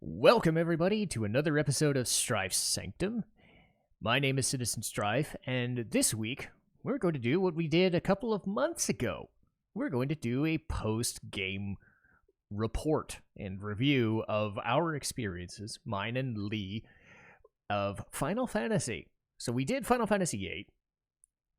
Welcome, everybody, to another episode of Strife's Sanctum. My name is Citizen Strife, and this week, we're going to do what we did a couple of months ago. We're going to do a post-game report and review of our experiences, mine and Leigh, of Final Fantasy. So we did Final Fantasy VIII.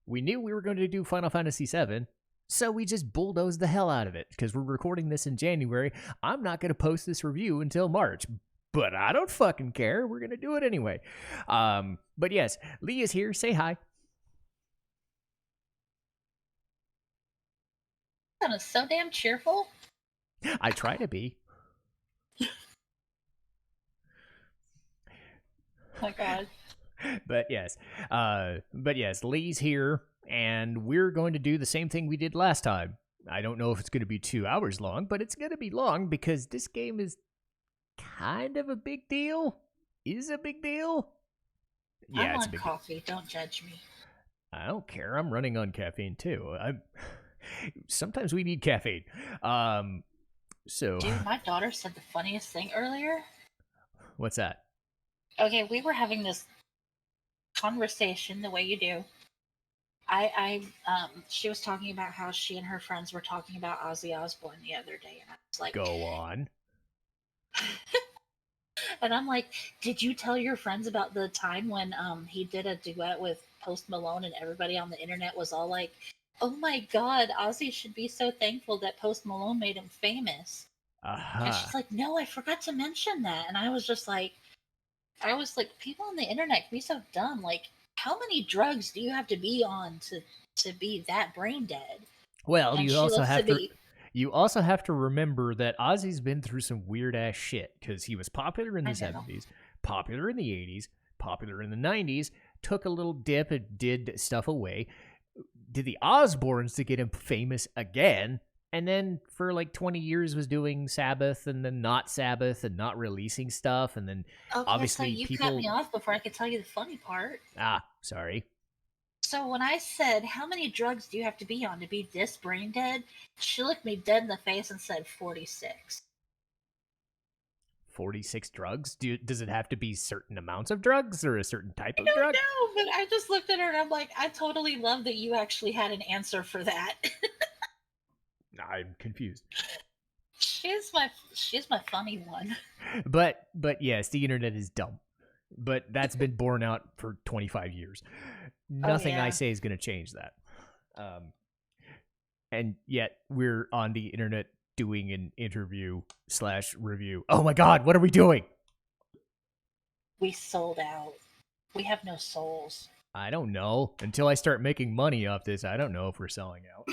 We knew we were going to do Final Fantasy VII, so we just bulldozed the hell out of it, because we're recording this in January. I'm not going to post this review until March, but I don't fucking care. We're going to do it anyway. But yes, Leigh is here. Say hi. That was so damn cheerful. I try to be. Oh my god. But yes, Leigh's here, and we're going to do the same thing we did last time. I don't know if it's going to be 2 hours long, but it's going to be long because this game is kind of a big deal. Is a big deal. Yeah, I want coffee. Don't judge me. I don't care. I'm running on caffeine too. Sometimes we need caffeine. So. Dude, my daughter said the funniest thing earlier. What's that? Okay, we were having this conversation the way you do. She was talking about how she and her friends were talking about Ozzy Osbourne the other day, and I was like, "Go on." And I'm like, "Did you tell your friends about the time when he did a duet with Post Malone, and everybody on the internet was all like, 'Oh my God, Ozzy should be so thankful that Post Malone made him famous.'" And she's like, "No, I forgot to mention that," and I was like, people on the internet can be so dumb. Like, how many drugs do you have to be on to be that brain dead? Well, you also have to remember that Ozzy's been through some weird ass shit, because he was popular in the 70s, popular in the 80s, popular in the 90s, took a little dip and did stuff away, did the Osbournes to get him famous again, and then for like 20 years was doing Sabbath and then not Sabbath and not releasing stuff, and then obviously so you cut me off before I could tell you the funny part. Sorry. So when I said, "How many drugs do you have to be on to be this brain dead?" she looked me dead in the face and said 46. 46 drugs? Does it have to be certain amounts of drugs or a certain type of drug? No, but I just looked at her and I'm like, I totally love that you actually had an answer for that. I'm confused. She's my funny one. But yes, the internet is dumb. But that's been borne out for 25 years. Nothing I say is going to change that. And yet we're on the internet doing an interview/review. Oh my God, what are we doing? We sold out. We have no souls. I don't know. Until I start making money off this, I don't know if we're selling out.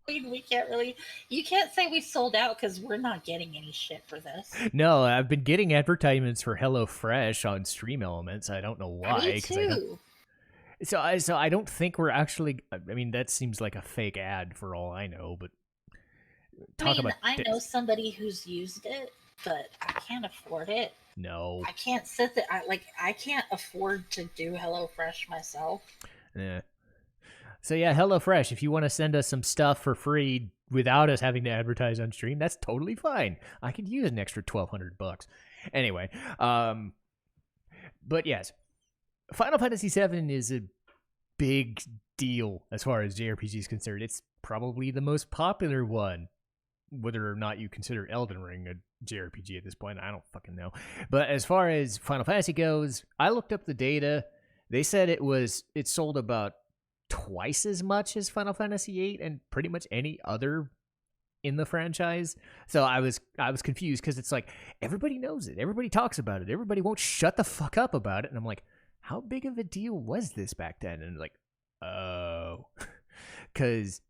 We can't really. You can't say we sold out because we're not getting any shit for this. No, I've been getting advertisements for HelloFresh on Stream Elements. I don't know why. Me too. So I don't think we're actually. I mean, that seems like a fake ad for all I know. But I know somebody who's used it, but I can't afford it. No, I can't sit there. I can't afford to do HelloFresh myself. Yeah. So yeah, HelloFresh, if you want to send us some stuff for free without us having to advertise on stream, that's totally fine. I could use an extra $1,200. Anyway, but yes, Final Fantasy VII is a big deal as far as JRPG is concerned. It's probably the most popular one, whether or not you consider Elden Ring a JRPG at this point. I don't fucking know. But as far as Final Fantasy goes, I looked up the data. They said it sold about twice as much as Final Fantasy VIII and pretty much any other in the franchise. So I was confused because it's like everybody knows it, everybody talks about it, everybody won't shut the fuck up about it, and I'm like, how big of a deal was this back then? And like, oh, because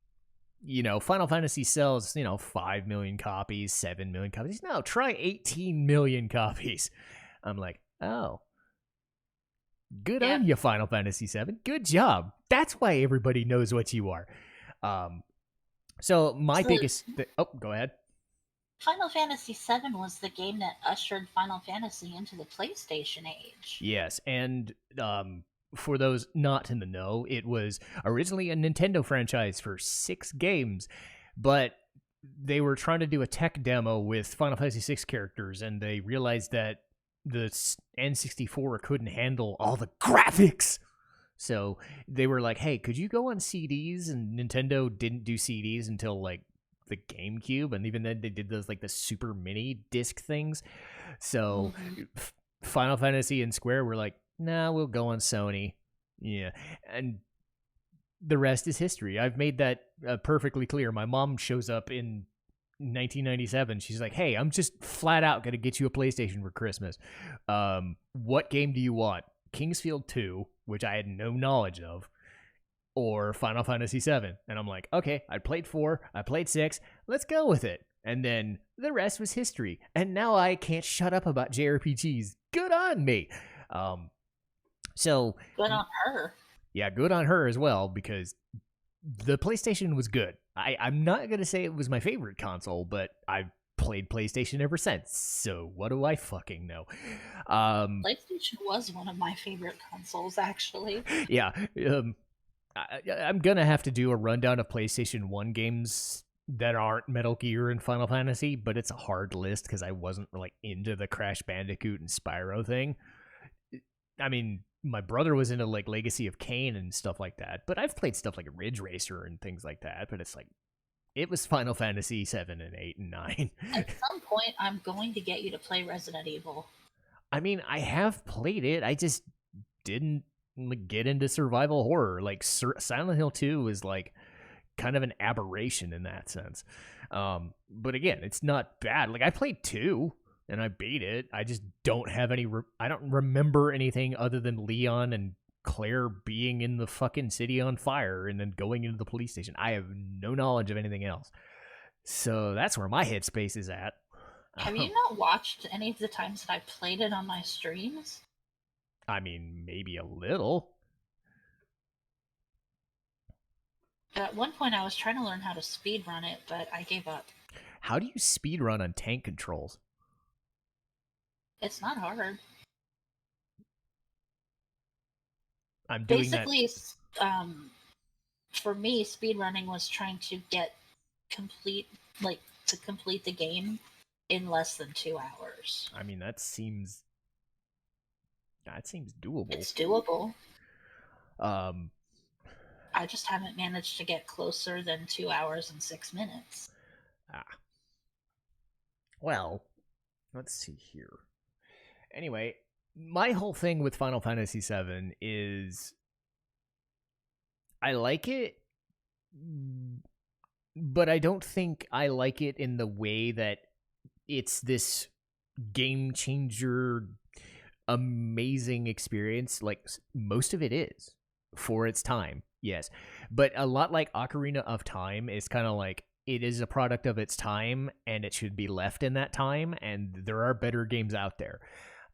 Final Fantasy sells 5 million copies, 7 million copies. Now try 18 million copies. I'm like, oh. Good on you, Final Fantasy VII. Good job. That's why everybody knows what you are. So biggest... go ahead. Final Fantasy VII was the game that ushered Final Fantasy into the PlayStation age. Yes, and for those not in the know, it was originally a Nintendo franchise for 6 games, but they were trying to do a tech demo with Final Fantasy VI characters, and they realized that the N64 couldn't handle all the graphics. So they were like, hey, could you go on CDs? And Nintendo didn't do CDs until like the GameCube, and even then they did those like the super mini disc things. So Final Fantasy and Square were like, nah, we'll go on Sony. Yeah. And the rest is history. I've made that perfectly clear. My mom shows up in 1997. She's like, hey, I'm just flat out going to get you a PlayStation for Christmas. What game do you want? Kingsfield 2, which I had no knowledge of, or Final Fantasy VII. And I'm like, okay, I played 4, I played 6, let's go with it. And then the rest was history. And now I can't shut up about JRPGs. Good on me. So good on her. Yeah, good on her as well, because the PlayStation was good. I'm not going to say it was my favorite console, but I've played PlayStation ever since. So what do I fucking know? PlayStation was one of my favorite consoles, actually. Yeah. I'm going to have to do a rundown of PlayStation 1 games that aren't Metal Gear and Final Fantasy, but it's a hard list because I wasn't like into the Crash Bandicoot and Spyro thing. I mean, my brother was into like Legacy of Kain and stuff like that, but I've played stuff like Ridge Racer and things like that, but it's like, it was Final Fantasy 7 and 8 and 9. At some point, I'm going to get you to play Resident Evil. I mean, I have played it. I just didn't like, get into survival horror. Like Silent Hill 2 is like kind of an aberration in that sense. But again, it's not bad. Like I played 2 and I beat it. I just don't have any. I don't remember anything other than Leon and Claire being in the fucking city on fire and then going into the police station. I have no knowledge of anything else. So that's where my headspace is at. Have you not watched any of the times that I played it on my streams? I mean, maybe a little. At one point, I was trying to learn how to speedrun it, but I gave up. How do you speedrun on tank controls? It's not hard. I'm doing basically for me, speedrunning was trying to complete the game in less than 2 hours. I mean, that seems doable. It's doable. I just haven't managed to get closer than 2 hours and 6 minutes. Well, let's see here. Anyway, my whole thing with Final Fantasy VII is I like it, but I don't think I like it in the way that it's this game changer, amazing experience. Like, most of it is for its time, yes. But a lot like Ocarina of Time is kind of like, it is a product of its time, and it should be left in that time, and there are better games out there.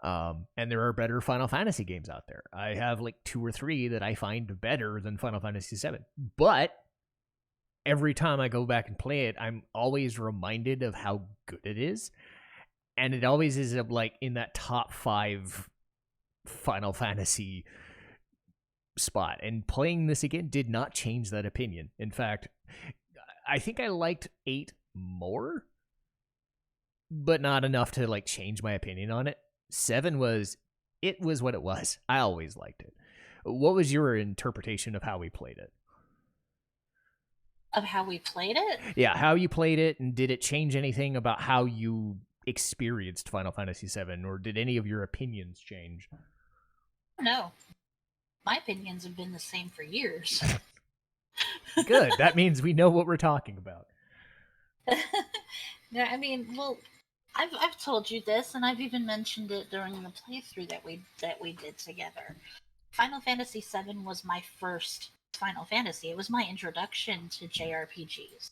And there are better Final Fantasy games out there. I have like 2 or 3 that I find better than Final Fantasy VII. But every time I go back and play it, I'm always reminded of how good it is. And it always is like in that top 5 Final Fantasy spot. And playing this again did not change that opinion. In fact, I think I liked 8 more, but not enough to like change my opinion on it. 7 was what it was. I always liked it. What was your interpretation of how we played it? Of how we played it? Yeah, how you played it, and did it change anything about how you experienced Final Fantasy VII, or did any of your opinions change? No. My opinions have been the same for years. Good. That means we know what we're talking about. Yeah, I mean, well, I've told you this, and I've even mentioned it during the playthrough that we did together. Final Fantasy VII was my first Final Fantasy. It was my introduction to JRPGs,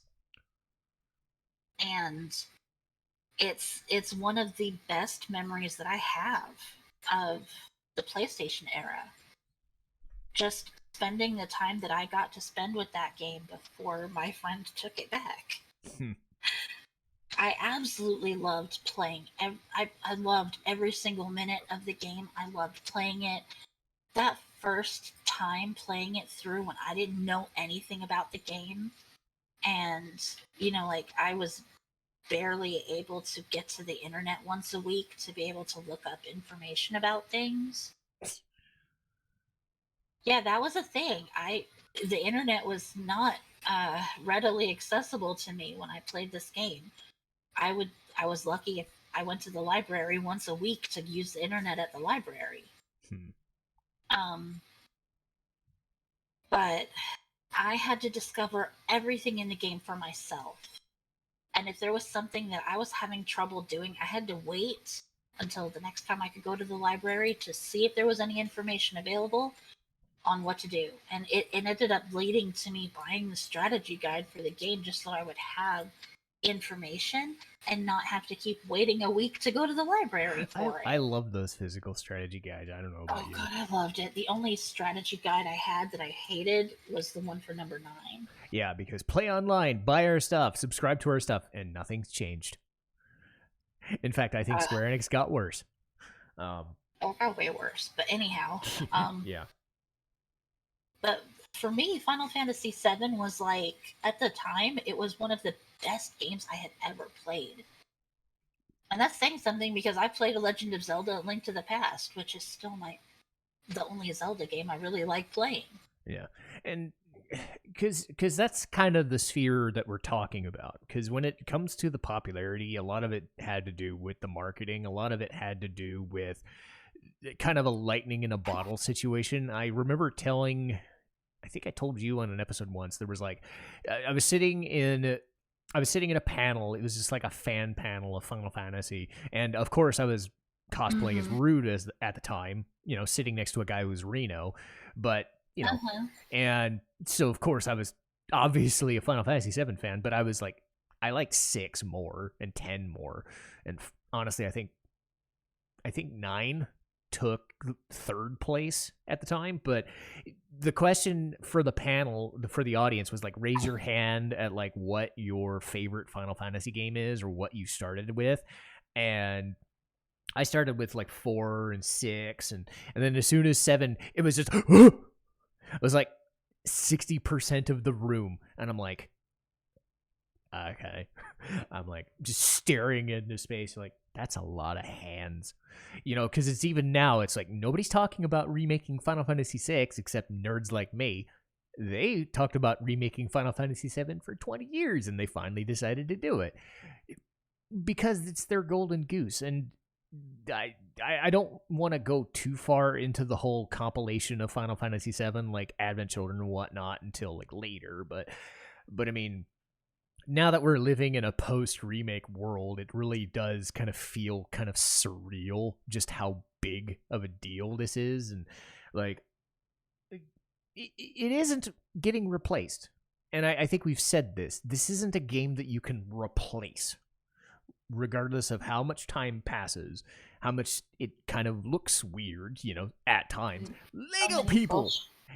and it's one of the best memories that I have of the PlayStation era. Just spending the time that I got to spend with that game before my friend took it back. I absolutely loved playing. I loved every single minute of the game. I loved playing it. That first time playing it through when I didn't know anything about the game, And, like, I was barely able to get to the internet once a week to be able to look up information about things. Yeah, that was a thing. The internet was not readily accessible to me when I played this game. I was lucky if I went to the library once a week to use the internet at the library. Um, but I had to discover everything in the game for myself. And if there was something that I was having trouble doing, I had to wait until the next time I could go to the library to see if there was any information available on what to do. And it ended up leading to me buying the strategy guide for the game just so I would have information and not have to keep waiting a week to go to the library for it. I love those physical strategy guides. I don't know about you. Oh god, I loved it. The only strategy guide I had that I hated was the one for number 9. Yeah, because play online, buy our stuff, subscribe to our stuff, and nothing's changed. In fact, I think Square Enix got worse. It got way worse. But anyhow, yeah. But for me, Final Fantasy VII was like, at the time, it was one of the best games I had ever played. And that's saying something because I played A Legend of Zelda: Link to the Past, which is still the only Zelda game I really like playing. Yeah. And because that's kind of the sphere that we're talking about. Because when it comes to the popularity, a lot of it had to do with the marketing. A lot of it had to do with kind of a lightning in a bottle situation. I remember I think I told you on an episode once, there was like, I was sitting in a panel. It was just like a fan panel of Final Fantasy. And of course I was cosplaying as Rude at the time, sitting next to a guy who was Reno. But, and so of course I was obviously a Final Fantasy VII fan, but I was like, I liked 6 more and 10 more. And honestly, I think 9 took 3rd place at the time. But the question for the panel, for the audience, was like, raise your hand at like what your favorite Final Fantasy game is or what you started with. And I started with like 4 and 6, and then as soon as 7, it was just it was like 60% of the room, and I'm like, okay. I'm like just staring into space, like, that's a lot of hands, because it's even now, it's like nobody's talking about remaking Final Fantasy VI except nerds like me. They talked about remaking Final Fantasy VII for 20 years, and they finally decided to do it because it's their golden goose. And I don't want to go too far into the whole compilation of Final Fantasy VII, like Advent Children and whatnot, until like later. But I mean, now that we're living in a post-remake world, it really does kind of feel kind of surreal just how big of a deal this is. And like, it isn't getting replaced. And I think we've said this. This isn't a game that you can replace, regardless of how much time passes, how much it kind of looks weird, at times. Lego people,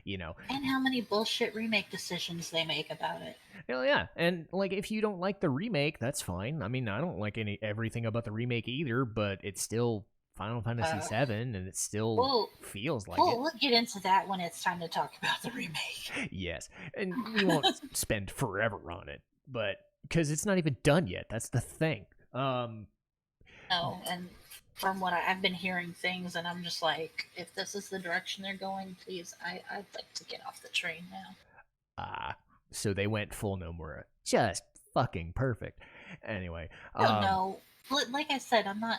And how many bullshit remake decisions they make about it. Hell yeah. And like, if you don't like the remake, that's fine. I mean, I don't like everything about the remake either, but it's still Final Fantasy VII, and it still feels like it. We'll get into that when it's time to talk about the remake. Yes. And we won't spend forever on it, but because it's not even done yet. That's the thing. No, and from what I've been hearing things, and I'm just like, if this is the direction they're going, please, I'd like to get off the train now. So they went full Nomura. Just fucking perfect. Anyway. No. Like I said, I'm not.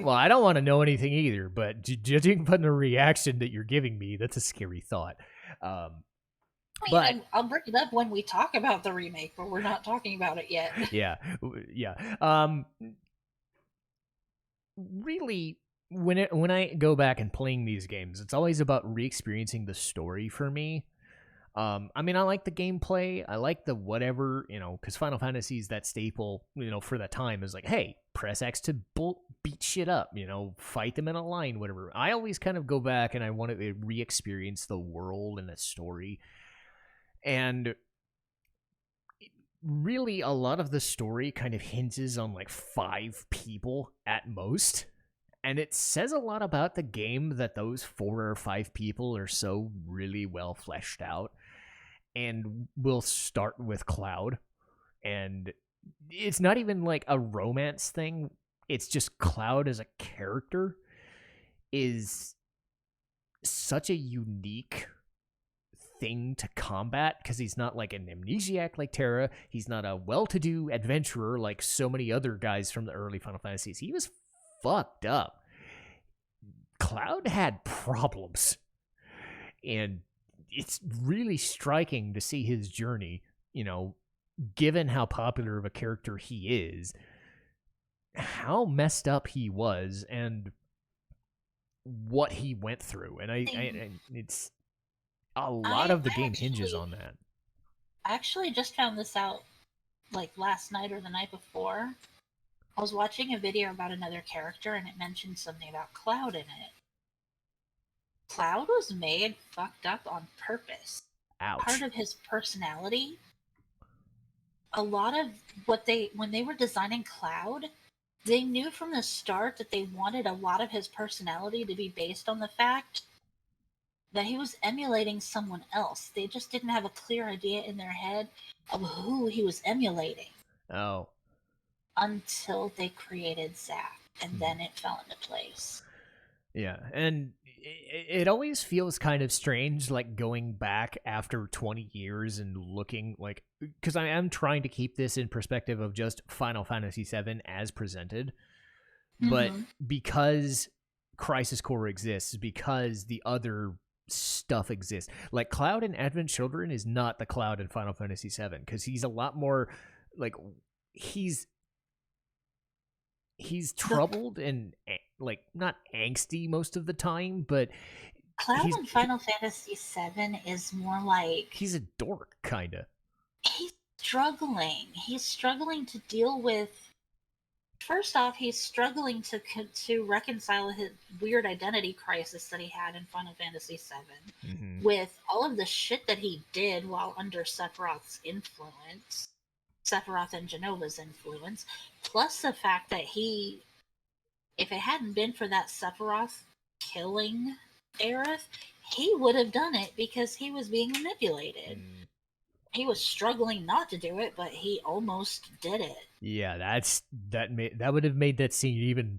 Well, I don't want to know anything either, but judging from the reaction that you're giving me, that's a scary thought. But I'll bring it up when we talk about the remake, but we're not talking about it yet. Yeah. Really, when I go back and playing these games, it's always about re-experiencing the story for me. I mean, I like the gameplay. I like the whatever, because Final Fantasy is that staple, for that time is like, hey, press X to beat shit up, fight them in a line, whatever. I always kind of go back and I want to re-experience the world and the story. And really, a lot of the story kind of hinges on like 5 people at most. And it says a lot about the game that those 4 or 5 people are so really well fleshed out. and we'll start with Cloud. And it's not even like a romance thing. It's just Cloud as a character is such a unique thing to combat because he's not like an amnesiac like Terra. He's not a well-to-do adventurer like so many other guys from the early Final Fantasies. He was fucked up. Cloud had problems. And it's really striking to see his journey, you know, given how popular of a character he is, how messed up he was, and what he went through. And it's a lot of the game hinges on that. I actually just found this out like last night or the night before. I was watching a video about another character and it mentioned something about Cloud in it. Cloud was made fucked up on purpose. Ouch. Part of his personality, a lot of when they were designing Cloud, they knew from the start that they wanted a lot of his personality to be based on the fact that he was emulating someone else. They just didn't have a clear idea in their head of who he was emulating. Oh. Until they created Zack, and then it fell into place. Yeah, and it always feels kind of strange, like going back after 20 years and looking like, because I am trying to keep this in perspective of just Final Fantasy VII as presented, but because Crisis Core exists, because the other stuff exists, like Cloud in Advent Children is not the Cloud in Final Fantasy VII, because he's a lot more like he's troubled and like not angsty most of the time, but Cloud in Final Fantasy VII is more like he's a dork, kinda. He's struggling. He's struggling to deal with. First off, he's struggling to reconcile his weird identity crisis that he had in Final Fantasy VII with all of the shit that he did while under Sephiroth's influence. Sephiroth and Genova's influence, plus the fact that if it hadn't been for that Sephiroth killing Aerith, he would have done it because he was being manipulated. He was struggling not to do it, but he almost did it. Yeah, that would have made that scene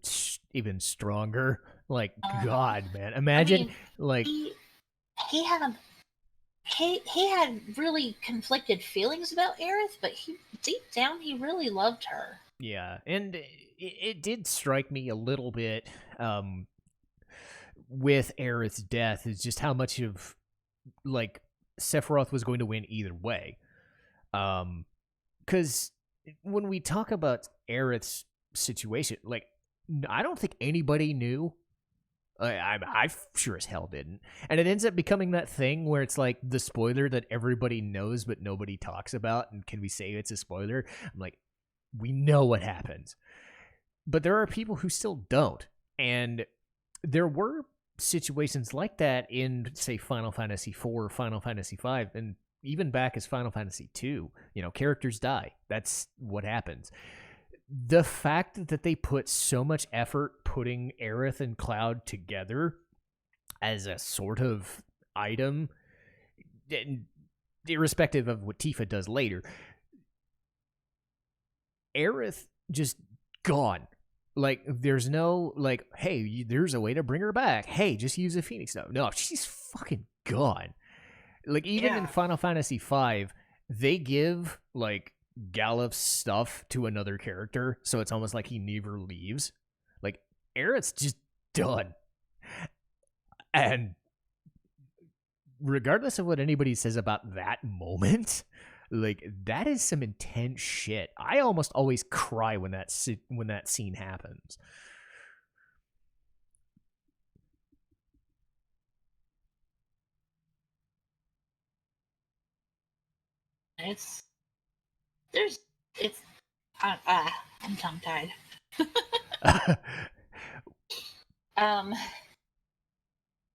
even stronger. Like, God, man, imagine like he had really conflicted feelings about Aerith, but deep down he really loved her. Yeah, and it did strike me a little bit with Aerith's death is just how much of like Sephiroth was going to win either way. Because when we talk about Aerith's situation, like I don't think anybody knew. I sure as hell didn't. And it ends up becoming that thing where it's like the spoiler that everybody knows but nobody talks about. And can we say it's a spoiler? I'm like, we know what happens. But there are people who still don't. And there were situations like that in, say, Final Fantasy IV, Final Fantasy V, and even back as Final Fantasy II. You know, characters die. That's what happens. The fact that they put so much effort putting Aerith and Cloud together as a sort of item, irrespective of what Tifa does later, Aerith just gone. Like, there's no, like, hey, there's a way to bring her back. Hey, just use a Phoenix Stone. No, she's fucking gone. Like, even in Final Fantasy V, they give, like, Galuf's stuff to another character, so it's almost like he never leaves. Like, Aerith's just done. And regardless of what anybody says about that moment, like, that is some intense shit. I almost always cry when that scene happens. I'm tongue-tied.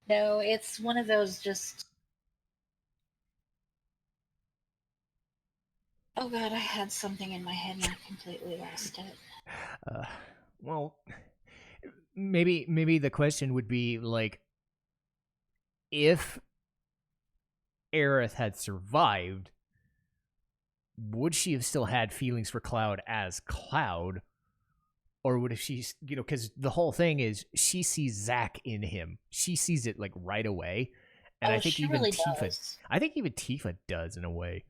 No, it's one of those just... Oh god, I had something in my head and I completely lost it. Well, maybe the question would be, like, if Aerith had survived, would she have still had feelings for Cloud as Cloud? Or would if she, because the whole thing is she sees Zack in him. She sees it like right away. And I think she even really Tifa, does. I think even Tifa does in a way.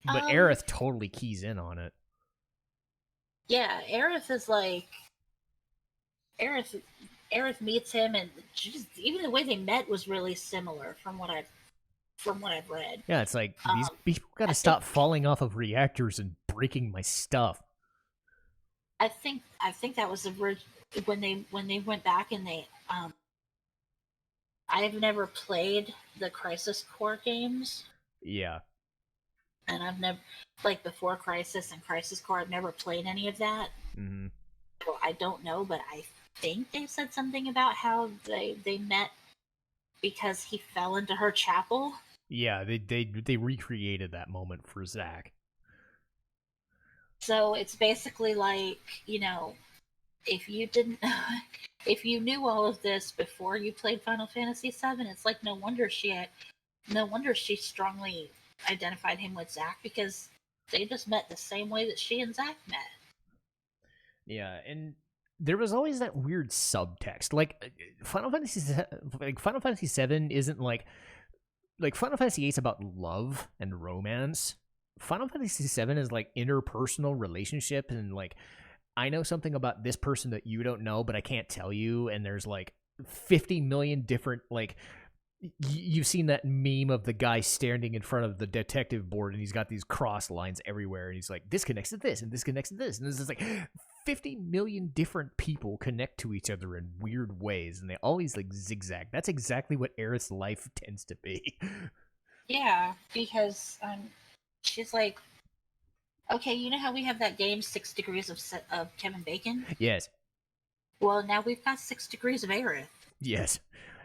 But Um, Aerith totally keys in on it. Yeah, Aerith is like Aerith meets him, and just even the way they met was really similar from what I've read. Yeah, it's like these people got to I think stop falling off of reactors and breaking my stuff. I think that was when they went back and they I have never played the Crisis Core games. Yeah. And I've never, like, before Crisis and Crisis Core, I've never played any of that. Mm-hmm. So I don't know, but I think they said something about how they met because he fell into her chapel. Yeah, they recreated that moment for Zack. So it's basically like, if you didn't, if you knew all of this before you played Final Fantasy VII, it's like no wonder she strongly identified him with Zack, because they just met the same way that she and Zack met. Yeah, and there was always that weird subtext. Like Final Fantasy VII isn't like Final Fantasy VIII is about love and romance. Final Fantasy VII is like interpersonal relationship, and like I know something about this person that you don't know, but I can't tell you. And there's like 50 million different like. You've seen that meme of the guy standing in front of the detective board, and he's got these cross lines everywhere, and he's like, this connects to this, and this connects to this, and this is like 50 million different people connect to each other in weird ways, and they always like zigzag. That's exactly what Aerith's life tends to be. Yeah, because she's like, okay, you know how we have that game 6 Degrees of Kevin Bacon? Yes. Well, now we've got 6 Degrees of Aerith. Yes.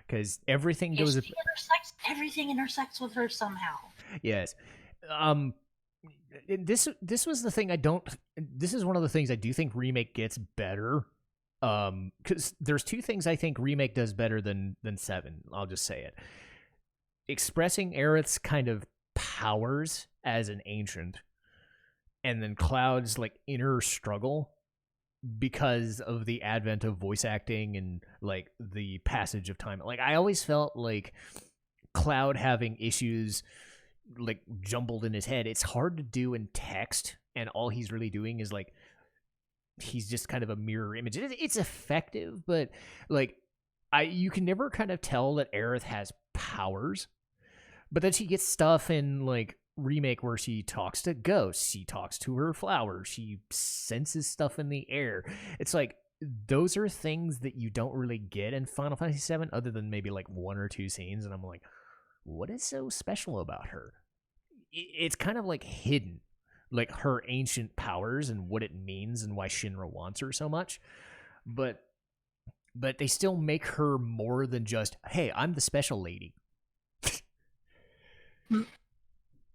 Because everything goes. Everything intersects with her somehow. Yes. This was the thing I don't. This is one of the things I do think Remake gets better. Because there's two things I think Remake does better than 7. I'll just say it. Expressing Aerith's kind of powers as an ancient, and then Cloud's like inner struggle because of the advent of voice acting and like the passage of time. Like I always felt like Cloud having issues like jumbled in his head. It's hard to do in text, and all he's really doing is like he's just kind of a mirror image. It's effective, but like you can never kind of tell that Aerith has powers. But then she gets stuff in like Remake where she talks to ghosts, she talks to her flowers, she senses stuff in the air. It's like those are things that you don't really get in Final Fantasy VII, other than maybe like 1 or 2 scenes, and I'm like, what is so special about her? It's kind of like hidden, like her ancient powers and what it means and why Shinra wants her so much. But they still make her more than just, hey, I'm the special lady.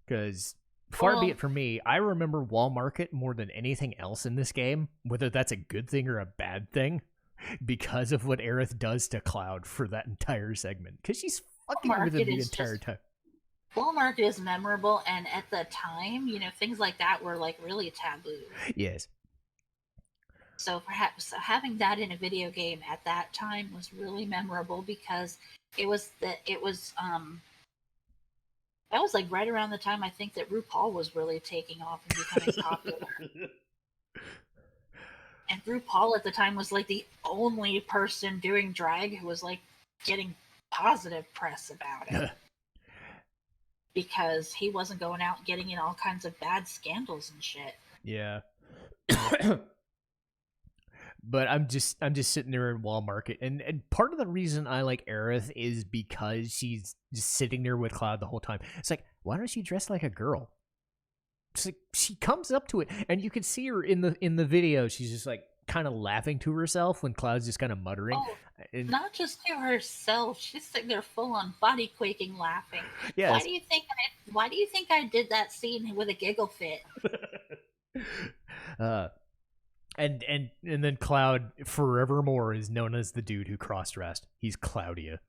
Because far be it from me, I remember Wall Market more than anything else in this game, whether that's a good thing or a bad thing, because of what Aerith does to Cloud for that entire segment. Because she's fucking with him the entire time. Wall Market is memorable, and at the time, things like that were like really taboo. Yes. So perhaps having that in a video game at that time was really memorable, because that was like right around the time I think that RuPaul was really taking off and becoming popular. And RuPaul at the time was like the only person doing drag who was like getting positive press about it. Because he wasn't going out and getting in all kinds of bad scandals and shit. Yeah. But I'm just sitting there in Wall Market, and part of the reason I like Aerith is because she's just sitting there with Cloud the whole time. It's like, why don't she dress like a girl? It's like she comes up to it, and you can see her in the video. She's just like kind of laughing to herself when Cloud's just kind of muttering. Oh, not just to herself, she's sitting there full on body quaking, laughing. Yes. Why do you think I did that scene with a giggle fit? And then Cloud forevermore is known as the dude who cross-dressed. He's Claudia.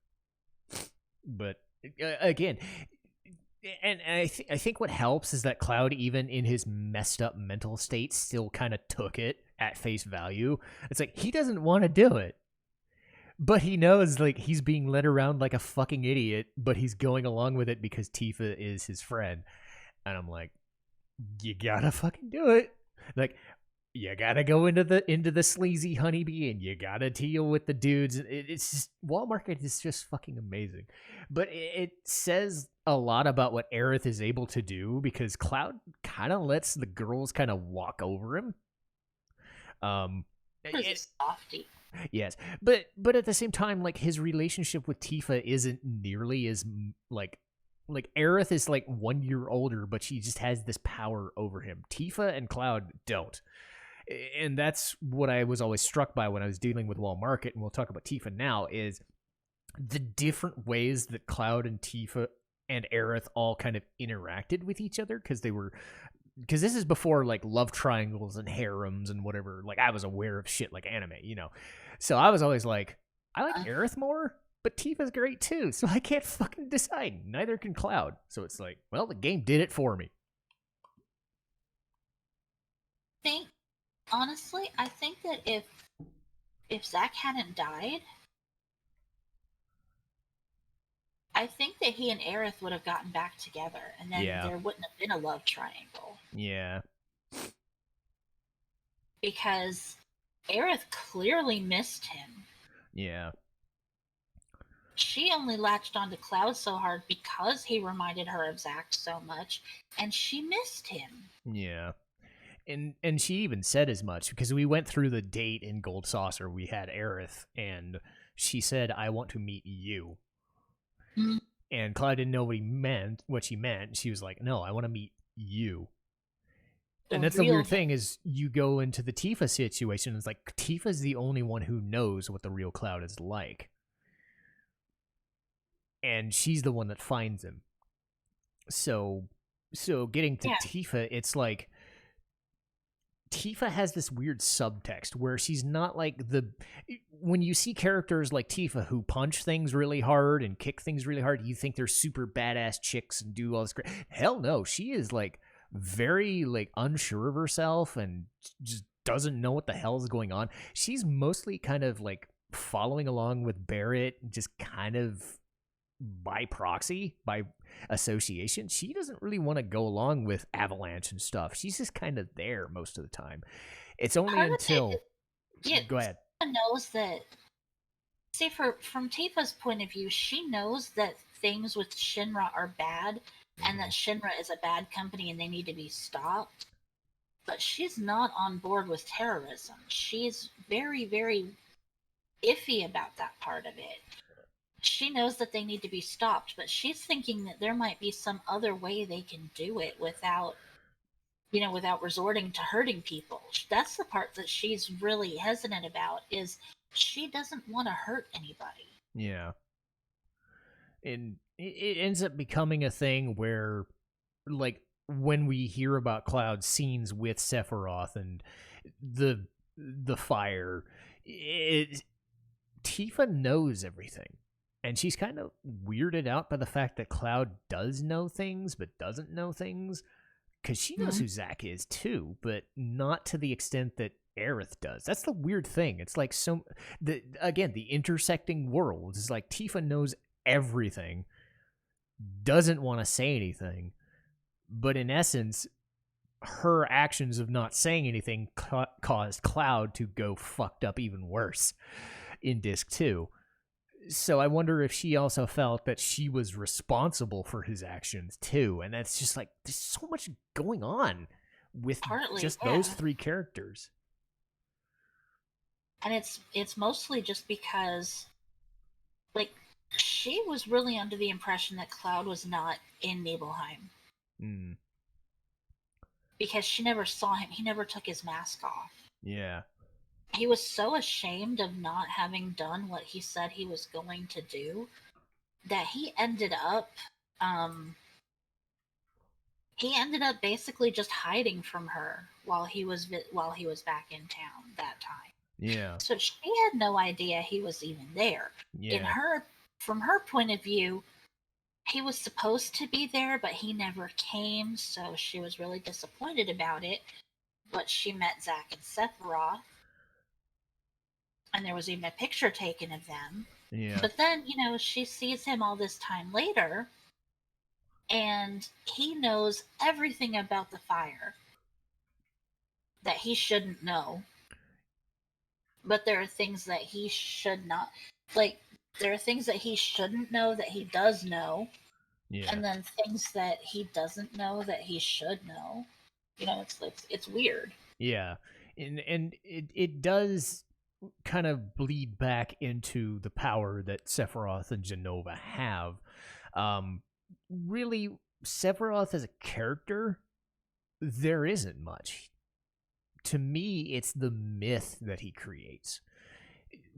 But again, and I think what helps is that Cloud, even in his messed up mental state, still kind of took it at face value. It's like he doesn't want to do it, but he knows like he's being led around like a fucking idiot, but he's going along with it because Tifa is his friend. And I'm like, you gotta fucking do it. Like, you gotta go into the sleazy honeybee, and you gotta deal with the dudes. It's just, Wall Market is just fucking amazing, but it says a lot about what Aerith is able to do, because Cloud kind of lets the girls kind of walk over him. He's a softie. Yes, but at the same time, like, his relationship with Tifa isn't nearly as like Aerith is like 1 year older, but she just has this power over him. Tifa and Cloud don't. And that's what I was always struck by when I was dealing with Wall Market, and we'll talk about Tifa now, is the different ways that Cloud and Tifa and Aerith all kind of interacted with each other, because this is before like love triangles and harems and whatever. Like, I was aware of shit like anime, So I was always like, I like Aerith more, but Tifa's great too, so I can't fucking decide. Neither can Cloud. So it's like, well, the game did it for me. Honestly, I think that if Zack hadn't died, I think that he and Aerith would have gotten back together, and then there wouldn't have been a love triangle. Yeah. Because Aerith clearly missed him. Yeah. She only latched onto Cloud so hard because he reminded her of Zack so much, and she missed him. Yeah. And she even said as much, because we went through the date in Gold Saucer. We had Aerith, and she said, I want to meet you. Mm-hmm. And Cloud didn't know what she meant. She was like, no, I want to meet you. And that's the weird thing, is you go into the Tifa situation, it's like Tifa's the only one who knows what the real Cloud is like. And she's the one that finds him. So getting to Tifa, it's like Tifa has this weird subtext where she's not like when you see characters like Tifa who punch things really hard and kick things really hard, you think they're super badass chicks and do all this great. Hell no, she is like very like unsure of herself and just doesn't know what the hell is going on. She's mostly kind of like following along with Barrett, just kind of by proxy, by association. She doesn't really want to go along with Avalanche and stuff. She's just kind of there most of the time. It's only until go ahead. Knows that. See, from Tifa's point of view, she knows that things with Shinra are bad, and that Shinra is a bad company and they need to be stopped. But she's not on board with terrorism. She's very, very iffy about that part of it. She knows that they need to be stopped, but she's thinking that there might be some other way they can do it without resorting to hurting people. That's the part that she's really hesitant about, is she doesn't want to hurt anybody. Yeah. And it ends up becoming a thing where, like, when we hear about Cloud's scenes with Sephiroth and the fire, Tifa knows everything. And she's kind of weirded out by the fact that Cloud does know things, but doesn't know things. Because she knows who Zack is, too, but not to the extent that Aerith does. That's the weird thing. It's like, the intersecting worlds. It's like Tifa knows everything, doesn't want to say anything, but in essence, her actions of not saying anything caused Cloud to go fucked up even worse in Disc 2. So I wonder if she also felt that she was responsible for his actions too. And that's just like, there's so much going on with those three characters. And it's mostly just because, like, she was really under the impression that Cloud was not in Nibelheim. Because she never saw him. He never took his mask off. Yeah. He was so ashamed of not having done what he said he was going to do that he ended up basically just hiding from her while he was back in town that time. Yeah. So she had no idea he was even there. Yeah. From her point of view, he was supposed to be there, but he never came, so she was really disappointed about it. But she met Zack and Sephiroth, and there was even a picture taken of them. Yeah. But then, she sees him all this time later, and he knows everything about the fire that he shouldn't know. But there are things that he should not, like, there are things that he shouldn't know that he does know. Yeah. And then things that he doesn't know that he should know. It's weird. Yeah. And it does kind of bleed back into the power that Sephiroth and Jenova have. Really, Sephiroth as a character, there isn't much. To me, it's the myth that he creates,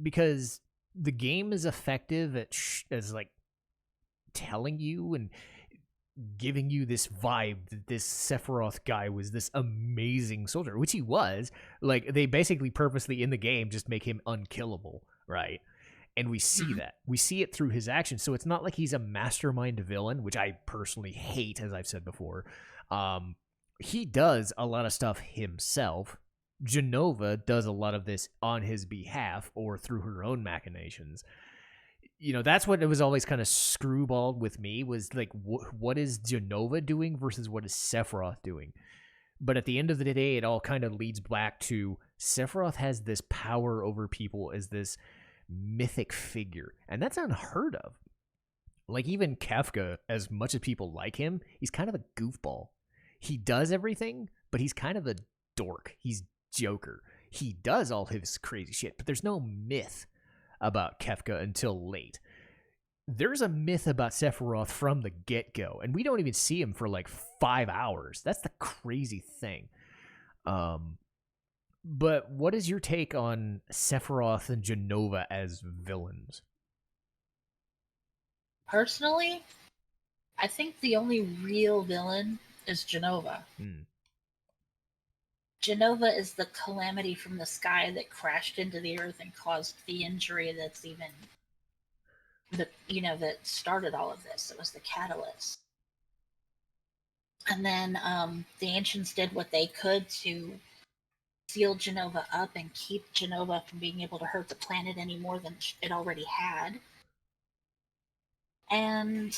because the game is effective at as like telling you and giving you this vibe that this Sephiroth guy was this amazing soldier, which he was. Like, they basically purposely in the game just make him unkillable, right? And we see that. We see it through his actions. So it's not like he's a mastermind villain, which I personally hate, as I've said before. He does a lot of stuff himself. Jenova does a lot of this on his behalf or through her own machinations. That's what it was always kind of screwballed with me, was like, what is Jenova doing versus what is Sephiroth doing? But at the end of the day, it all kind of leads back to Sephiroth has this power over people as this mythic figure, and that's unheard of. Like, even Kefka, as much as people like him, he's kind of a goofball. He does everything, but he's kind of a dork. He's Joker. He does all his crazy shit, but there's no myth about Kefka until late. There's a myth about Sephiroth from the get-go, and we don't even see him for like 5 hours. That's the crazy thing. But what is your take on Sephiroth and Jenova as villains? Personally, I think the only real villain is Jenova. Jenova is the calamity from the sky that crashed into the earth and caused the injury that's even that started all of this. It was the catalyst. And then the ancients did what they could to seal Jenova up and keep Jenova from being able to hurt the planet any more than it already had. And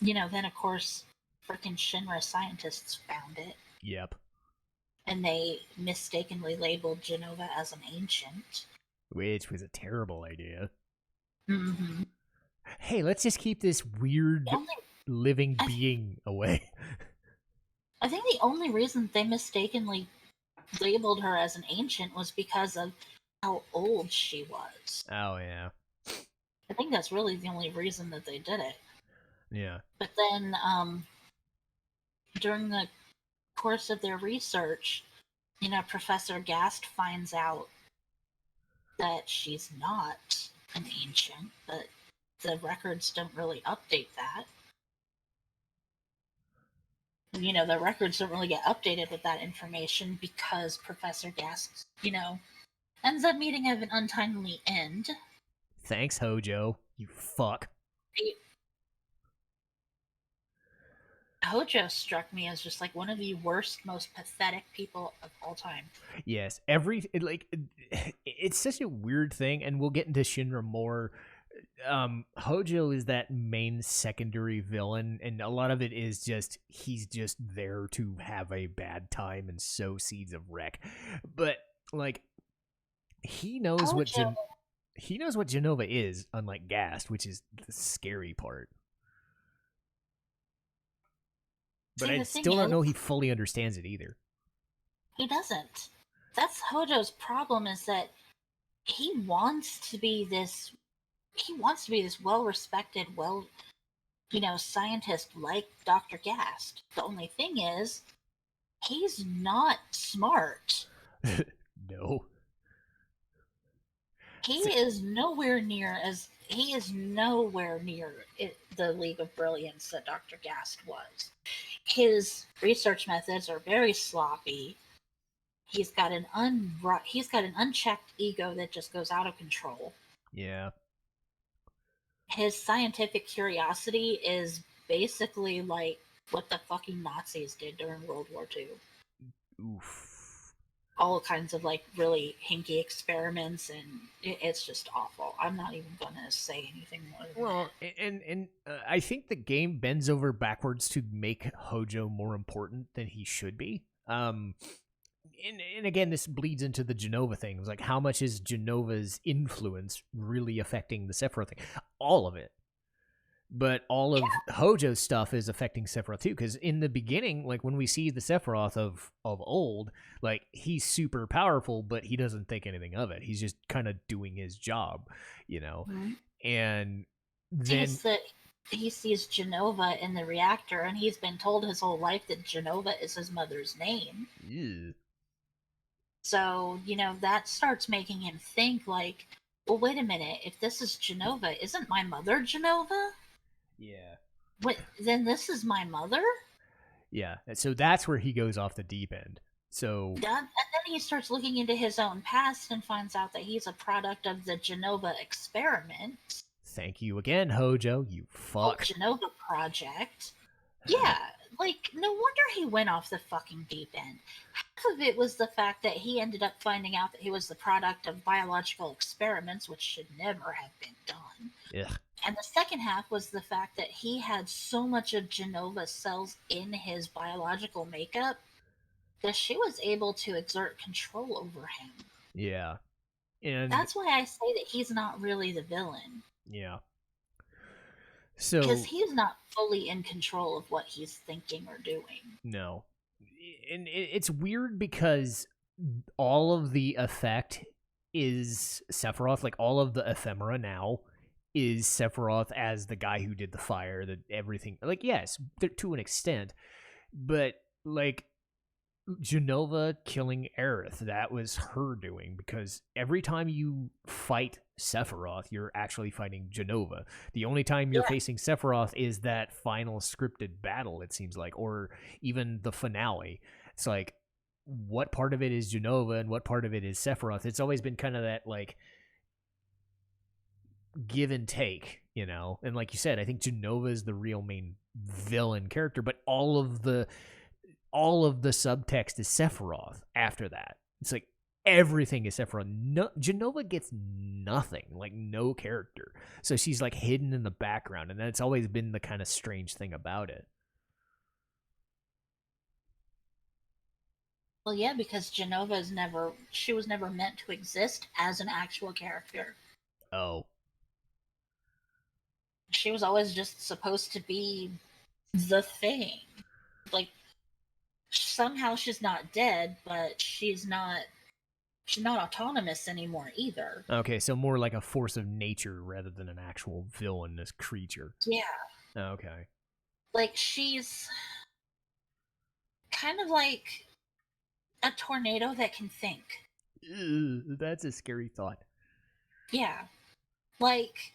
then of course freaking Shinra scientists found it. Yep. And they mistakenly labeled Jenova as an ancient. Which was a terrible idea. Mm-hmm. Hey, let's just keep this weird living being away. I think the only reason they mistakenly labeled her as an ancient was because of how old she was. Oh, yeah. I think that's really the only reason that they did it. Yeah. But then, during the course of their research, Professor Gast finds out that she's not an ancient, but the records don't really update that. The records don't really get updated with that information because Professor Gast, ends up meeting an untimely end. Thanks, Hojo. You fuck. Hojo struck me as just like one of the worst, most pathetic people of all time. Yes, it's such a weird thing, and we'll get into Shinra more. Hojo is that main secondary villain, and a lot of it is just he's just there to have a bad time and sow seeds of wreck. But like, he knows what Jenova is, unlike Gast, which is the scary part. But I still don't know he fully understands it either. He doesn't. That's Hojo's problem, is that he wants to be this well-respected, scientist like Dr. Gast. The only thing is, he's not smart. No. He is nowhere near the League of Brilliance that Dr. Gast was. His research methods are very sloppy. He's got an unchecked ego that just goes out of control. Yeah. his scientific curiosity is basically like what the fucking Nazis did during World War II. Oof. All kinds of like really hinky experiments, and it's just awful. I'm not even gonna say anything more than Well, and I think the game bends over backwards to make Hojo more important than he should be. And again, this bleeds into the Genova thing. It's like, how much is Genova's influence really affecting the Sephiroth thing? All of it. But all of Hojo's stuff is affecting Sephiroth too, because in the beginning, like when we see the Sephiroth of old, like he's super powerful, but he doesn't think anything of it. He's just kind of doing his job, you know. Mhm. And then It's that he sees Genova in the reactor, and he's been told his whole life that Genova is his mother's name. ew. So, that starts making him think like, well, wait a minute, if this is Genova, isn't my mother Genova? Yeah. What, then this is my mother? Yeah. So that's where he goes off the deep end. So And then he starts looking into his own past and finds out that he's a product of the Genova experiment. thank you again, Hojo, you fuck. Genova Project. Yeah, like, no wonder he went off the fucking deep end. Half of it was the fact that he ended up finding out that he was the product of biological experiments, which should never have been done. Ugh. And the second half was the fact that he had so much of Genova's cells in his biological makeup that she was able to exert control over him. Yeah. And that's why I say that he's not really the villain. Yeah. So because he's not fully in control of what he's thinking or doing. No. And it's weird because all of the effect is Sephiroth. Like all of the ephemera now is Sephiroth as the guy who did the fire, the everything. Like, yes, to an extent, but like Genova killing Aerith, that was her doing, because every time you fight Sephiroth, you're actually fighting Genova. The only time you're facing Sephiroth is that final scripted battle, it seems like, or even the finale. It's like, what part of it is Genova and what part of it is Sephiroth? It's always been kind of that, like, give and take, you know? And like you said, I think Genova is the real main villain character, but all of the subtext is Sephiroth after that. It's like everything is Sephiroth. No, Genova gets nothing, like no character. So she's like hidden in the background, and that's always been the kind of strange thing about it. Well, yeah, because Genova was never meant to exist as an actual character. Oh. She was always just supposed to be the thing. Like, somehow she's not dead, but she's not autonomous anymore either. Okay, so more like a force of nature rather than an actual villainous creature. Yeah. Okay. Like, she's kind of like a tornado that can think. Ew, that's a scary thought. Yeah. Like,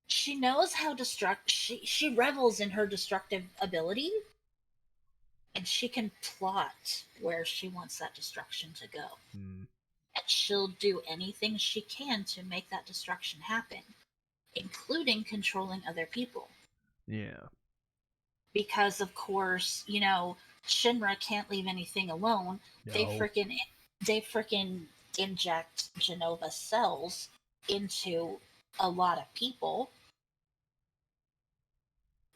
she knows how she revels in her destructive ability, and she can plot where she wants that destruction to go. Hmm. And she'll do anything she can to make that destruction happen, including controlling other people. Yeah. Because, of course, Shinra can't leave anything alone. No. They freaking inject Genova cells into a lot of people.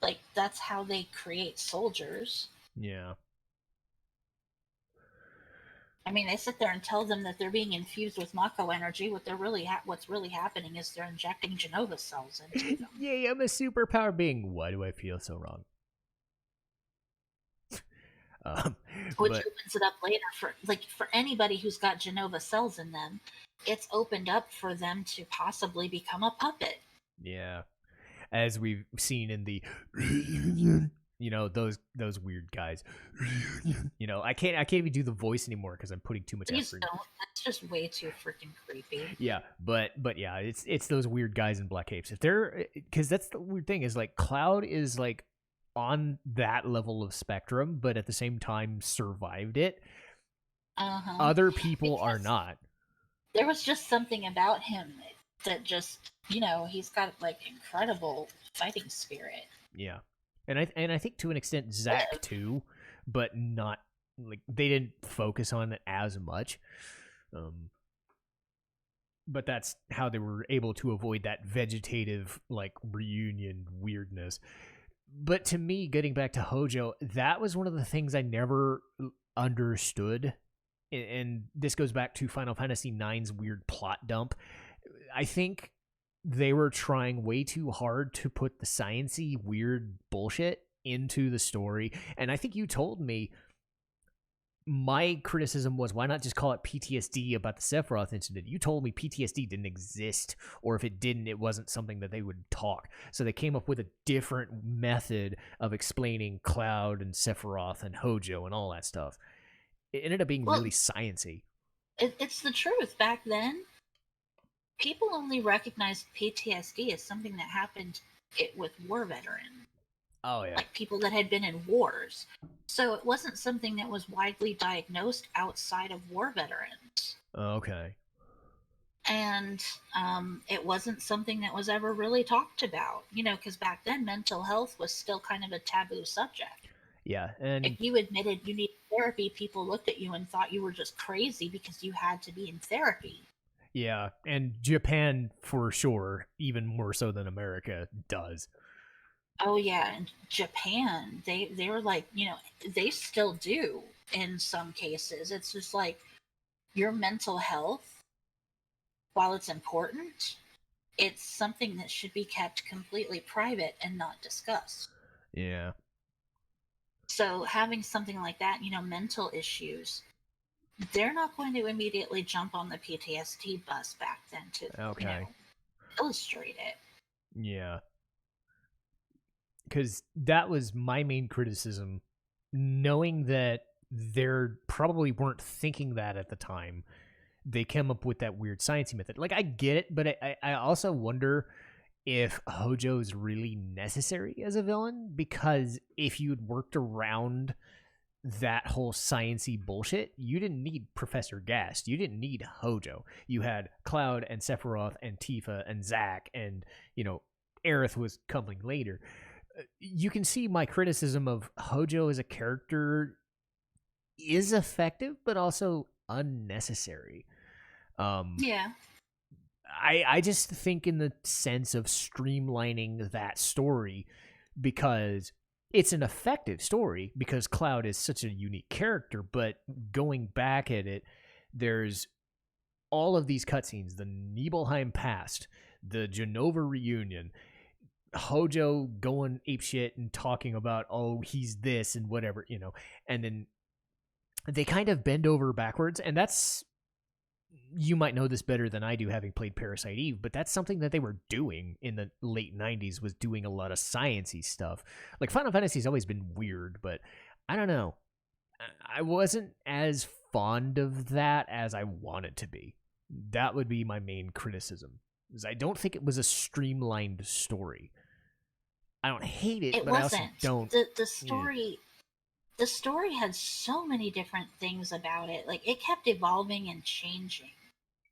Like, that's how they create soldiers. Yeah. I mean, they sit there and tell them that they're being infused with Mako energy. What's really happening is they're injecting Genova cells into them. Yay, I'm a superpower being. Why do I feel so wrong? Which opens it up later for anybody who's got Genova cells in them. It's opened up for them to possibly become a puppet. Yeah, as we've seen in the, those weird guys. I can't even do the voice anymore because I'm putting too much effort. Don't. That's just way too freaking creepy. Yeah, but yeah, it's those weird guys in black capes. If they're, because that's the weird thing, is like Cloud is like on that level of spectrum, but at the same time survived it. Uh-huh. Other people are not. There was just something about him. that just, he's got like incredible fighting spirit. Yeah, and I think to an extent Zack too, but not like they didn't focus on it as much. But that's how they were able to avoid that vegetative like reunion weirdness. But to me, getting back to Hojo, that was one of the things I never understood. And this goes back to Final Fantasy IX's weird plot dump. I think they were trying way too hard to put the sciencey weird bullshit into the story. And I think you told me my criticism was, why not just call it PTSD about the Sephiroth incident? You told me PTSD didn't exist, or if it didn't, it wasn't something that they would talk. So they came up with a different method of explaining Cloud and Sephiroth and Hojo and all that stuff. It ended up being really sciencey. It's the truth. Back then, people only recognized PTSD as something that happened with war veterans. Oh, yeah. Like people that had been in wars. So it wasn't something that was widely diagnosed outside of war veterans. Okay. And it wasn't something that was ever really talked about, because back then mental health was still kind of a taboo subject. Yeah, and if you admitted you needed therapy, people looked at you and thought you were just crazy because you had to be in therapy. Yeah, and Japan, for sure, even more so than America, does. Oh yeah, and Japan, they were like, they still do in some cases. It's just like your mental health, while it's important, it's something that should be kept completely private and not discussed. Yeah. So having something like that, mental issues, they're not going to immediately jump on the PTSD bus back then to illustrate it. Yeah. Because that was my main criticism, knowing that they probably weren't thinking that at the time. They came up with that weird sciencey method. Like, I get it, but I also wonder if Hojo is really necessary as a villain, because if you'd worked around that whole sciencey bullshit, you didn't need Professor Gast. You didn't need Hojo. You had Cloud and Sephiroth and Tifa and Zack, and, Aerith was coming later. You can see my criticism of Hojo as a character is effective, but also unnecessary. Yeah. I just think in the sense of streamlining that story, because it's an effective story because Cloud is such a unique character, but going back at it, there's all of these cutscenes, the Nibelheim past, the Genova reunion, Hojo going apeshit and talking about, oh, he's this and whatever, and then they kind of bend over backwards, and that's, you might know this better than I do having played Parasite Eve, but that's something that they were doing in the late 90s, was doing a lot of sciencey stuff. Like, Final Fantasy's always been weird, but I don't know. I wasn't as fond of that as I wanted to be. That would be my main criticism, is I don't think it was a streamlined story. I don't hate it, but wasn't. I also don't. The story, the story had so many different things about it. Like, it kept evolving and changing.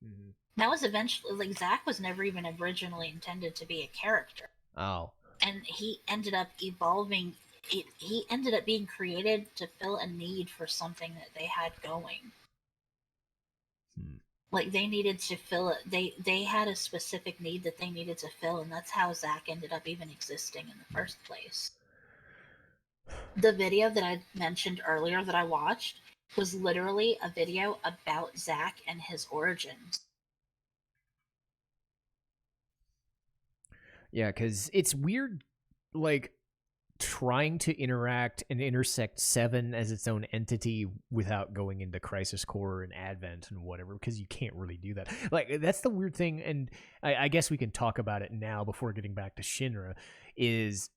Mm-hmm. That was eventually, like, Zack was never even originally intended to be a character. Oh. And he ended up evolving. He ended up being created to fill a need for something that they had going. Like, they needed to fill it. They had a specific need that they needed to fill, and that's how Zack ended up even existing in the first place. The video that I mentioned earlier that I watched was literally a video about Zack and his origins. Yeah, because it's weird, like, trying to interact and intersect 7 as its own entity without going into Crisis Core and Advent and whatever, because you can't really do that. Like, that's the weird thing, and I guess we can talk about it now before getting back to Shinra, is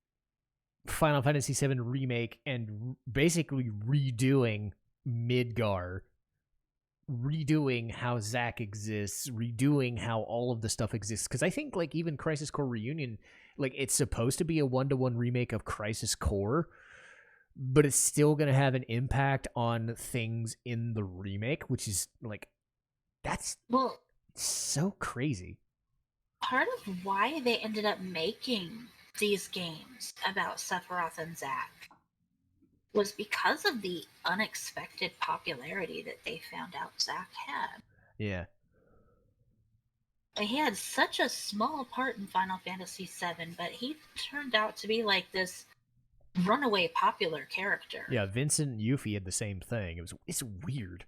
Final Fantasy VII Remake and basically redoing Midgar, redoing how Zack exists, redoing how all of the stuff exists. Because I think, like, even Crisis Core Reunion, like, it's supposed to be a 1-to-1 remake of Crisis Core, but it's still going to have an impact on things in the remake, which is, like, that's so crazy. part of why they ended up making these games about Sephiroth and Zack was because of the unexpected popularity that they found out Zack had. Yeah. He had such a small part in Final Fantasy VII, but he turned out to be like this runaway popular character. Yeah, Vincent and Yuffie had the same thing. It's weird.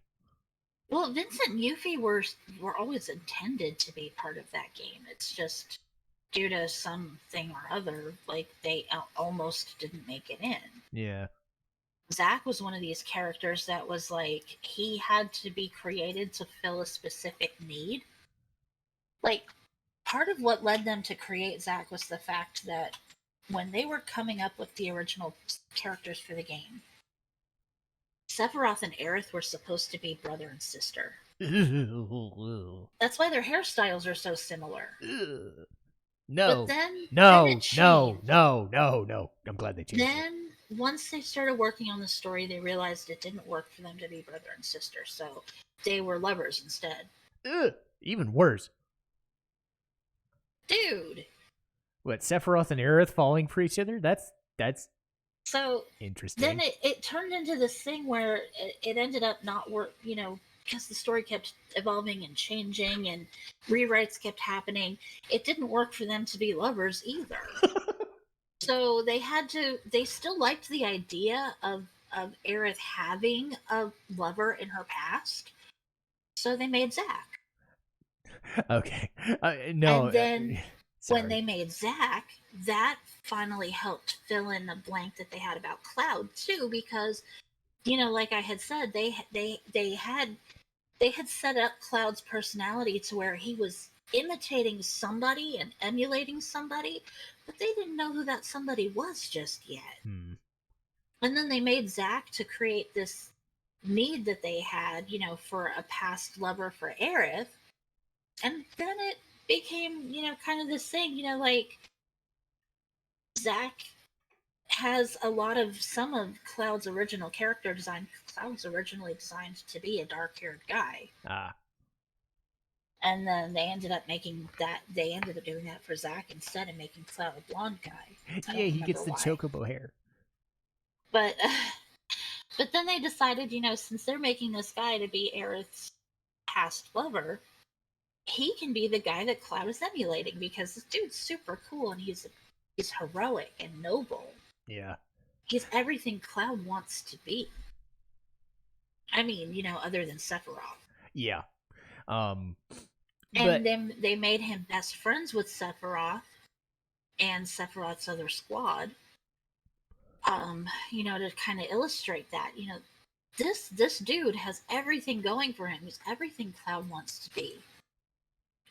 Well, Vincent and Yuffie were always intended to be part of that game. It's just due to something or other, like they almost didn't make it in. Yeah. Zack was one of these characters that was like, he had to be created to fill a specific need. Like, part of what led them to create Zack was the fact that when they were coming up with the original characters for the game, Sephiroth and Aerith were supposed to be brother and sister. That's why their hairstyles are so similar. No. But then No. it changed. No. I'm glad they changed it. Then, once they started working on the story, they realized it didn't work for them to be brother and sister, so they were lovers instead. Even worse. Dude. What, Sephiroth and Aerith falling for each other? That's so interesting. Then it turned into this thing where it ended up not work, because the story kept evolving and changing and rewrites kept happening. It didn't work for them to be lovers either. So they still liked the idea of Aerith having a lover in her past. So they made Zack. Okay. No. And then when they made Zack, that finally helped fill in the blank that they had about Cloud too, because like I had said, they had set up Cloud's personality to where he was imitating somebody and emulating somebody, but they didn't know who that somebody was just yet. And then they made Zack to create this need that they had, for a past lover for Aerith. And then it became, kind of this thing, like Zack has some of Cloud's original character design. Cloud's originally designed to be a dark-haired guy. And then they ended up doing that for Zack instead of making Cloud a blonde guy. Yeah, he gets the chocobo hair. But then they decided, since they're making this guy to be Aerith's past lover, he can be the guy that Cloud is emulating, because this dude's super cool and he's heroic and noble. Yeah. He's everything Cloud wants to be. I mean, other than Sephiroth. Yeah. And then they made him best friends with Sephiroth and Sephiroth's other squad. To kind of illustrate that, this dude has everything going for him. He's everything Cloud wants to be,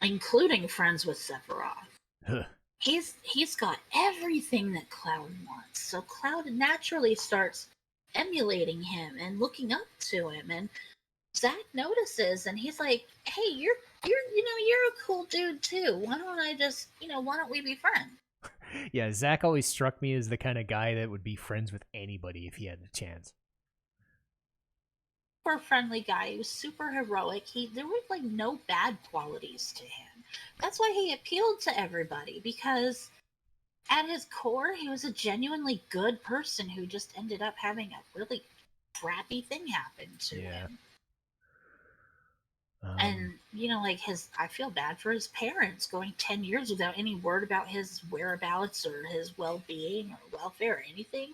including friends with Sephiroth. He's got everything that Cloud wants. So Cloud naturally starts emulating him and looking up to him, and Zack notices, and he's like, "Hey, you're a cool dude too. Why don't we be friends?" Yeah, Zack always struck me as the kind of guy that would be friends with anybody if he had the chance. Super friendly guy. He was super heroic. There were like no bad qualities to him. That's why he appealed to everybody, because at his core, he was a genuinely good person who just ended up having a really crappy thing happen to him. And, I feel bad for his parents going 10 years without any word about his whereabouts or his well-being or welfare or anything.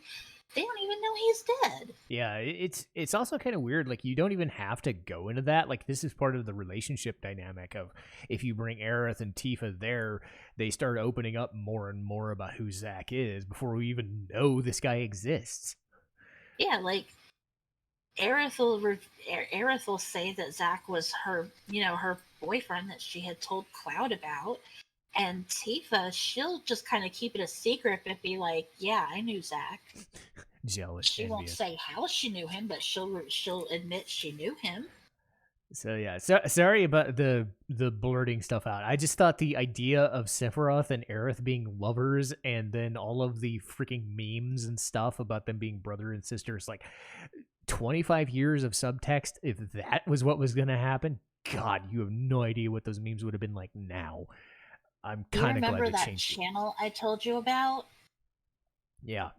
They don't even know he's dead. Yeah, it's also kind of weird. Like, you don't even have to go into that. Like, this is part of the relationship dynamic of, if you bring Aerith and Tifa there, they start opening up more and more about who Zack is before we even know this guy exists. Yeah, like, Aerith will say that Zack was her boyfriend that she had told Cloud about. And Tifa, she'll just kind of keep it a secret, but be like, "Yeah, I knew Zack." Jealous. She won't say how she knew him, but she'll admit she knew him. So yeah, sorry about the blurting stuff out. I just thought the idea of Sephiroth and Aerith being lovers, and then all of the freaking memes and stuff about them being brother and sisters, like 25 years of subtext. If that was what was going to happen, God, you have no idea what those memes would have been like now. I'm Do you kind of glad remember they that changed it. channel I told you about? Yeah,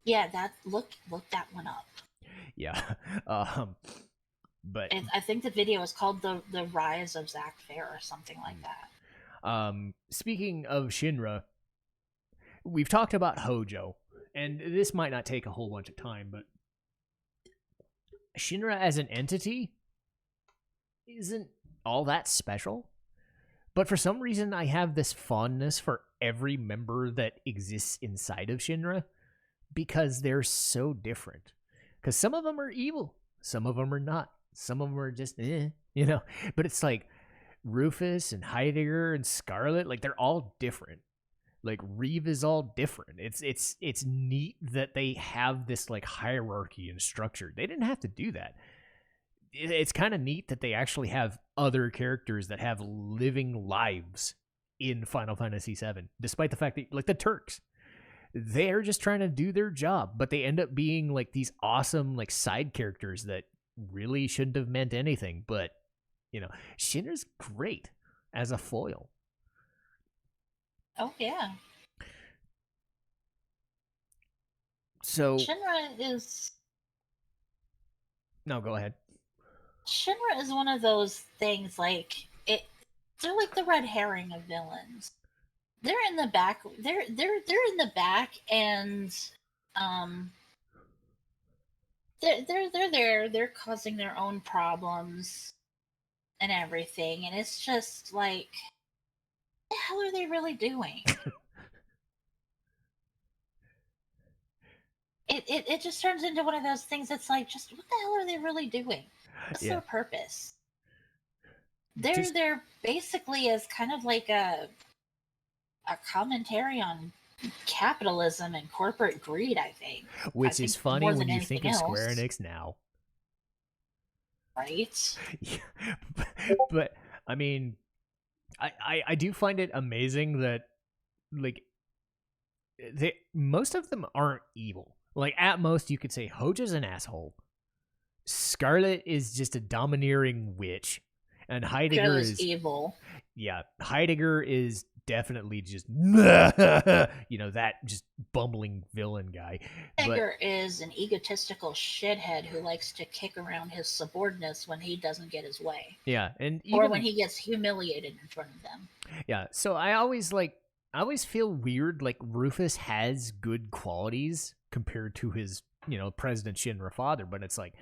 Yeah, look that one up. yeah. um, but I think the video is called the Rise of Zack Fair or something like that. speaking of Shinra, we've talked about Hojo, and this might not take a whole bunch of time, but Shinra as an entity isn't all that special. But for some reason, I have this fondness for every member that exists inside of Shinra because they're so different. Because some of them are evil, some of them are not, some of them are just you know. But it's like Rufus and Heidegger and Scarlet, like they're all different. Like Reeve is all different. It's neat that they have this like hierarchy and structure. They didn't have to do that. It's kind of neat that they actually have other characters that have living lives in Final Fantasy VII, despite the fact that like the Turks, they're just trying to do their job, but they end up being like these awesome like side characters that really shouldn't have meant anything. But you know, Shinra's great as a foil. Oh yeah. So Shinra is no, go ahead. Shinra is one of those things like it. They're like the red herring of villains. They're in the back. They're in the back, and um, they're there. They're causing their own problems and everything, and it's just like, what the hell are they really doing? It just turns into one of those things that's like, just what the hell are they really doing? What's Yeah, their purpose? just They're basically as kind of like a commentary on capitalism and corporate greed, I think. I which is think funny more when than you think anything of Square else. Enix now. Right? Yeah, but I mean, I do find it amazing that like most of them aren't evil. Like at most you could say Hoja's an asshole. Scarlet is just a domineering witch, and Joe Heidegger is is evil. Heidegger is definitely just that just bumbling villain guy. But Edgar is an egotistical shithead who likes to kick around his subordinates when he doesn't get his way. yeah, and Or when even he gets humiliated in front of them. yeah, so I always feel weird like Rufus has good qualities compared to his, President Shinra father, but it's like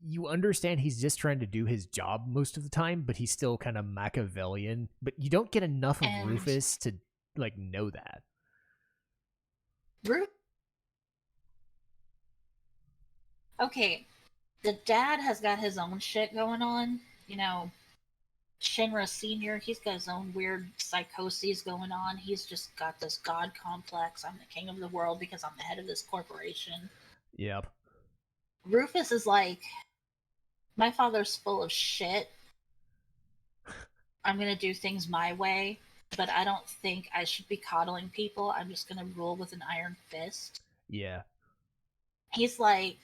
you understand he's just trying to do his job most of the time, but he's still kind of Machiavellian, but you don't get enough of And Rufus to like know that. okay, the dad has got his own shit going on. Shinra Senior, he's got his own weird psychoses going on. He's just got this god complex. I'm the king of the world because I'm the head of this corporation. Yep. Rufus is like, my father's full of shit. I'm gonna do things my way, but I don't think I should be coddling people. I'm just gonna rule with an iron fist. Yeah. He's like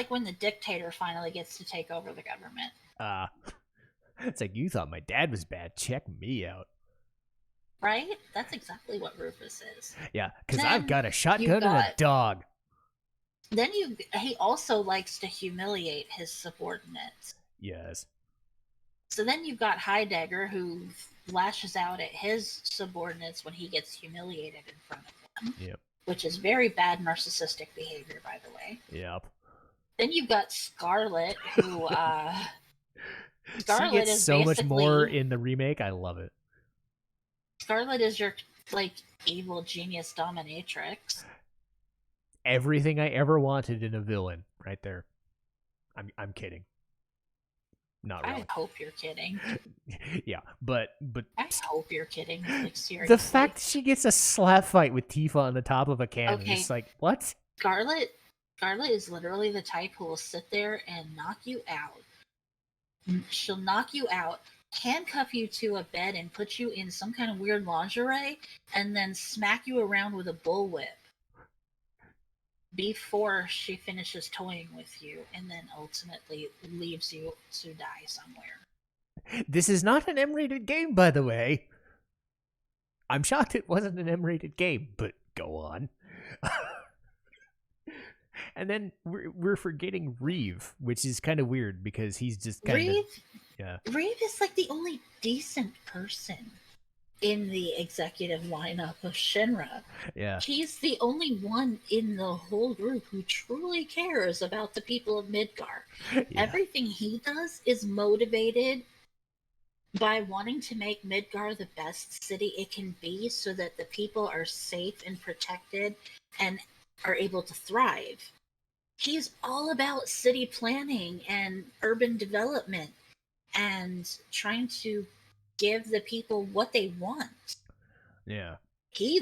when the dictator finally gets to take over the government. It's like you thought my dad was bad. Check me out. Right? That's exactly what Rufus is. Yeah, because I've got a shotgun and a dog. Then he also likes to humiliate his subordinates. Yes. So then you've got Heidegger who lashes out at his subordinates when he gets humiliated in front of them. Yep. Which is very bad narcissistic behavior, by the way. Yep. Then you've got Scarlet, who Scarlet she gets is so much more in the remake. I love it. Scarlet is your like evil genius dominatrix. Everything I ever wanted in a villain, right there. I'm kidding. Not really. I hope you're kidding. Yeah, but I hope you're kidding. Like seriously. The fact she gets a slap fight with Tifa on the top of a cannon, it's like, what? Scarlet is literally the type who will sit there and knock you out. She'll knock you out, handcuff you to a bed, and put you in some kind of weird lingerie, and then smack you around with a bullwhip before she finishes toying with you, and then ultimately leaves you to die somewhere. This is not an M-rated game, by the way. I'm shocked it wasn't an M-rated game, but go on. And then we're forgetting Reeve, which is kind of weird because he's just kind of... Yeah. Reeve is like the only decent person in the executive lineup of Shinra. Yeah. He's the only one in the whole group who truly cares about the people of Midgar. Yeah. Everything he does is motivated by wanting to make Midgar the best city it can be so that the people are safe and protected and are able to thrive. He's all about city planning and urban development and trying to give the people what they want. Yeah. He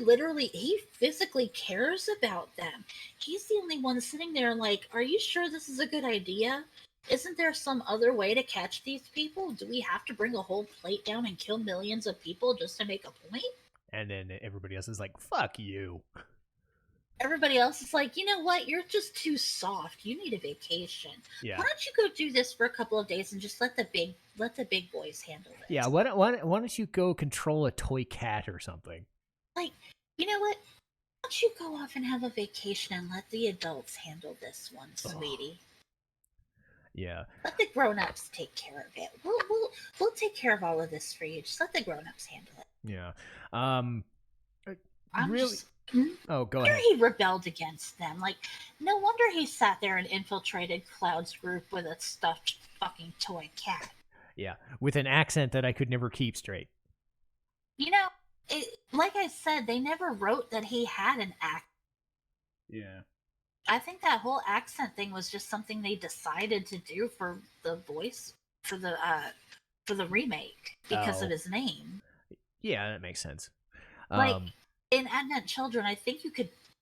physically cares about them. He's the only one sitting there like, are you sure this is a good idea? Isn't there some other way to catch these people? Do we have to bring a whole plate down and kill millions of people just to make a point? And then everybody else is like, fuck you. Everybody else is like, you know what? You're just too soft. You need a vacation. Yeah. Why don't you go do this for a couple of days and just let the big boys handle it? Yeah. Why don't you go control a toy cat or something? Like, you know what? Why don't you go off and have a vacation and let the adults handle this one, sweetie? Yeah. Let the grown-ups take care of it. We'll take care of all of this for you. Just let the grown-ups handle it. Yeah. Oh, go ahead. He rebelled against them. Like, no wonder he sat there and infiltrated Cloud's group with a stuffed fucking toy cat. Yeah, with an accent that I could never keep straight. You know, like I said, they never wrote that he had an accent. Yeah. I think that whole accent thing was just something they decided to do for the voice, for the remake, because of his name. Yeah, that makes sense. Like, in Advent Children, I think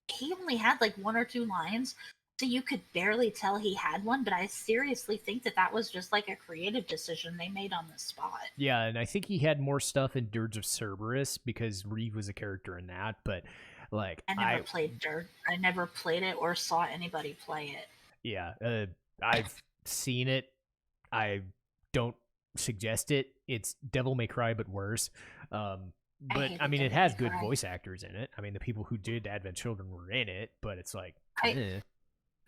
he only had like 1 or 2 lines, so you could barely tell he had one, but I seriously think that was just like a creative decision they made on the spot. Yeah, and I think he had more stuff in Dirge of Cerberus because Reeve was a character in that, but like... I never played Dirge. I never played it or saw anybody play it. Yeah, I've seen it. I don't suggest it. It's Devil May Cry, but worse. But I mean, it has good voice actors in it. I mean, the people who did Advent Children were in it, but it's like, I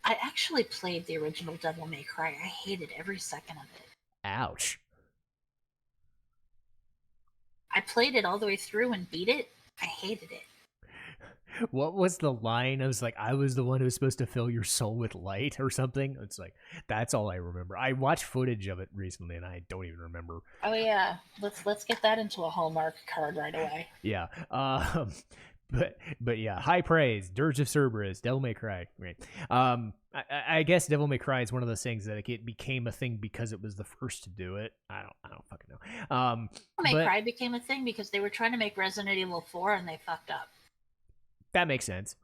actually played the original Devil May Cry. I hated every second of it. Ouch. I played it all the way through and beat it. I hated it. What was the line? I was like, I was the one who was supposed to fill your soul with light or something. It's like, that's all I remember. I watched footage of it recently and I don't even remember. Oh yeah, let's get that into a Hallmark card right away. Yeah. But yeah, high praise. Dirge of Cerberus, Devil May Cry. Right. I guess Devil May Cry is one of those things that it became a thing because it was the first to do it. I don't fucking know. Devil May Cry became a thing because they were trying to make Resident Evil 4 and they fucked up. That makes sense.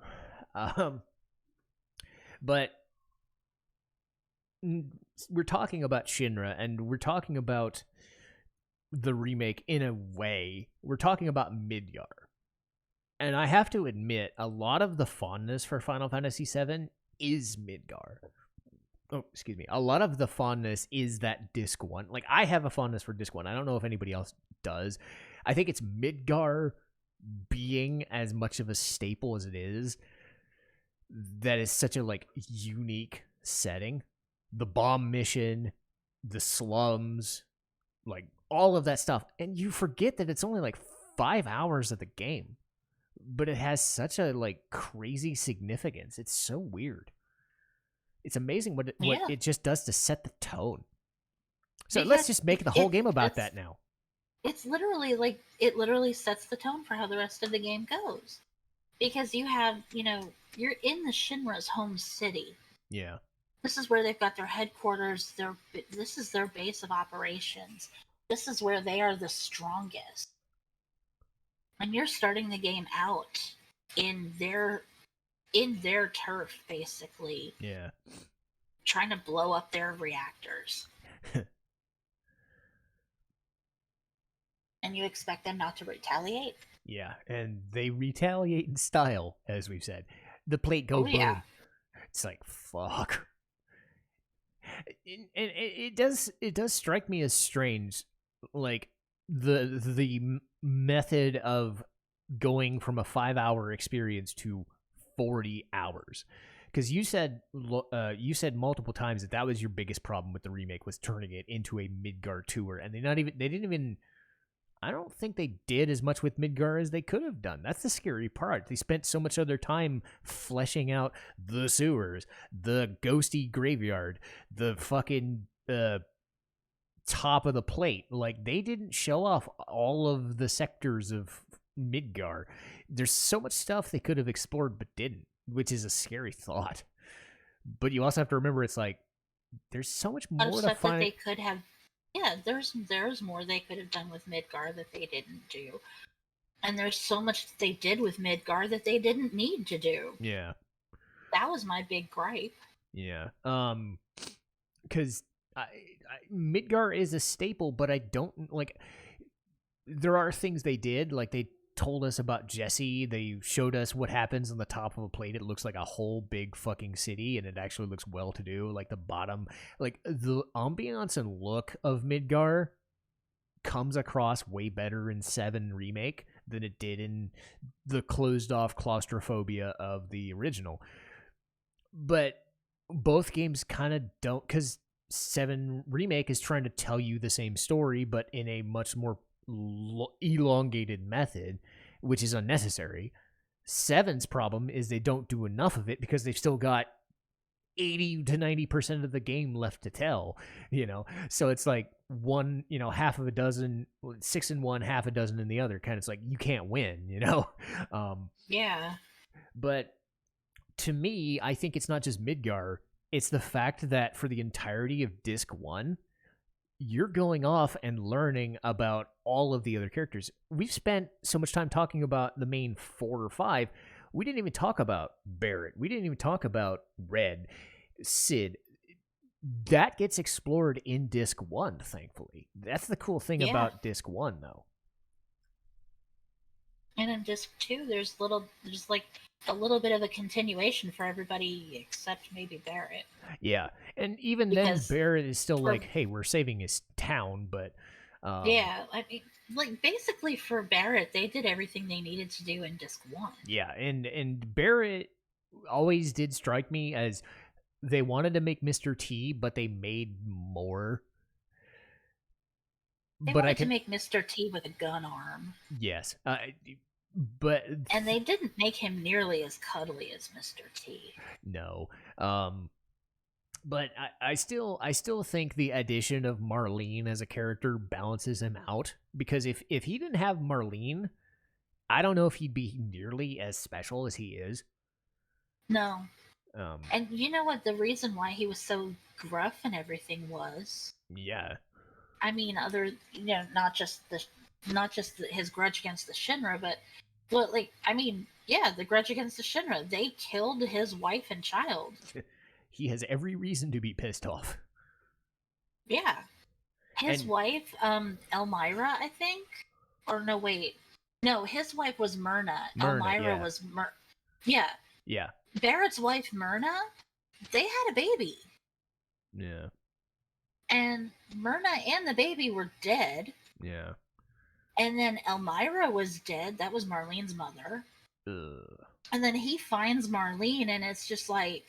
But we're talking about Shinra, and we're talking about the remake in a way. We're talking about Midgar. And I have to admit, a lot of the fondness for Final Fantasy VII is Midgar. Oh, excuse me. A lot of the fondness is that Disc 1. Like, I have a fondness for Disc 1. I don't know if anybody else does. I think it's Midgar being as much of a staple as it is that is such a like unique setting. The bomb mission, the slums, like all of that stuff, and you forget that it's only like 5 hours of the game, but it has such a like crazy significance. It's so weird. It's amazing what it just does to set the tone. So let's just make the whole game about that now. It's literally like, it literally sets the tone for how the rest of the game goes. Because you have, you're in the Shinra's home city. Yeah. This is where they've got their headquarters. This is their base of operations. This is where they are the strongest. And you're starting the game out in their turf, basically. Yeah. Trying to blow up their reactors. And you expect them not to retaliate? Yeah, and they retaliate in style, as we've said. The plate go boom. Yeah. It's like, fuck. And it does strike me as strange. like the method of going from a 5-hour experience to 40 hours. Because you said multiple times that was your biggest problem with the remake, was turning it into a Midgar tour, and they didn't even. I don't think they did as much with Midgar as they could have done. That's the scary part. They spent so much of their time fleshing out the sewers, the ghosty graveyard, the fucking top of the plate. Like, they didn't show off all of the sectors of Midgar. There's so much stuff they could have explored but didn't, which is a scary thought. But you also have to remember, it's like there's so much more to find. That they could have. Yeah, there's more they could have done with Midgar that they didn't do, and there's so much that they did with Midgar that they didn't need to do. Yeah, that was my big gripe. Yeah, because Midgar is a staple, but I don't like. There are things they did, like they told us about Jesse. They showed us what happens on the top of a plate. It looks like a whole big fucking city, and it actually looks well to do. Like the bottom, like the ambiance and look of Midgar comes across way better in VII Remake than it did in the closed off claustrophobia of the original. But both games kind of don't, because VII Remake is trying to tell you the same story, but in a much more elongated method, which is unnecessary. VII's problem is they don't do enough of it because they've still got 80 to 90% of the game left to tell, so it's like one, half of a dozen, 6 in one, half a dozen in the other, kind of. It's like you can't win. Yeah, but to me, I think it's not just Midgar, it's the fact that for the entirety of disc 1, you're going off and learning about all of the other characters. We've spent so much time talking about the main 4 or 5. We didn't even talk about Barrett. We didn't even talk about Red, Sid. That gets explored in disc 1, thankfully. That's the cool thing about disc 1, though. And in disc 2, there's like a little bit of a continuation for everybody except maybe Barrett. Yeah, and even because then Barrett is still like, hey, we're saving his town, but yeah, I mean, like, basically for Barrett, they did everything they needed to do in disc 1. Yeah, and Barrett always did strike me as they wanted to make Mr. T, but they made more. They wanted to make Mr. T with a gun arm. Yes, and they didn't make him nearly as cuddly as Mr. T. No, but I still think the addition of Marlene as a character balances him out, because if he didn't have Marlene, I don't know if he'd be nearly as special as he is. No. And you know what? The reason why he was so gruff and everything was. Yeah. I mean, not just his grudge against the Shinra, but like, I mean, yeah, the grudge against the Shinra. They killed his wife and child. He has every reason to be pissed off. Yeah. His wife, Elmira, I think? Or no, wait. No, his wife was Myrna. Elmira was Yeah. Yeah. Barrett's wife, Myrna, they had a baby. Yeah. And Myrna and the baby were dead. Yeah. And then Elmira was dead. That was Marlene's mother. Ugh. And then he finds Marlene, and it's just like,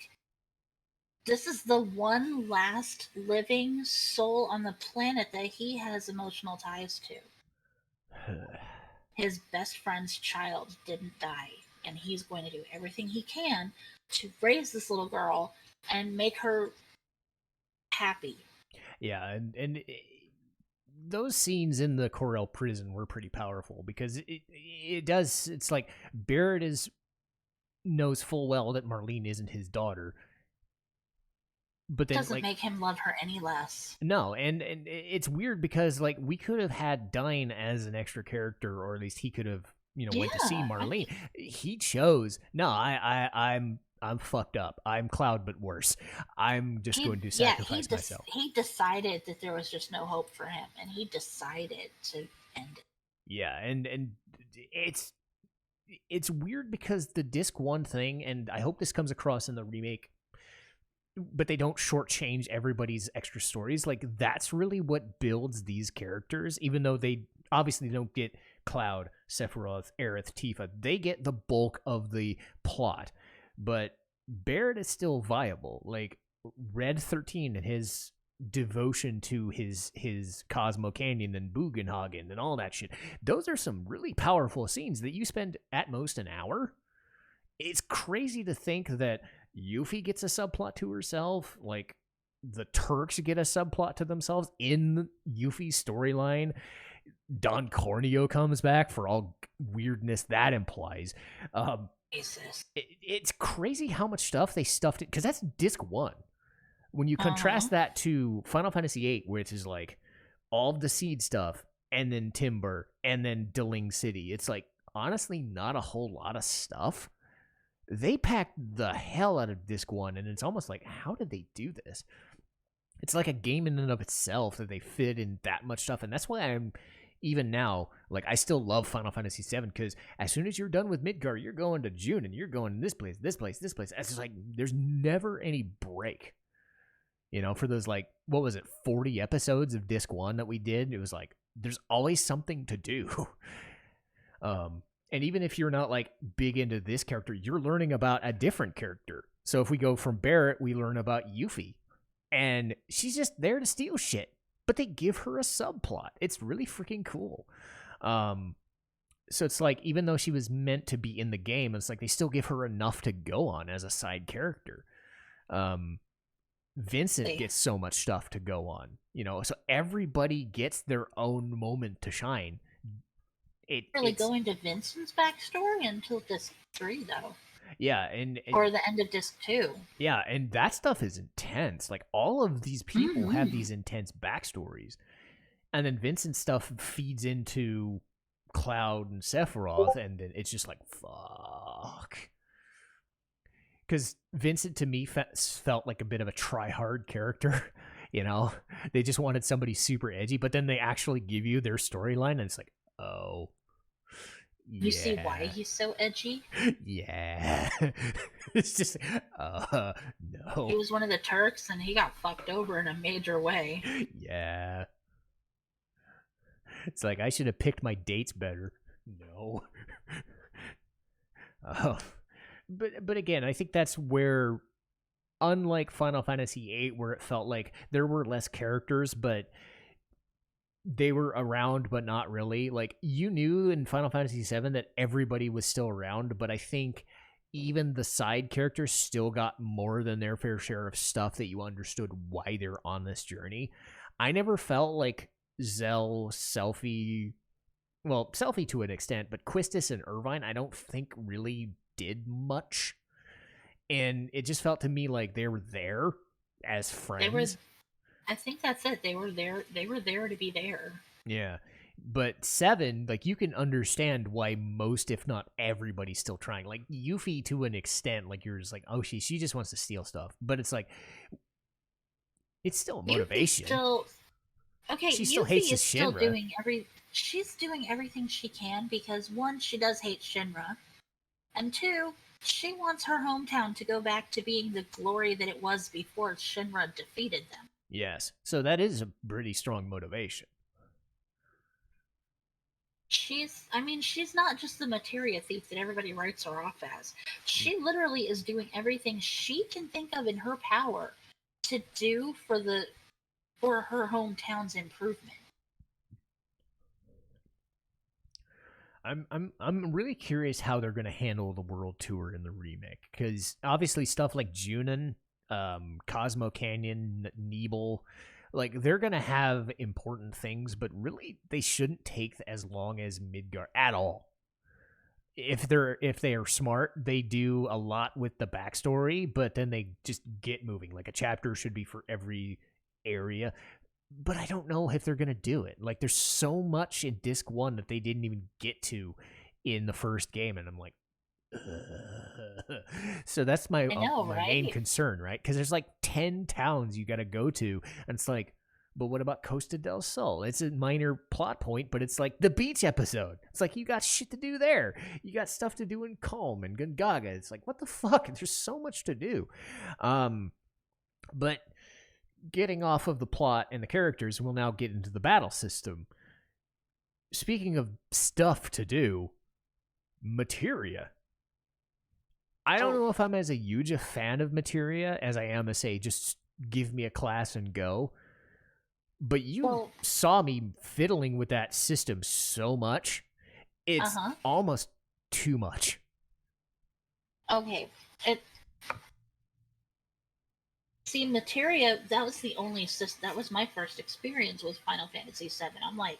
this is the one last living soul on the planet that he has emotional ties to. His best friend's child didn't die, and he's going to do everything he can to raise this little girl and make her happy. Yeah, and those scenes in the Cour prison were pretty powerful, because it's like Barrett knows full well that Marlene isn't his daughter, but then doesn't make him love her any less. No, and it's weird because like we could have had Dine as an extra character, or at least he could have went to see Marlene. He chose no. I'm fucked up. I'm Cloud, but worse. I'm just going to sacrifice myself. He decided that there was just no hope for him, and he decided to end it. Yeah, and it's weird because the disc 1 thing, and I hope this comes across in the remake, but they don't shortchange everybody's extra stories. Like, that's really what builds these characters, even though they obviously don't get Cloud, Sephiroth, Aerith, Tifa. They get the bulk of the plot, but Barrett is still viable. Like, Red 13 and his devotion to his Cosmo Canyon and Bugenhagen and all that shit. Those are some really powerful scenes that you spend at most an hour. It's crazy to think that Yuffie gets a subplot to herself, like the Turks get a subplot to themselves in Yuffie's storyline. Don Corneo comes back for all weirdness that implies. It's crazy how much stuff they stuffed it, because that's disc 1. When you contrast that to Final Fantasy VIII, which is like all of the seed stuff, and then Timber, and then Deling City, it's like honestly not a whole lot of stuff. They packed the hell out of disc 1, and it's almost like, how did they do this? It's like a game in and of itself that they fit in that much stuff, and that's why I'm, even now, like, I still love Final Fantasy VII, because as soon as you're done with Midgar, you're going to June, and you're going this place, this place, this place. It's just like, there's never any break. You know, for those, like, what was it, 40 episodes of disc 1 that we did, it was like, there's always something to do. And even if you're not, like, big into this character, you're learning about a different character. So if we go from Barrett, we learn about Yuffie. And she's just there to steal shit. But they give her a subplot. It's really freaking cool. So it's like, even though she was meant to be in the game, it's like they still give her enough to go on as a side character. Vincent gets so much stuff to go on. You know, so everybody gets their own moment to shine. It's going to Vincent's backstory until disc 3, though. Yeah, or the end of disc 2. Yeah, and that stuff is intense. Like, all of these people have these intense backstories, and then Vincent's stuff feeds into Cloud and Sephiroth, and then it's just like, fuck. Because Vincent, to me, felt like a bit of a try-hard character. You know, they just wanted somebody super edgy, but then they actually give you their storyline, and it's like, oh. You see why he's so edgy? Yeah. It's just, no. He was one of the Turks, and he got fucked over in a major way. Yeah. It's like, I should have picked my dates better. No. But again, I think that's where, unlike Final Fantasy VIII, where it felt like there were less characters, but they were around, but not really. Like, you knew in Final Fantasy VII that everybody was still around, but I think even the side characters still got more than their fair share of stuff that you understood why they're on this journey. I never felt like Zell, Selphie to an extent, but Quistis and Irvine, I don't think really did much. And it just felt to me like they were there as friends. I think that's it. They were there to be there. Yeah. But 7, like, you can understand why most, if not everybody's still trying. Like, Yuffie, to an extent, like, you're just like, oh, she just wants to steal stuff. But it's like, it's still a motivation. She still hates is still Shinra. She's doing everything she can because, 1, she does hate Shinra, and 2, she wants her hometown to go back to being the glory that it was before Shinra defeated them. Yes. So that is a pretty strong motivation. She's not just the materia thief that everybody writes her off as. She literally is doing everything she can think of in her power to do for her hometown's improvement. I'm really curious how they're going to handle the world tour in the remake, because obviously stuff like Junon, Cosmo Canyon, Nebel, like, they're gonna have important things, but really they shouldn't take as long as Midgar at all. If they are smart, they do a lot with the backstory, but then they just get moving. Like, a chapter should be for every area, but I don't know if they're gonna do it. Like, there's so much in disc 1 that they didn't even get to in the first game, and I'm like, so that's my main concern, right? Because there's like 10 towns you got to go to, and it's like, but what about Costa del Sol? It's a minor plot point, but it's like the beach episode. It's like, you got shit to do there. You got stuff to do in Calm and Gungaga. It's like, what the fuck? There's so much to do. But getting off of the plot and the characters, we'll now get into the battle system. Speaking of stuff to do, materia. I don't know if I'm as a huge a fan of materia as I am to say, just give me a class and go. But you saw me fiddling with that system so much. It's almost too much. Okay. See, materia, that was the only system. That was my first experience with Final Fantasy VII. I'm like,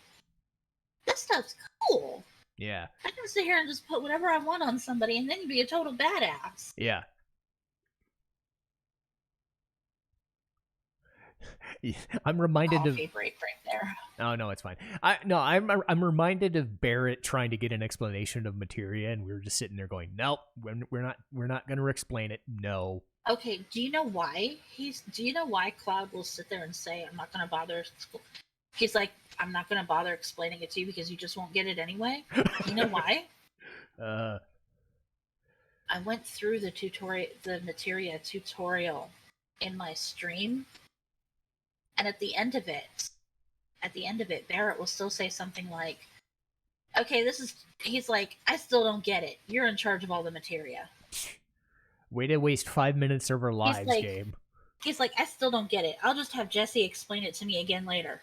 this stuff's cool. Yeah. I can sit here and just put whatever I want on somebody and then be a total badass. Yeah. I'm reminded of break right there. Oh no, it's fine. I'm reminded of Barrett trying to get an explanation of materia, and we were just sitting there going, "Nope, we're not going to explain it." No. Okay. Do you know why Cloud will sit there and say, "I'm not going to bother"? He's like, "I'm not going to bother explaining it to you because you just won't get it anyway." Do you know why? I went through the materia tutorial in my stream. And at the end of it, Barrett will still say something like, "Okay, he's like, I still don't get it. You're in charge of all the materia." Way to waste 5 minutes of our lives, game. He's like, "I still don't get it. I'll just have Jesse explain it to me again later."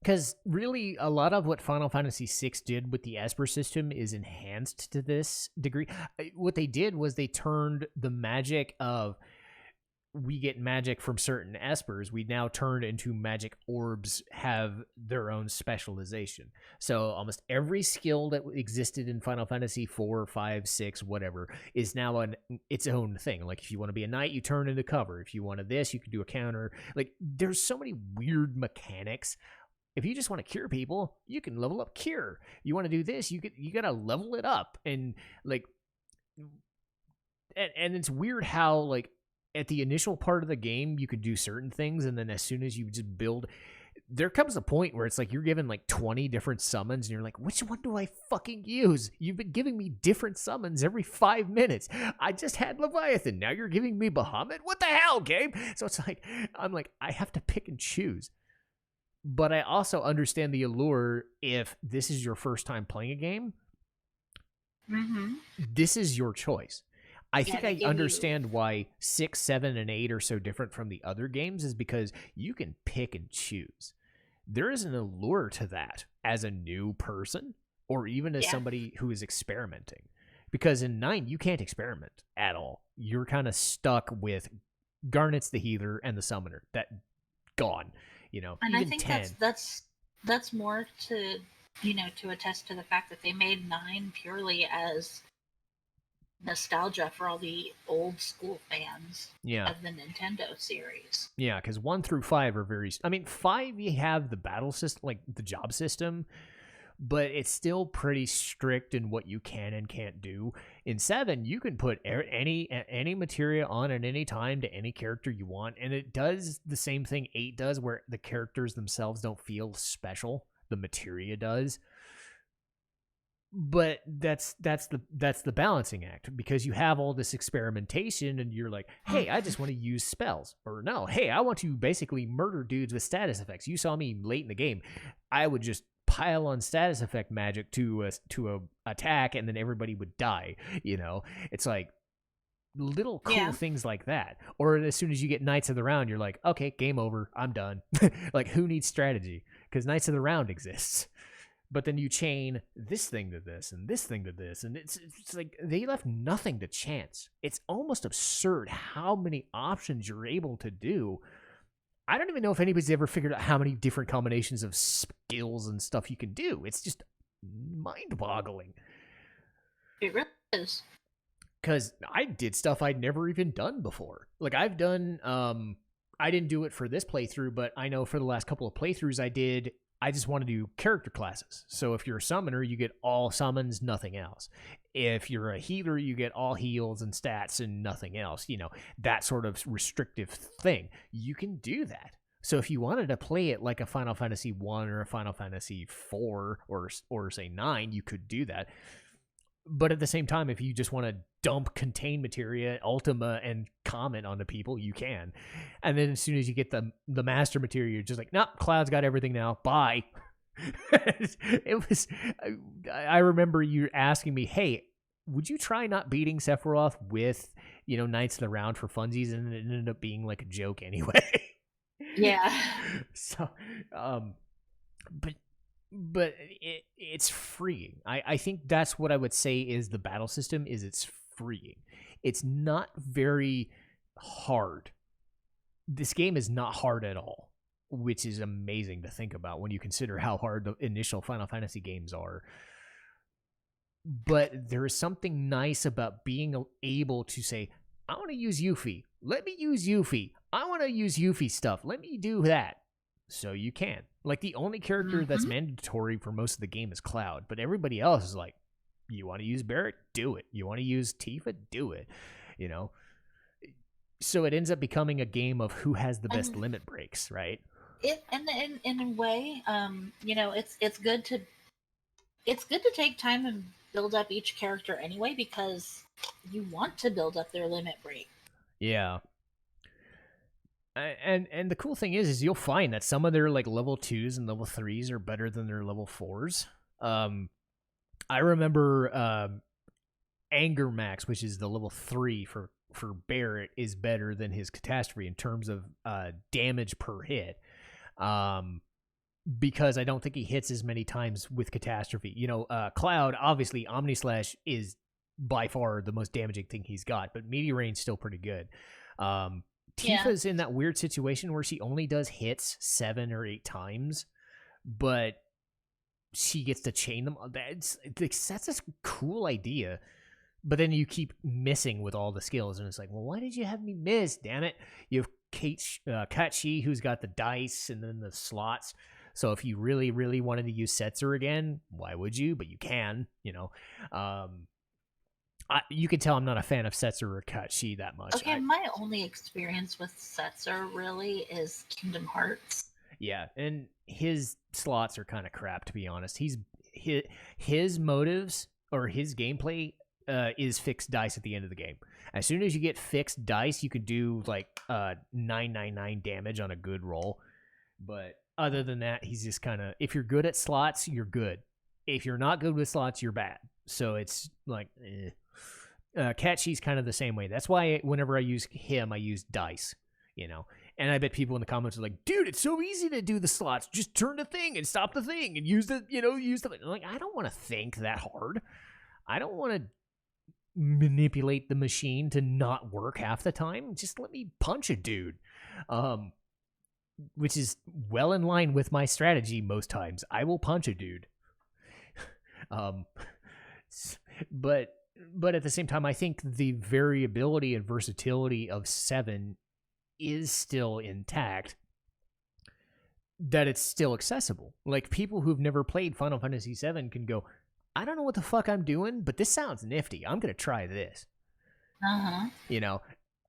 Because really, a lot of what Final Fantasy VI did with the Esper system is enhanced to this degree. What they did was they turned the magic of we get magic from certain espers, we now turned into magic orbs have their own specialization. So almost every skill that existed in Final Fantasy 4, 5, 6, whatever, is now its own thing. Like if you want to be a knight, you turn into cover. If you wanted this, you could do a counter. Like there's so many weird mechanics. If you just want to cure people, you can level up cure. You want to do this, you gotta level it up. And like, and it's weird how like at the initial part of the game, you could do certain things, and then as soon as you just build, there comes a point where it's like you're given like 20 different summons, and you're like, which one do I fucking use? You've been giving me different summons every 5 minutes. I just had Leviathan. Now you're giving me Bahamut? What the hell, game? So it's like, I'm like, I have to pick and choose. But I also understand the allure if this is your first time playing a game. This is your choice. I think I understand why 6, 7, and 8 are so different from the other games is because you can pick and choose. There is an allure to that as a new person or even as somebody who is experimenting. Because in 9, you can't experiment at all. You're kind of stuck with Garnet's the healer and the summoner. That gone. You know, and even I think 10. that's more to, to attest to the fact that they made 9 purely as nostalgia for all the old school fans of the Nintendo series. Yeah, because 1 through 5 are very... I mean, 5, you have the battle system, like the job system, but it's still pretty strict in what you can and can't do. In 7, you can put any materia on at any time to any character you want, and it does the same thing 8 does, where the characters themselves don't feel special. The materia does. But that's the balancing act, because you have all this experimentation and you're like, hey, I just want to use spells, or no, hey, I want to basically murder dudes with status effects. You saw me late in the game, I would just pile on status effect magic to a attack, and then everybody would die. It's like little cool things like that. Or as soon as you get Knights of the Round, you're like, okay, game over, I'm done. Like, who needs strategy? Because Knights of the Round exists. But then you chain this thing to this and this thing to this, and it's like they left nothing to chance. It's almost absurd how many options you're able to do. I don't even know if anybody's ever figured out how many different combinations of skills and stuff you can do. It's just mind-boggling. It really is. Because I did stuff I'd never even done before. Like, I've done... I didn't do it for this playthrough, but I know for the last couple of playthroughs I just want to do character classes. So if you're a summoner, you get all summons, nothing else. If you're a healer, you get all heals and stats and nothing else. That sort of restrictive thing. You can do that. So if you wanted to play it like a Final Fantasy 1 or a Final Fantasy 4 or say 9, you could do that. But at the same time, if you just want to dump contain materia, Ultima, and comment onto people, you can. And then as soon as you get the master materia, you're just like, nope, Cloud's got everything now. Bye. It was. I remember you asking me, hey, would you try not beating Sephiroth with, Knights of the Round for funsies? And it ended up being like a joke anyway. Yeah. So, but it's freeing. I think that's what I would say is the battle system is it's freeing. It's not very hard. This game is not hard at all, which is amazing to think about when you consider how hard the initial Final Fantasy games are. But there is something nice about being able to say, I want to use Yuffie. Let me use Yuffie. I want to use Yuffie stuff. Let me do that. So you can. Like, the only character that's mandatory for most of the game is Cloud, but everybody else is like, you want to use Barret? Do it. You want to use Tifa? Do it. So it ends up becoming a game of who has the best limit breaks, right? In a way, it's good to take time and build up each character anyway, because you want to build up their limit break. Yeah. And the cool thing is you'll find that some of their like level 2s and level 3s are better than their level 4s. I remember Anger Max, which is the level 3 for Barret, is better than his Catastrophe in terms of damage per hit. Because I don't think he hits as many times with Catastrophe. Cloud, obviously, Omnislash is by far the most damaging thing he's got, but Meteor Rain's still pretty good. Tifa's in that weird situation where she only does hits 7 or 8 times, but she gets to chain them. That's a cool idea. But then you keep missing with all the skills, and it's like, well, why did you have me miss? Damn it! You have Kachi, who's got the dice and then the slots. So if you really, really wanted to use Setzer again, why would you? But you can, you can tell I'm not a fan of Setzer or Kachi that much. Okay, my only experience with Setzer really is Kingdom Hearts. Yeah, and his slots are kind of crap, to be honest. His motives or his gameplay is fixed dice at the end of the game. As soon as you get fixed dice, you can do like 999 damage on a good roll. But other than that, he's just kind of, if you're good at slots, you're good. If you're not good with slots, you're bad. So it's like, Kachi's kind of the same way. That's why whenever I use him, I use dice, And I bet people in the comments are like, dude, it's so easy to do the slots. Just turn the thing and stop the thing and use the. I'm like, I don't want to think that hard. I don't want to manipulate the machine to not work half the time. Just let me punch a dude. Which is well in line with my strategy most times. I will punch a dude. But at the same time, I think the variability and versatility of 7 is still intact. That it's still accessible. Like, people who've never played Final Fantasy VII can go, I don't know what the fuck I'm doing, but this sounds nifty. I'm going to try this.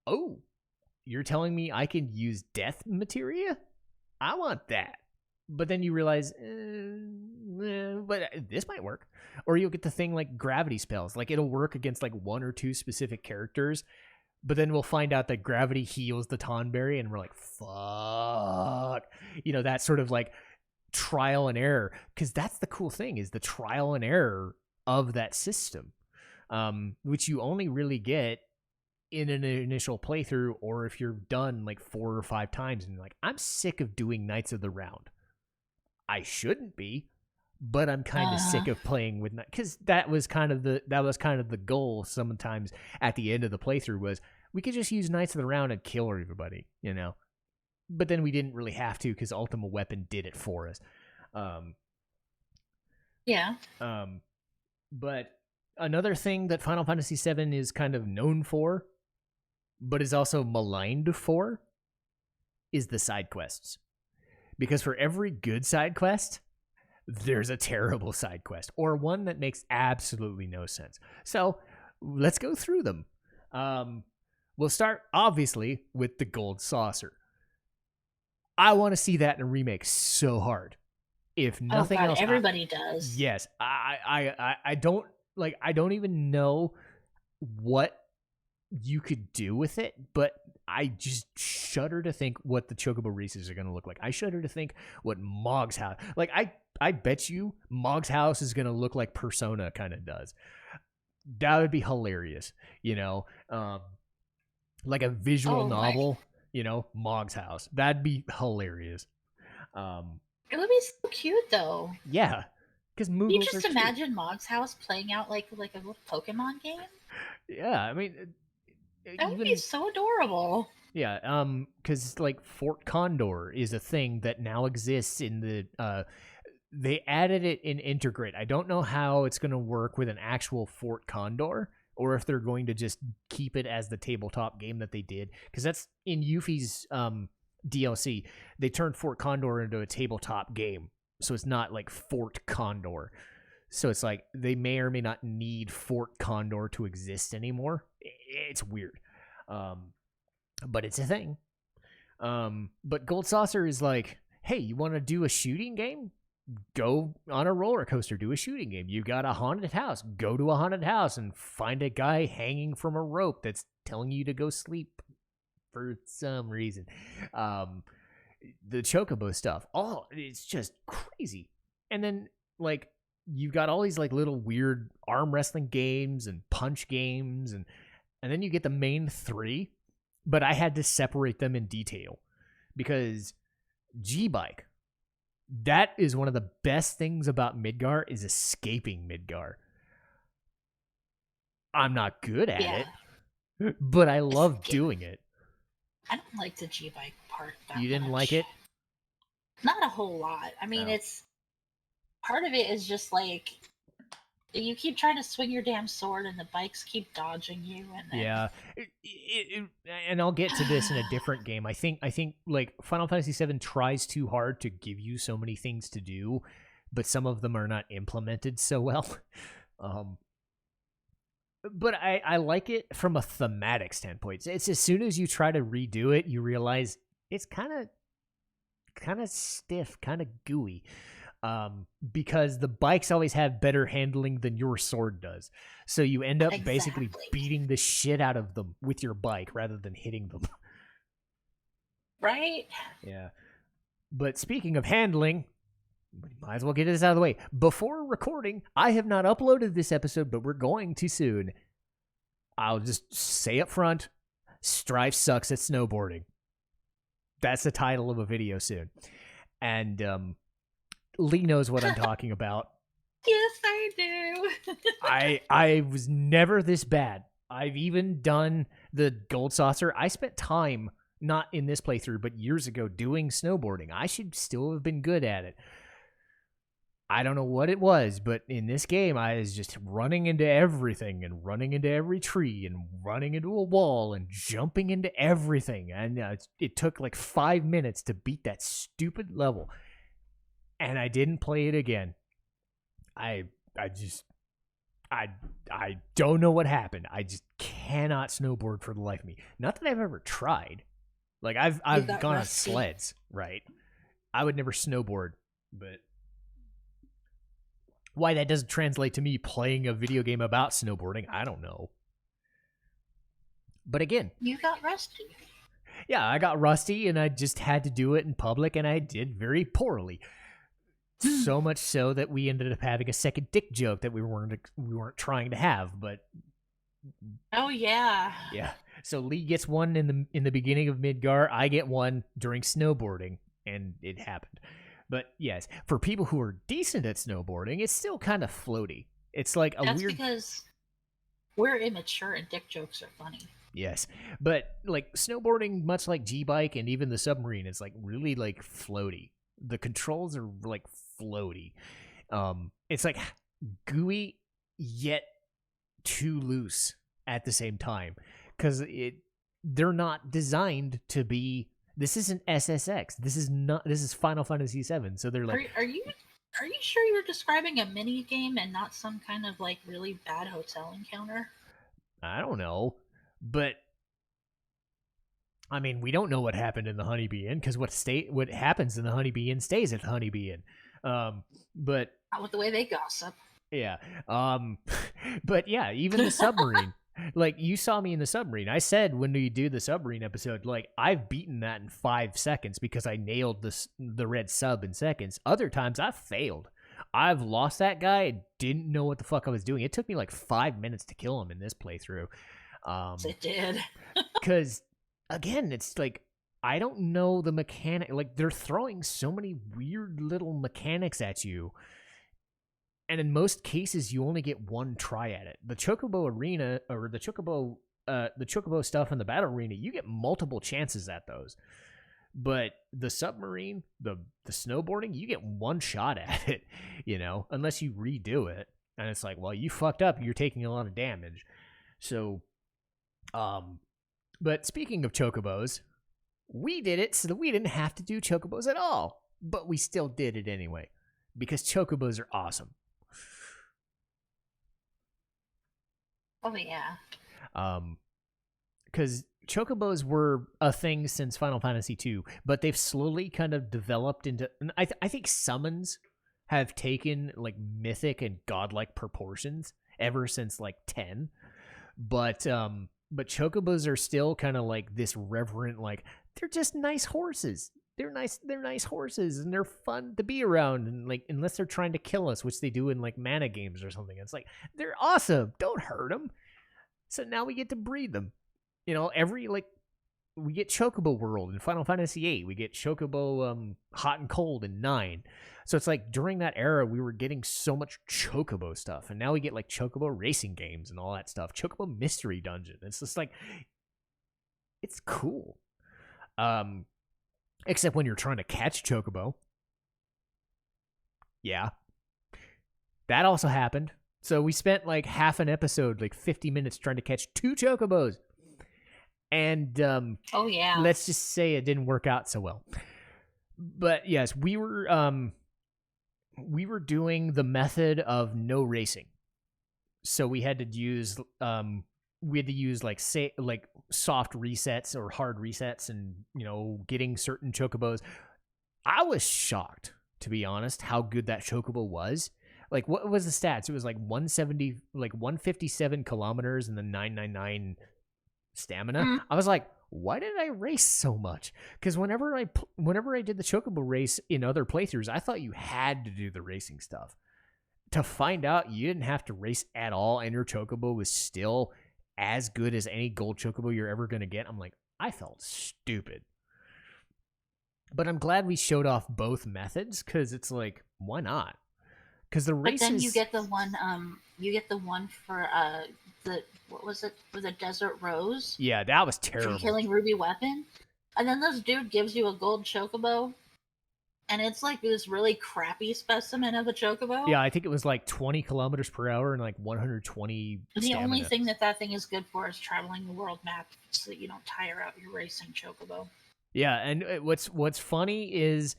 Oh, you're telling me I can use death materia? I want that. But then you realize, but this might work. Or you'll get the thing like gravity spells. Like, it'll work against like 1 or 2 specific characters. But then we'll find out that gravity heals the Tonberry, and we're like, fuck. That sort of like trial and error. Because that's the cool thing, is the trial and error of that system. Which you only really get in an initial playthrough, or if you're done like 4 or 5 times and you're like, I'm sick of doing Knights of the Round. I shouldn't be, but I'm kind of sick of playing with, because that was kind of the goal sometimes at the end of the playthrough, was we could just use Knights of the Round and kill everybody, but then we didn't really have to, because Ultimate Weapon did it for us. But another thing that Final Fantasy VII is kind of known for, but is also maligned for, is the side quests. Because for every good side quest, there's a terrible side quest, or one that makes absolutely no sense. So let's go through them. We'll start, obviously, with the Gold Saucer. I want to see that in a remake so hard. If nothing else, everybody does. Yes, I don't like, I don't even know what you could do with it, but I just shudder to think what the Chocobo races are going to look like. I shudder to think what Mog's house, like, I bet you Mog's house is going to look like Persona kind of does. That would be hilarious, you know, like a visual novel, you know, Mog's house. That'd be hilarious. It would be so cute, though. Yeah, because Moogles you just are imagine cute. Mog's house playing out like a little Pokemon game? Yeah, I mean, That would be so adorable. Yeah, because like Fort Condor is a thing that now exists in the. They added it in Integrate. I don't know how it's going to work with an actual Fort Condor, or if they're going to just keep it as the tabletop game that they did. Because that's in Yuffie's DLC. They turned Fort Condor into a tabletop game, so it's not like Fort Condor. So it's like they may or may not need Fort Condor to exist anymore. It's weird. But it's a thing. But Gold Saucer is like, hey, you want to do a shooting game? Go on a roller coaster, do a shooting game. You got a haunted house. Go to a haunted house and find a guy hanging from a rope that's telling you to go sleep for some reason. The Chocobo stuff. Oh, it's just crazy. And then, like, you've got all these, like, little weird arm wrestling games and punch games, and then you get the main three, but I had to separate them in detail because G-Bike, that is one of the best things about Midgar, is escaping Midgar. I'm not good at it, but I love doing it. I don't like the G-Bike part that much. You didn't like it? Not a whole lot. I mean, it's... Part of it is just like... You keep trying to swing your damn sword and the bikes keep dodging you. And then... Yeah. And I'll get to this in a different game. I think like Final Fantasy VII tries too hard to give you so many things to do, but some of them are not implemented so well. But I like it from a thematic standpoint. It's as soon as you try to redo it, you realize it's kind of stiff, kind of gooey. Because the bikes always have better handling than your sword does. So you end up basically beating the shit out of them with your bike rather than hitting them. Right? Yeah. But speaking of handling, might as well get this out of the way. Before recording, I have not uploaded this episode, but we're going to soon. I'll just say up front, Strife sucks at snowboarding. That's the title of a video soon. And, Leigh knows what I'm talking about. Yes, I do. I was never this bad. I've even done the Gold Saucer. I spent time, not in this playthrough, but years ago, doing snowboarding. I should still have been good at it. I don't know what it was, but in this game, I was just running into everything and running into every tree and running into a wall and jumping into everything. And it took like 5 minutes to beat that stupid level. And I didn't play it again. I don't know what happened. I just cannot snowboard for the life of me. Not that I've ever tried. Like I've gone on sleds, right? I would never snowboard, but why that doesn't translate to me playing a video game about snowboarding, I don't know. But again, you got rusty. Yeah, I got rusty and I just had to do it in public and I did very poorly. So much so that we ended up having a second dick joke that we weren't trying to have, but oh yeah. Yeah. So Leigh gets one in the beginning of Midgar, I get one during snowboarding, and it happened. But yes, for people who are decent at snowboarding, it's still kind of floaty. It's like a That's weird because we're immature and dick jokes are funny. Yes. But like snowboarding, much like G-Bike and even the submarine, is like really like floaty. The controls are like floaty. It's like gooey yet too loose at the same time because they're not designed to be. This isn't SSX. This is Final Fantasy VII. So they're like, are you sure you're describing a mini game and not some kind of like really bad hotel encounter? I don't know, but I mean, we don't know what happened in the Honeybee Inn because what happens in the Honeybee Inn stays at the Honeybee Inn. But not with the way they gossip. Yeah. But yeah, even the submarine. Like, you saw me in the submarine. I said when we do the submarine episode, like, I've beaten that in 5 seconds because I nailed the red sub in seconds. Other times I've failed. I've lost that guy and didn't know what the fuck I was doing. It took me like 5 minutes to kill him in this playthrough. It did. Because, again, it's like, I don't know the mechanic. Like, they're throwing so many weird little mechanics at you. And in most cases, you only get one try at it. The Chocobo Arena, or the Chocobo stuff in the Battle Arena, you get multiple chances at those. But the submarine, the snowboarding, you get one shot at it, unless you redo it. And it's like, well, you fucked up. You're taking a lot of damage. So, but speaking of Chocobos, we did it so that we didn't have to do Chocobos at all. But we still did it anyway. Because Chocobos are awesome. Oh, yeah. Because Chocobos were a thing since Final Fantasy II, but they've slowly kind of developed into... I think summons have taken, like, mythic and godlike proportions ever since, like, 10. But Chocobos are still kind of like this reverent, like, they're just nice horses. They're nice horses, and they're fun to be around, and like, unless they're trying to kill us, which they do in like mana games or something. It's like, they're awesome. Don't hurt them. So now we get to breed them. We get Chocobo World in Final Fantasy VIII. We get Chocobo Hot and Cold in 9. So it's like during that era, we were getting so much Chocobo stuff, and now we get like Chocobo racing games and all that stuff. Chocobo Mystery Dungeon. It's just like, it's cool. Except when you're trying to catch Chocobo. Yeah. That also happened. So we spent like half an episode, like 50 minutes trying to catch 2 Chocobos. And oh yeah. Let's just say it didn't work out so well. But yes, we were doing the method of no racing. So we had to use like soft resets or hard resets, and getting certain Chocobos. I was shocked, to be honest, how good that Chocobo was. Like, what was the stats? It was like 157 kilometers and then 999 stamina. Mm. I was like, why did I race so much? Because whenever I did the Chocobo race in other playthroughs, I thought you had to do the racing stuff. To find out you didn't have to race at all, and your Chocobo was still as good as any gold Chocobo you're ever going to get, I'm like, I felt stupid. But I'm glad we showed off both methods, because it's like, why not? Because the races... But then you get the one for what was it? For the Desert Rose? Yeah, that was terrible. For killing Ruby Weapon. And then this dude gives you a gold Chocobo, and it's like this really crappy specimen of a Chocobo. Yeah, I think it was like 20 kilometers per hour and like 120 stamina. Only thing that thing is good for is traveling the world map so that you don't tire out your racing Chocobo. Yeah, and what's funny is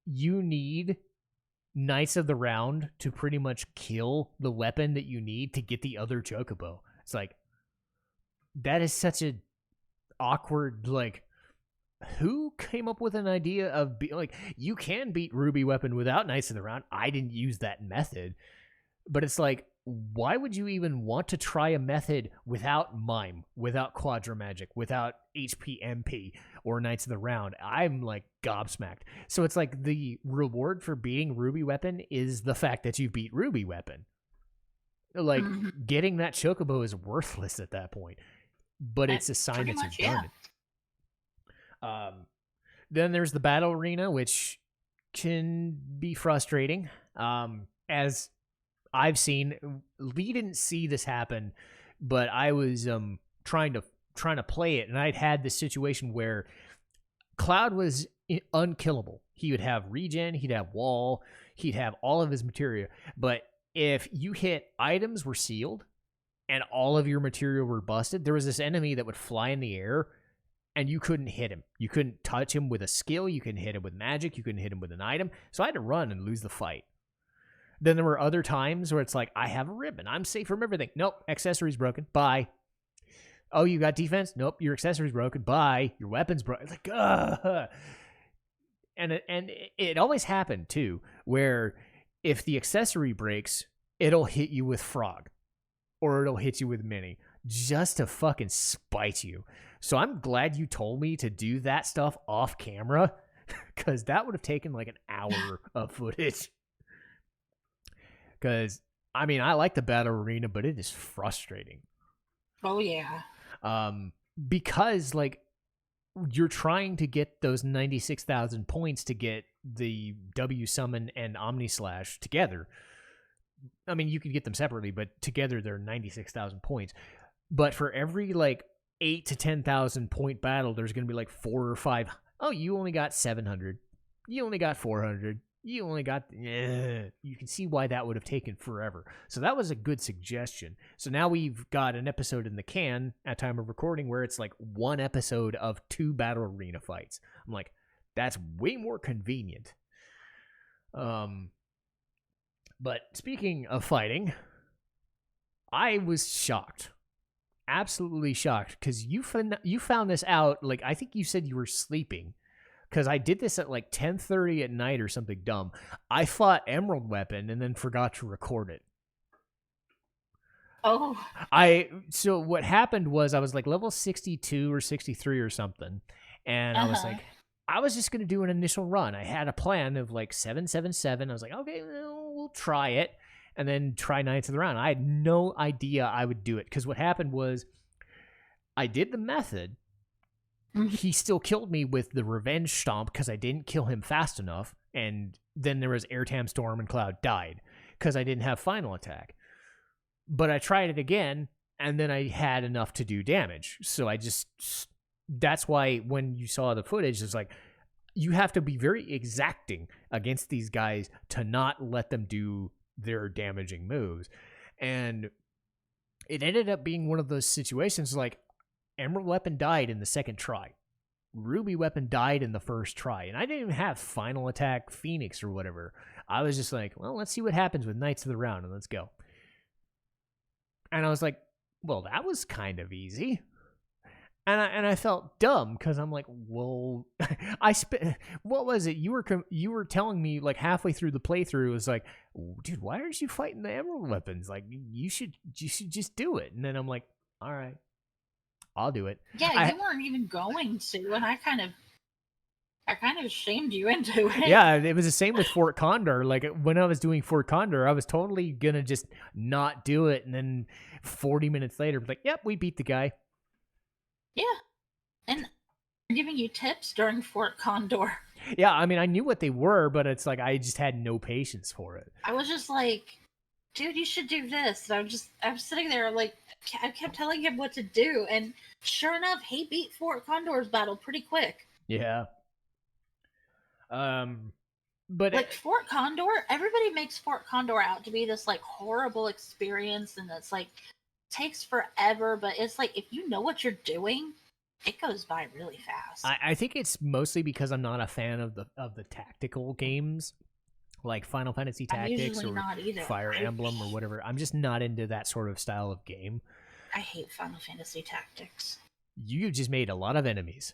you need Knights of the Round to pretty much kill the weapon that you need to get the other Chocobo. It's like, that is such a awkward, like, who came up with an idea of you can beat Ruby Weapon without Knights of the Round? I didn't use that method. But it's like, why would you even want to try a method without Mime, without Quadra Magic, without HP MP, or Knights of the Round? I'm like gobsmacked. So it's like the reward for beating Ruby Weapon is the fact that you beat Ruby Weapon. Like, getting that Chocobo is worthless at that point. But it's a sign that you've done it. Then there's the Battle Arena, which can be frustrating. As I've seen, Leigh didn't see this happen, but I was trying to play it, and I'd had this situation where Cloud was unkillable. He would have regen, he'd have wall, he'd have all of his materia, but if you hit items were sealed and all of your material were busted, there was this enemy that would fly in the air and you couldn't hit him. You couldn't touch him with a skill, you couldn't hit him with magic, you couldn't hit him with an item, so I had to run and lose the fight. Then there were other times where it's like, I have a ribbon, I'm safe from everything. Nope, accessory's broken, bye. Oh, you got defense? Nope, your accessory's broken, bye. Your weapon's broken. It's like, ugh. And it always happened, too, where if the accessory breaks, it'll hit you with Frog, or it'll hit you with Mini, just to fucking spite you. So I'm glad you told me to do that stuff off camera, because that would have taken like an hour of footage. Because, I mean, I like the battle arena, but it is frustrating. Oh, yeah. Because, like, you're trying to get those 96,000 points to get the W Summon and Omni Slash together. I mean, you could get them separately, but together they're 96,000 points. But for every, like, 8 to 10,000 point battle, there's going to be, like, 4 or 5. Oh, you only got 700. You only got 400. You only got... You can see why that would have taken forever. So that was a good suggestion. So now we've got an episode in the can at time of recording where it's like one episode of 2 battle arena fights. I'm like, that's way more convenient. But speaking of fighting, I was shocked. Absolutely shocked. Because you found this out, like, I think you said you were sleeping. Because I did this at like 10:30 at night or something dumb. I fought Emerald Weapon and then forgot to record it. Oh. So what happened was I was like level 62 or 63 or something. And I was like, I was just going to do an initial run. I had a plan of like 777. I was like, okay, well, we'll try it. And then try Knights of the Round. I had no idea I would do it. Because what happened was I did the method. He still killed me with the Revenge Stomp because I didn't kill him fast enough. And then there was Airtam Storm and Cloud died because I didn't have Final Attack. But I tried it again, and then I had enough to do damage. So I just... That's why when you saw the footage, it's like, you have to be very exacting against these guys to not let them do their damaging moves. And it ended up being one of those situations like, Emerald Weapon died in the second try. Ruby Weapon died in the first try. And I didn't even have Final Attack Phoenix or whatever. I was just like, well, let's see what happens with Knights of the Round, and let's go. And I was like, well, that was kind of easy. And I felt dumb because I'm like, well, what was it? You were telling me like halfway through the playthrough, it was like, dude, why aren't you fighting the Emerald Weapons? Like, you should just do it. And then I'm like, all right. I'll do it. Yeah, you weren't even going to, and I kind of shamed you into it. Yeah, it was the same with Fort Condor. Like, when I was doing Fort Condor, I was totally gonna just not do it, and then 40 minutes later, like, yep, we beat the guy. Yeah, and I'm giving you tips during Fort Condor. Yeah, I mean, I knew what they were, but it's like I just had no patience for it. I was just like, dude, you should do this. And I was sitting there like, I kept telling him what to do, and sure enough, he beat Fort Condor's battle pretty quick. Yeah. But like Fort Condor, everybody makes Fort Condor out to be this like horrible experience, and it's like takes forever. But it's like if you know what you're doing, it goes by really fast. I think it's mostly because I'm not a fan of the tactical games. Like Final Fantasy Tactics or Fire Emblem or whatever. I'm just not into that sort of style of game. I hate Final Fantasy Tactics. You just made a lot of enemies.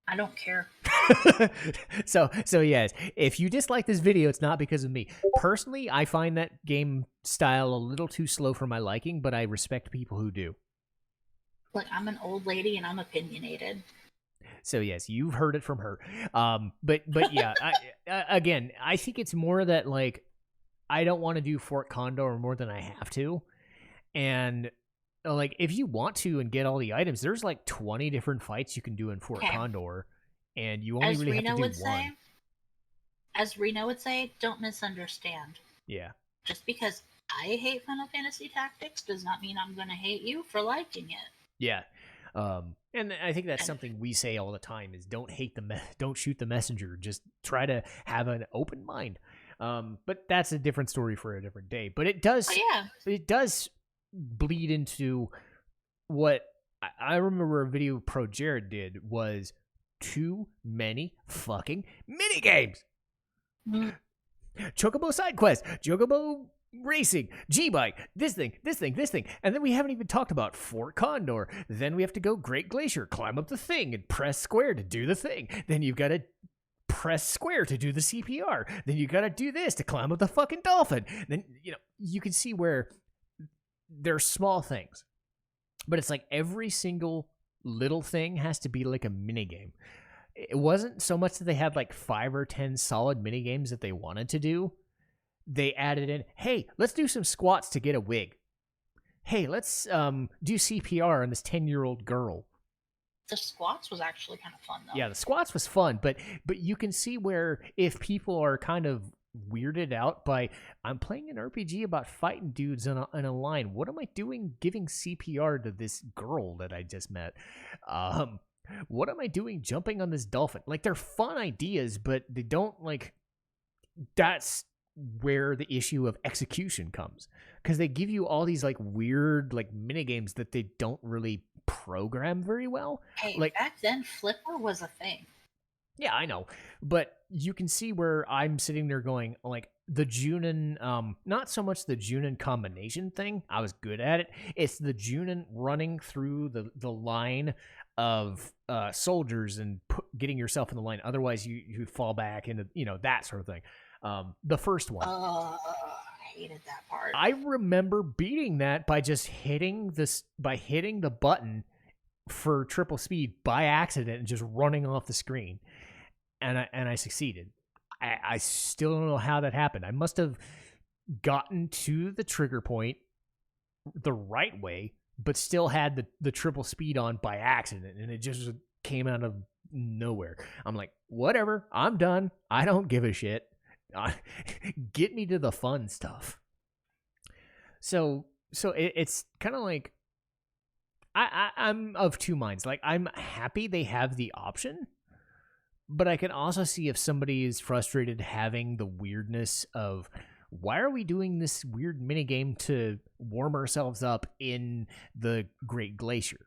I don't care. So yes, if you dislike this video, it's not because of me. Personally, I find that game style a little too slow for my liking, but I respect people who do. Look, I'm an old lady and I'm opinionated. So yes, you've heard it from her. But yeah, again, I think it's more that like I don't want to do Fort Condor more than I have to, and like if you want to and get all the items, there's like 20 different fights you can do in Fort Condor, and you only really have to do one. As Reno would say, don't misunderstand. Yeah. Just because I hate Final Fantasy Tactics does not mean I'm going to hate you for liking it. Yeah. And I think that's something we say all the time is don't hate don't shoot the messenger. Just try to have an open mind. But that's a different story for a different day. But it does, it does bleed into what I remember a video Pro Jared did was too many fucking mini games. Chocobo side quest, Chocobo racing, G-Bike, this thing, and then we haven't even talked about Fort Condor. Then we have to go Great Glacier, climb up the thing, and press square to do the thing. Then you've got to press square to do the CPR. Then you got to do this to climb up the fucking dolphin. Then, you can see where they're small things, but it's like every single little thing has to be like a mini game. It wasn't so much that they had like 5 or 10 solid mini games that they wanted to do. They added in, hey, let's do some squats to get a wig. Hey, let's do CPR on this 10-year-old girl. The squats was actually kind of fun, though. Yeah, the squats was fun, but you can see where if people are kind of weirded out by, I'm playing an RPG about fighting dudes in a line. What am I doing giving CPR to this girl that I just met? What am I doing jumping on this dolphin? Like, they're fun ideas, but they don't, like... That's where the issue of execution comes. Because they give you all these, like, weird, like, minigames that they don't really program very well. Hey, like, back then, Flipper was a thing. Yeah, I know. But you can see where I'm sitting there going, like, the Junin, not so much the Junin combination thing. I was good at it. It's the Junin running through the line of soldiers and getting yourself in the line. Otherwise, you fall back into, that sort of thing. The first one. I hated that part. I remember beating that by just hitting the button for triple speed by accident and just running off the screen. And I succeeded. I still don't know how that happened. I must have gotten to the trigger point the right way, but still had the triple speed on by accident, and it just came out of nowhere. I'm like, whatever, I'm done. I don't give a shit. Get me to the fun stuff. So it's kind of like I'm of two minds. Like, I'm happy they have the option, but I can also see if somebody is frustrated having the weirdness of, why are we doing this weird minigame to warm ourselves up in the Great Glacier?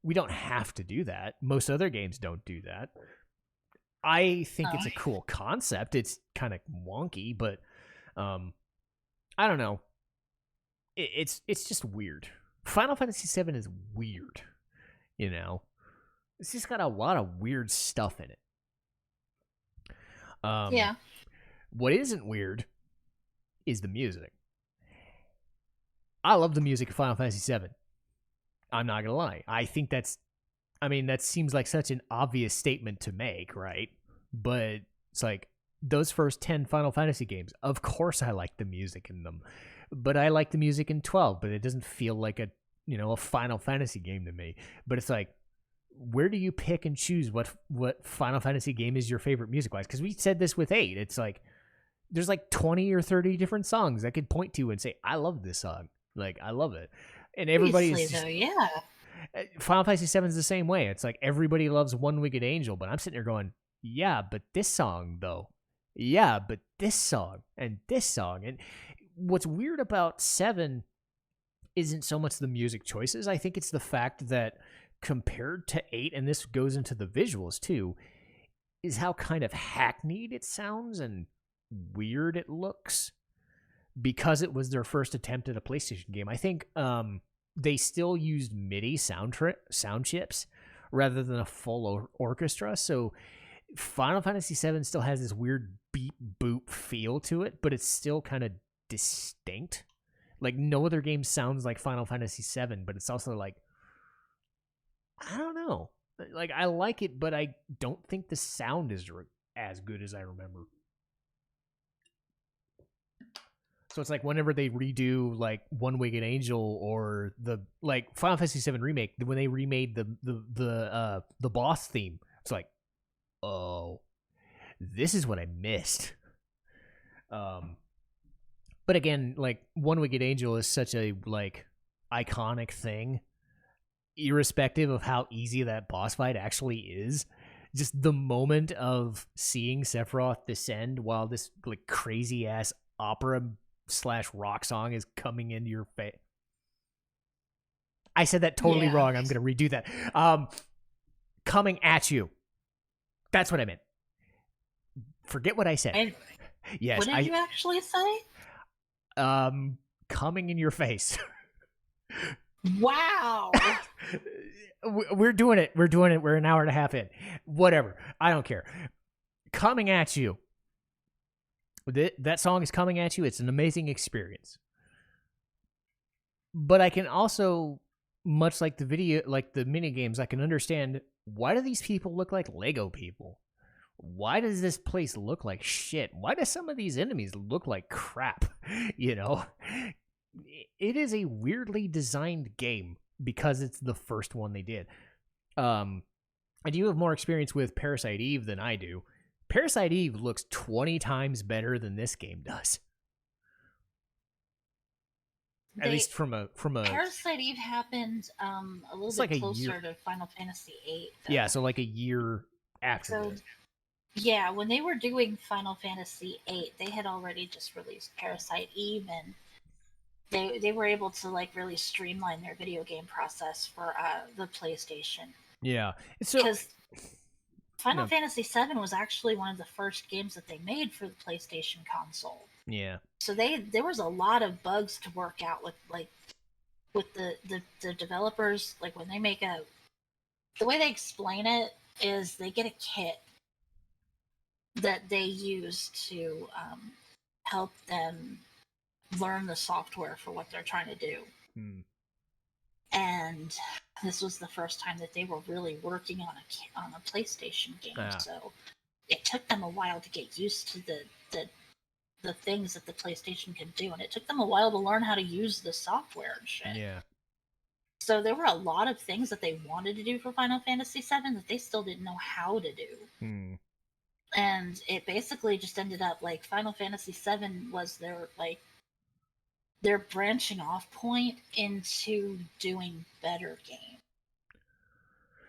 We don't have to do that. Most other games don't do that. I think it's a cool concept. It's kind of wonky, but I don't know. It's just weird. Final Fantasy VII is weird, It's just got a lot of weird stuff in it. Yeah. What isn't weird is the music. I love the music of Final Fantasy VII. I'm not gonna lie. I think that seems like such an obvious statement to make, right? But it's like, those first 10 Final Fantasy games, of course I like the music in them. But I like the music in 12, but it doesn't feel like a Final Fantasy game to me. But it's like, where do you pick and choose what Final Fantasy game is your favorite music-wise? Because we said this with 8. It's like, there's like 20 or 30 different songs I could point to and say, I love this song. Like, I love it. And everybody's just, yeah. Final Fantasy VII is the same way. It's like, everybody loves One Winged Angel, but I'm sitting there going, yeah, but this song, though. Yeah, but this song and this song. And what's weird about 7 isn't so much the music choices. I think it's the fact that compared to 8, and this goes into the visuals too, is how kind of hackneyed it sounds and weird it looks, because it was their first attempt at a PlayStation game. I think they still used MIDI sound chips rather than a full orchestra. So Final Fantasy VII still has this weird beep boop feel to it, but it's still kind of distinct. Like, no other game sounds like Final Fantasy VII, but it's also like, I don't know. Like, I like it, but I don't think the sound is as good as I remember. So it's like, whenever they redo like One Winged Angel or the like Final Fantasy VII Remake, when they remade the boss theme, it's like, oh, this is what I missed. But again, like, One Winged Angel is such a like iconic thing, irrespective of how easy that boss fight actually is. Just the moment of seeing Sephiroth descend while this like crazy ass opera / rock song is coming into your face. I said that totally wrong. I'm going to redo that. Coming at you. That's what I meant. Forget what I said. And yes. What did you actually say? Coming in your face. Wow. We're doing it. We're an hour and a half in. Whatever. I don't care. coming at you. That song is coming at you. It's an amazing experience. But I can also, much like the mini games, I can understand, why do these people look like Lego people? Why does this place look like shit? Why do some of these enemies look like crap? You know, it is a weirdly designed game because it's the first one they did. And you have more experience with Parasite Eve than I do. Parasite Eve looks 20 times better than this game does. At least from a Parasite Eve happened a little bit closer to Final Fantasy VIII. Yeah, so like a year after. So, yeah, when they were doing Final Fantasy VIII, they had already just released Parasite Eve, and they were able to like really streamline their video game process for the PlayStation. Yeah, because Final Fantasy VII was actually one of the first games that they made for the PlayStation console. Yeah. So there was a lot of bugs to work out with the developers. Like when they make the way they explain it is they get a kit that they use to help them learn the software for what they're trying to do. And this was the first time that they were really working on a PlayStation game. So it took them a while to get used to the things that the PlayStation can do, and it took them a while to learn how to use the software and shit. Yeah. So there were a lot of things that they wanted to do for Final Fantasy VII that they still didn't know how to do. And it basically just ended up like Final Fantasy VII was their branching off point into doing better games.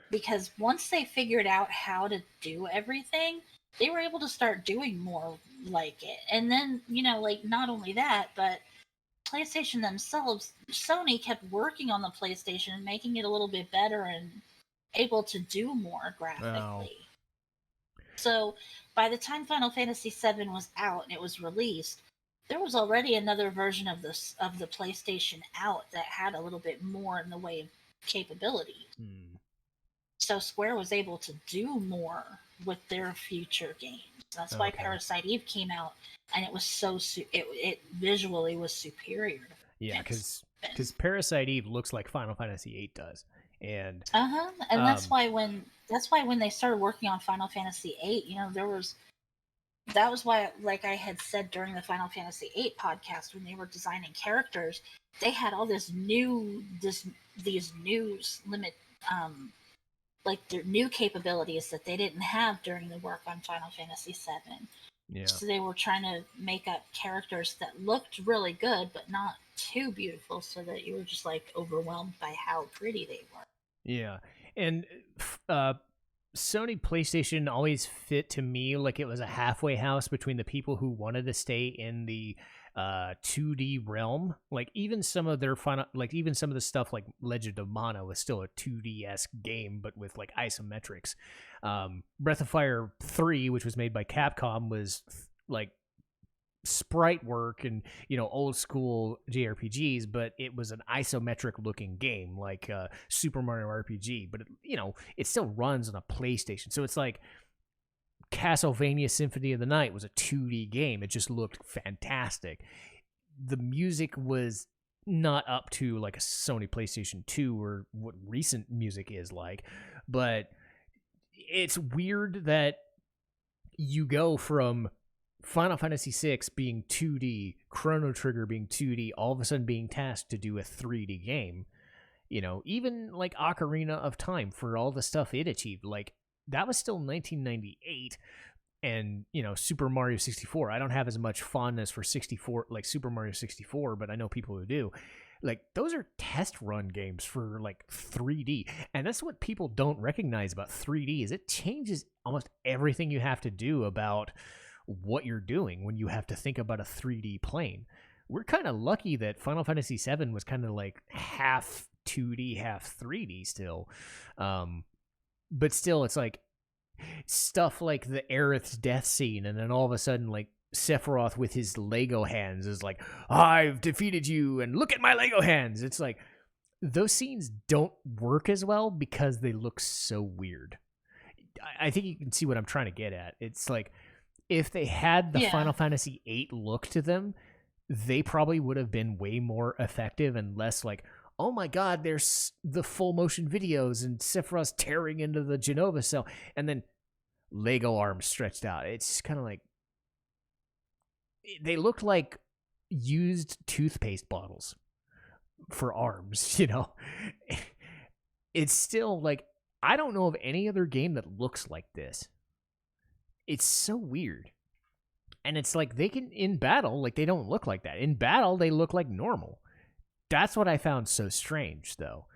Because once they figured out how to do everything, they were able to start doing more like it. And then, like not only that, but PlayStation themselves, Sony kept working on the PlayStation and making it a little bit better and able to do more graphically. Wow. So by the time Final Fantasy VII was out and it was released, there was already another version of the PlayStation out that had a little bit more in the way of capability. So Square was able to do more with their future games. That's why Parasite Eve came out, and it was it visually was superior. Yeah, because Parasite Eve looks like Final Fantasy VIII does, and and that's why when they started working on Final Fantasy VIII, that was why, like I had said during the Final Fantasy VIII podcast, when they were designing characters, they had all these new limit. Like their new capabilities that they didn't have during the work on Final Fantasy VII. Yeah. So they were trying to make up characters that looked really good, but not too beautiful, so that you were just like overwhelmed by how pretty they were. Yeah. And Sony PlayStation always fit to me like it was a halfway house between the people who wanted to stay in the 2D realm. Like even some of their even some of the stuff like Legend of Mana was still a 2D-esque game, but with like isometrics. Breath of Fire 3, which was made by Capcom, was like sprite work and old school JRPGs, but it was an isometric looking game like Super Mario RPG, but it still runs on a PlayStation. So it's like Castlevania Symphony of the Night was a 2D game. It just looked fantastic. The music was not up to like a Sony PlayStation 2 or what recent music is like, but it's weird that you go from Final Fantasy VI being 2D, Chrono Trigger being 2D, all of a sudden being tasked to do a 3D game. Even like Ocarina of Time, for all the stuff it achieved, like that was still 1998, and Super Mario 64. I don't have as much fondness for 64 like Super Mario 64, but I know people who do. Like those are test run games for like 3D, and that's what people don't recognize about 3D is it changes almost everything you have to do about what you're doing when you have to think about a 3D plane. We're kind of lucky that Final Fantasy VII was kind of like half 2D, half 3D still. But still, it's like stuff like the Aerith's death scene, and then all of a sudden, like Sephiroth with his Lego hands is like, I've defeated you, and look at my Lego hands. It's like those scenes don't work as well because they look so weird. I think you can see what I'm trying to get at. It's like if they had the Final Fantasy VIII look to them, they probably would have been way more effective and less like, oh my god, there's the full motion videos and Sephiroth's tearing into the Genova cell and then Lego arms stretched out. It's just kind of like they look like used toothpaste bottles for arms, you know. It's still like I don't know of any other game that looks like this. It's so weird. And it's like they can in battle, like they don't look like that. In battle, they look like normal. That's what I found so strange, though.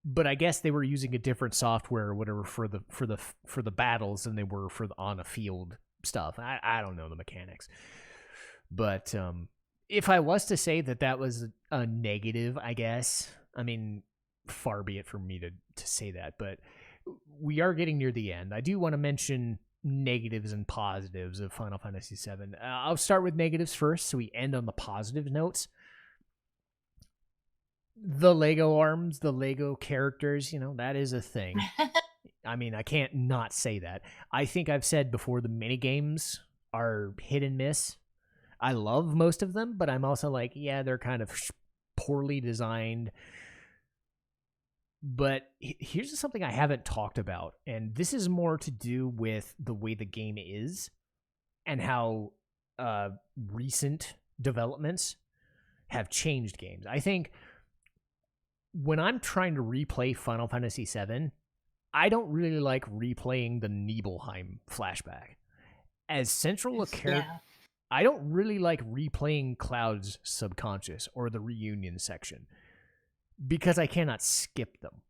But I guess they were using a different software or whatever for the battles than they were for the on a field stuff. I don't know the mechanics. But if I was to say that was a negative, I guess, I mean, far be it from me to say that, but we are getting near the end. I do want to mention negatives and positives of Final Fantasy VII. I'll start with negatives first, so we end on the positive notes. The Lego arms, the Lego characters, you know, that is a thing. I mean, I can't not say that. I think I've said before the minigames are hit and miss. I love most of them, but I'm also like, yeah, they're kind of poorly designed. But here's something I haven't talked about, and this is more to do with the way the game is and how recent developments have changed games. I think when I'm trying to replay Final Fantasy VII, I don't really like replaying the Nibelheim flashback. As central a character, I don't really like replaying Cloud's subconscious or the reunion section because I cannot skip them.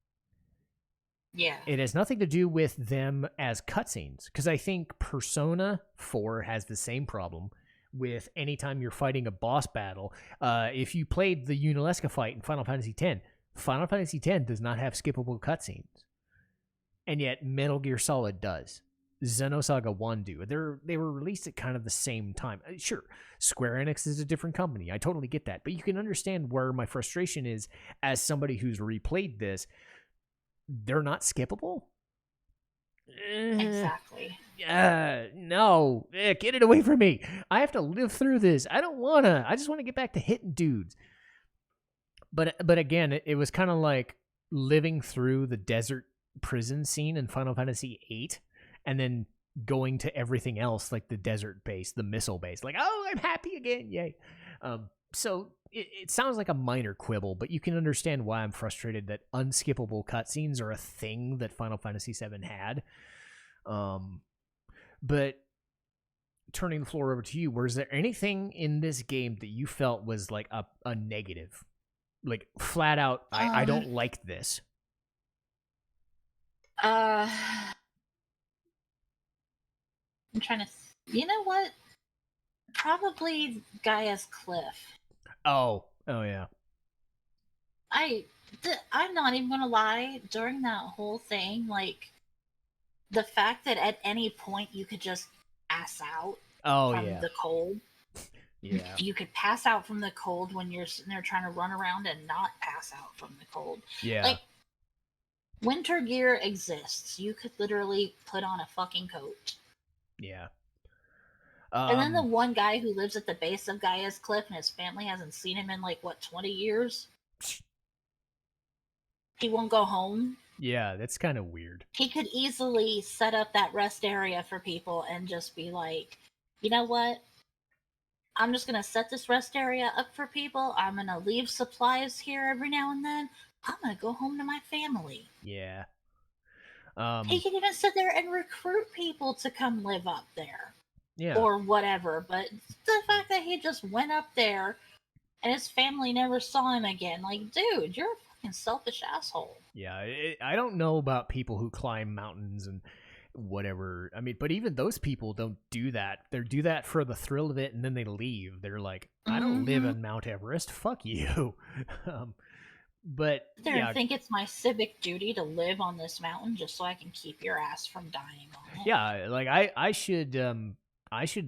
Yeah. It has nothing to do with them as cutscenes, because I think Persona 4 has the same problem with anytime you're fighting a boss battle. If you played the Unalesca fight in Final Fantasy X, Final Fantasy X does not have skippable cutscenes. And yet Metal Gear Solid does. Xenosaga 1 do. They were released at kind of the same time. Sure, Square Enix is a different company. I totally get that. But you can understand where my frustration is as somebody who's replayed this. They're not skippable? Exactly. No. Get it away from me. I have to live through this. I don't want to. I just want to get back to hitting dudes. But again, it was kind of like living through the desert prison scene in Final Fantasy VIII and then going to everything else like the desert base, the missile base. Like, oh, I'm happy again. Yay. So it sounds like a minor quibble, but you can understand why I'm frustrated that unskippable cutscenes are a thing that Final Fantasy VII had. But turning the floor over to you, was there anything in this game that you felt was like a negative? Like flat out, I don't like this. I'm trying to. You know what? Probably Gaia's Cliff. Oh yeah. I'm not even gonna lie. During that whole thing, like the fact that at any point you could just pass out from the cold. Yeah. You could pass out from the cold when you're sitting there trying to run around and not pass out from the cold. Yeah. Like, winter gear exists. You could literally put on a fucking coat. Yeah. And then the one guy who lives at the base of Gaia's Cliff and his family hasn't seen him in 20 years? He won't go home? Yeah, that's kind of weird. He could easily set up that rest area for people and just be like, you know what? I'm just going to set this rest area up for people. I'm going to leave supplies here every now and then. I'm going to go home to my family. Yeah. He can even sit there and recruit people to come live up there. Yeah. Or whatever. But the fact that he just went up there and his family never saw him again. Like, dude, you're a fucking selfish asshole. Yeah. I don't know about people who climb mountains and whatever. I mean, but even those people don't do that. They do that for the thrill of it, and then they leave. They're like, I don't live on Mount Everest. Fuck you. But I think it's my civic duty to live on this mountain just so I can keep your ass from dying on it. Yeah, like I should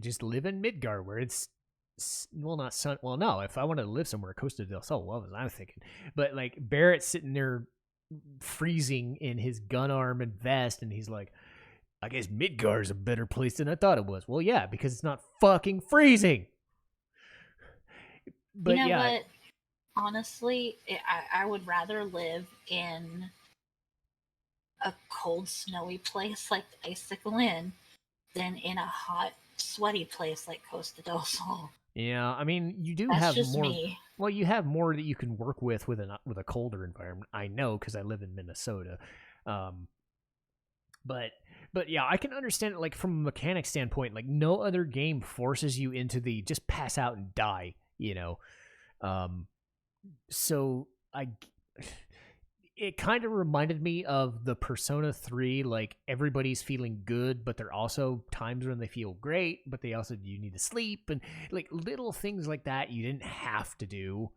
just live in Midgar where it's not sun. Well, no, if I want to live somewhere, Costa del Sol, what was I thinking? But like Barrett's sitting there freezing in his gun arm and vest, and he's like, I guess Midgar's a better place than I thought it was. Well, yeah, because it's not fucking freezing. But you know yeah. what? Honestly, I would rather live in a cold, snowy place like Icicle Inn than in a hot, sweaty place like Costa del Sol. Yeah, I mean, you do That's have just more. me. Well, you have more that you can work with a colder environment. I know because I live in Minnesota. But yeah, I can understand it. Like from a mechanic standpoint, like no other game forces you into the just pass out and die. You know, so it kind of reminded me of the Persona 3, like everybody's feeling good, but there are also times when they feel great, but they also you need to sleep, and like little things like that you didn't have to do,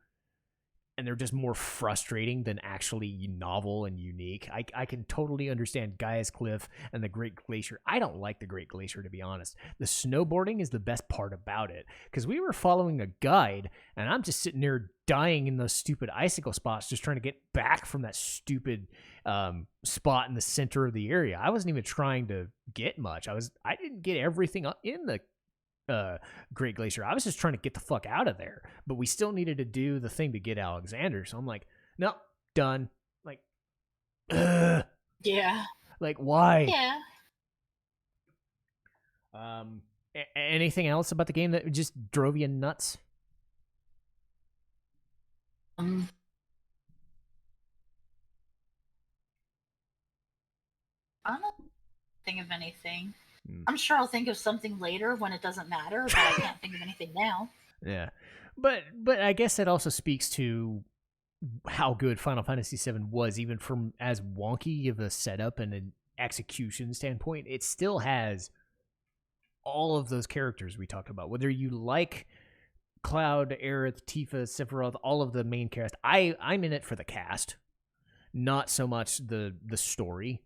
and they're just more frustrating than actually novel and unique. I can totally understand Gaia's Cliff and the Great Glacier. I don't like the Great Glacier, to be honest. The snowboarding is the best part about it, because we were following a guide, and I'm just sitting there dying in those stupid icicle spots, just trying to get back from that stupid spot in the center of the area. I wasn't even trying to get much. I didn't get everything in the Great Glacier. I was just trying to get the fuck out of there, but we still needed to do the thing to get Alexander. So I'm like, no, done. Like, yeah. Like, why? Yeah. Anything else about the game that just drove you nuts? I don't think of anything. I'm sure I'll think of something later when it doesn't matter, but I can't think of anything now. Yeah, but I guess that also speaks to how good Final Fantasy VII was, even from as wonky of a setup and an execution standpoint. It still has all of those characters we talked about. Whether you like Cloud, Aerith, Tifa, Sephiroth, all of the main cast, I'm in it for the cast, not so much the story.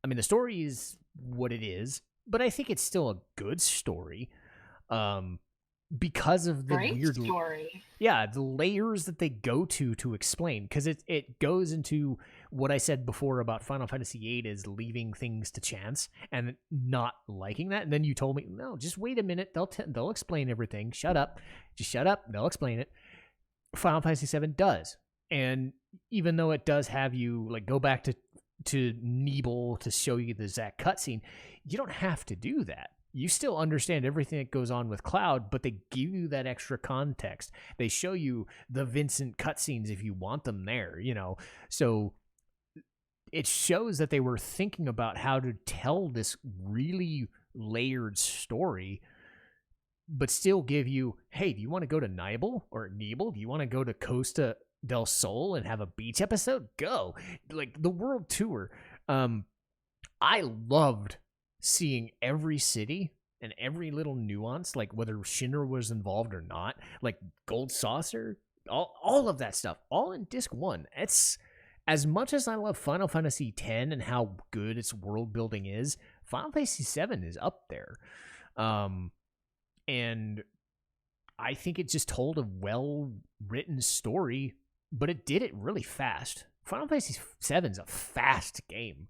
I mean, the story is what it is, but I think it's still a good story, because of the Great weird story. Yeah, the layers that they go to explain, because it goes into what I said before about Final Fantasy VIII is leaving things to chance and not liking that. And then you told me, no, just wait a minute, they'll explain everything. Shut up, just shut up. They'll explain it. Final Fantasy VII does, and even though it does have you like go back to Nebel to show you the Zack cutscene, you don't have to do that. You still understand everything that goes on with Cloud, but they give you that extra context. They show you the Vincent cutscenes if you want them there, you know. So it shows that they were thinking about how to tell this really layered story, but still give you, hey, do you want to go to Nebel? Do you want to go to Costa del Sol and have a beach episode? Go. Like the world tour. I loved seeing every city and every little nuance, like whether Shinra was involved or not, like Gold Saucer, all of that stuff, all in disc 1. It's as much as I love Final Fantasy X and how good its world building is, Final Fantasy VII is up there. And I think it just told a well-written story, but it did it really fast. Final Fantasy VII is a fast game.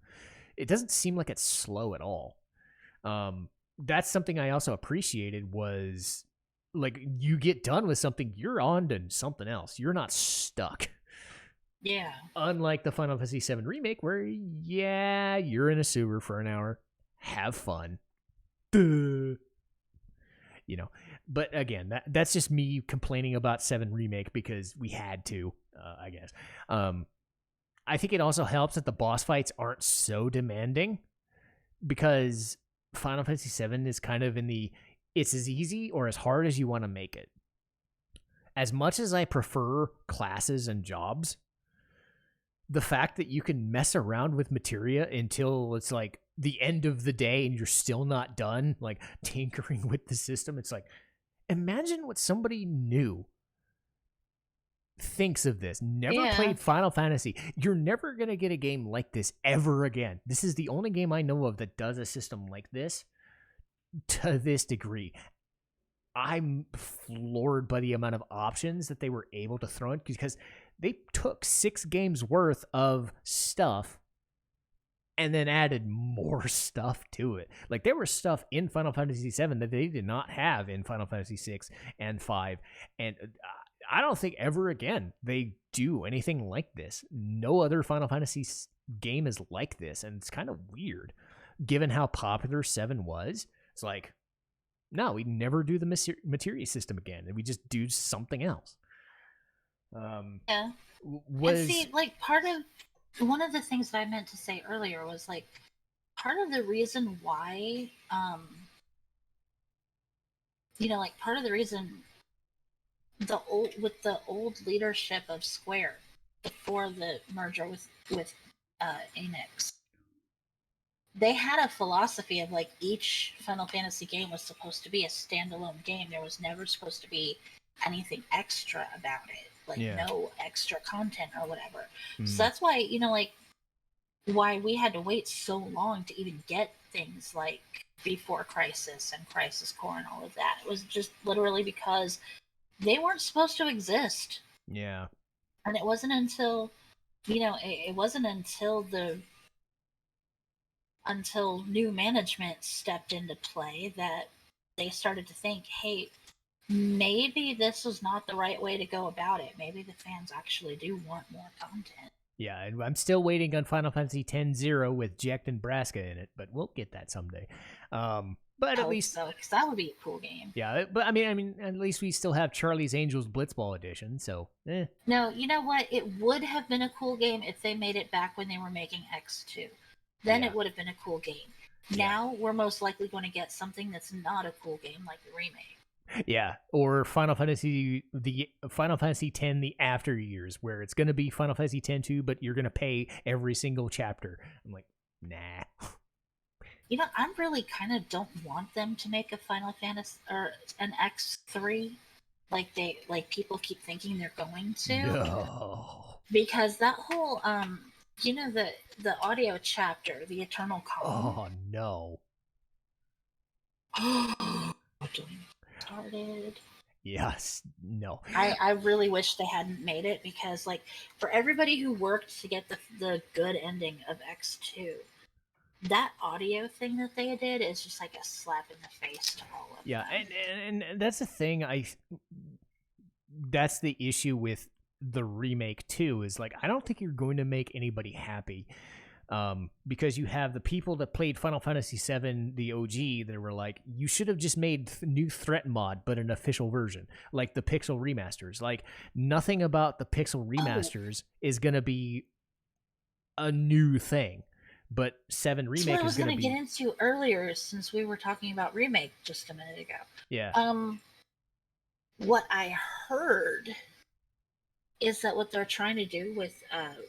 It doesn't seem like it's slow at all. That's something I also appreciated, was like you get done with something, you're on to something else. You're not stuck. Yeah. Unlike the Final Fantasy VII Remake, where, yeah, you're in a sewer for an hour. Have fun. Duh. You know, but again, that's just me complaining about 7 Remake because we had to, I guess. I think it also helps that the boss fights aren't so demanding, because Final Fantasy VII is kind of in the, it's as easy or as hard as you want to make it. As much as I prefer classes and jobs, the fact that you can mess around with materia until it's like the end of the day and you're still not done, like tinkering with the system, it's like, imagine what somebody new thinks of this. Never played Final Fantasy. You're never going to get a game like this ever again. This is the only game I know of that does a system like this to this degree. I'm floored by the amount of options that they were able to throw in, because they took 6 games worth of stuff and then added more stuff to it. Like, there was stuff in Final Fantasy VII that they did not have in Final Fantasy VI and V. And I don't think ever again they do anything like this. No other Final Fantasy game is like this, and it's kind of weird. Given how popular 7 was, it's like, no, we never do the materia system again, and we just do something else. Yeah. And see, like, one of the things that I meant to say earlier was, like, part of the reason why, like, part of the reason the old leadership of Square before the merger with Enix, they had a philosophy of, like, each Final Fantasy game was supposed to be a standalone game. There was never supposed to be anything extra about it. Like, no extra content or whatever. So that's why, like, why we had to wait so long to even get things like Before Crisis and Crisis Core and all of that. It was just literally because they weren't supposed to exist. Yeah. And it wasn't until, it wasn't until new management stepped into play that they started to think, hey, maybe this is not the right way to go about it. Maybe the fans actually do want more content. Yeah, and I'm still waiting on Final Fantasy X-0 with Jack and Braska in it, but we'll get that someday. But at least so, because that would be a cool game. Yeah, but I mean, at least we still have Charlie's Angels Blitzball edition. So, No, you know what? It would have been a cool game if they made it back when they were making X2. Then it would have been a cool game. Now we're most likely going to get something that's not a cool game, like the remake. Yeah, or Final Fantasy X, the after years, where it's going to be Final Fantasy X-2, but you're going to pay every single chapter. I'm like, nah. I really kind of don't want them to make a Final Fantasy or an X3 like people keep thinking they're going to. No. Because that whole the audio chapter, the Eternal Calm. Oh no. Started. Yes. No. I really wish they hadn't made it, because, like, for everybody who worked to get the good ending of X2, that audio thing that they did is just like a slap in the face to all of them. And that's the thing. That's the issue with the remake too. Is, like, I don't think you're going to make anybody happy, because you have the people that played Final Fantasy VII, the OG, that were like, you should have just made new threat mod, but an official version, like the Pixel remasters. Like, nothing about the Pixel remasters is going to be a new thing. But 7 Remake is going to be... That's what I was going to get into earlier, since we were talking about Remake just a minute ago. Yeah. What I heard is that what they're trying to do with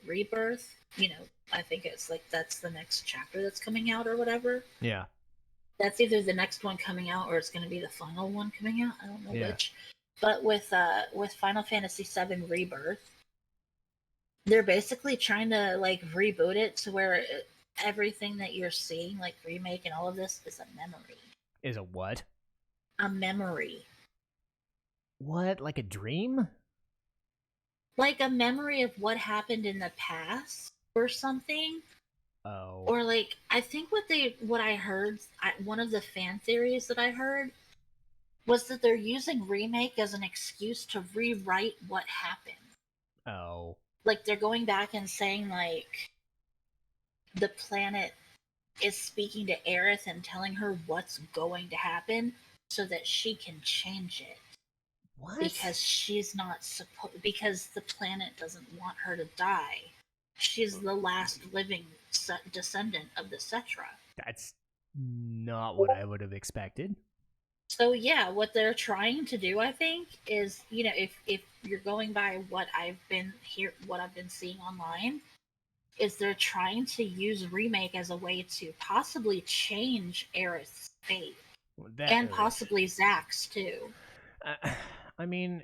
Rebirth, I think it's like that's the next chapter that's coming out or whatever. Yeah. That's either the next one coming out or it's going to be the final one coming out. I don't know which. But with Final Fantasy VII Rebirth, they're basically trying to, like, reboot it to where everything that you're seeing, like Remake and all of this, is a memory. Is a what? A memory. What? Like a dream? Like a memory of what happened in the past or something. Oh. Or, like, I think what I heard, one of the fan theories that I heard was that they're using Remake as an excuse to rewrite what happened. Oh. Like, they're going back and saying, like, the planet is speaking to Aerith and telling her what's going to happen so that she can change it. What? Because she's not because the planet doesn't want her to die. She's the last living descendant of the Cetra. That's not what I would have expected. So yeah, what they're trying to do, I think, is, if you're going by what I've been seeing online, is they're trying to use Remake as a way to possibly change Aerith's fate, and possibly Zack's too. I mean,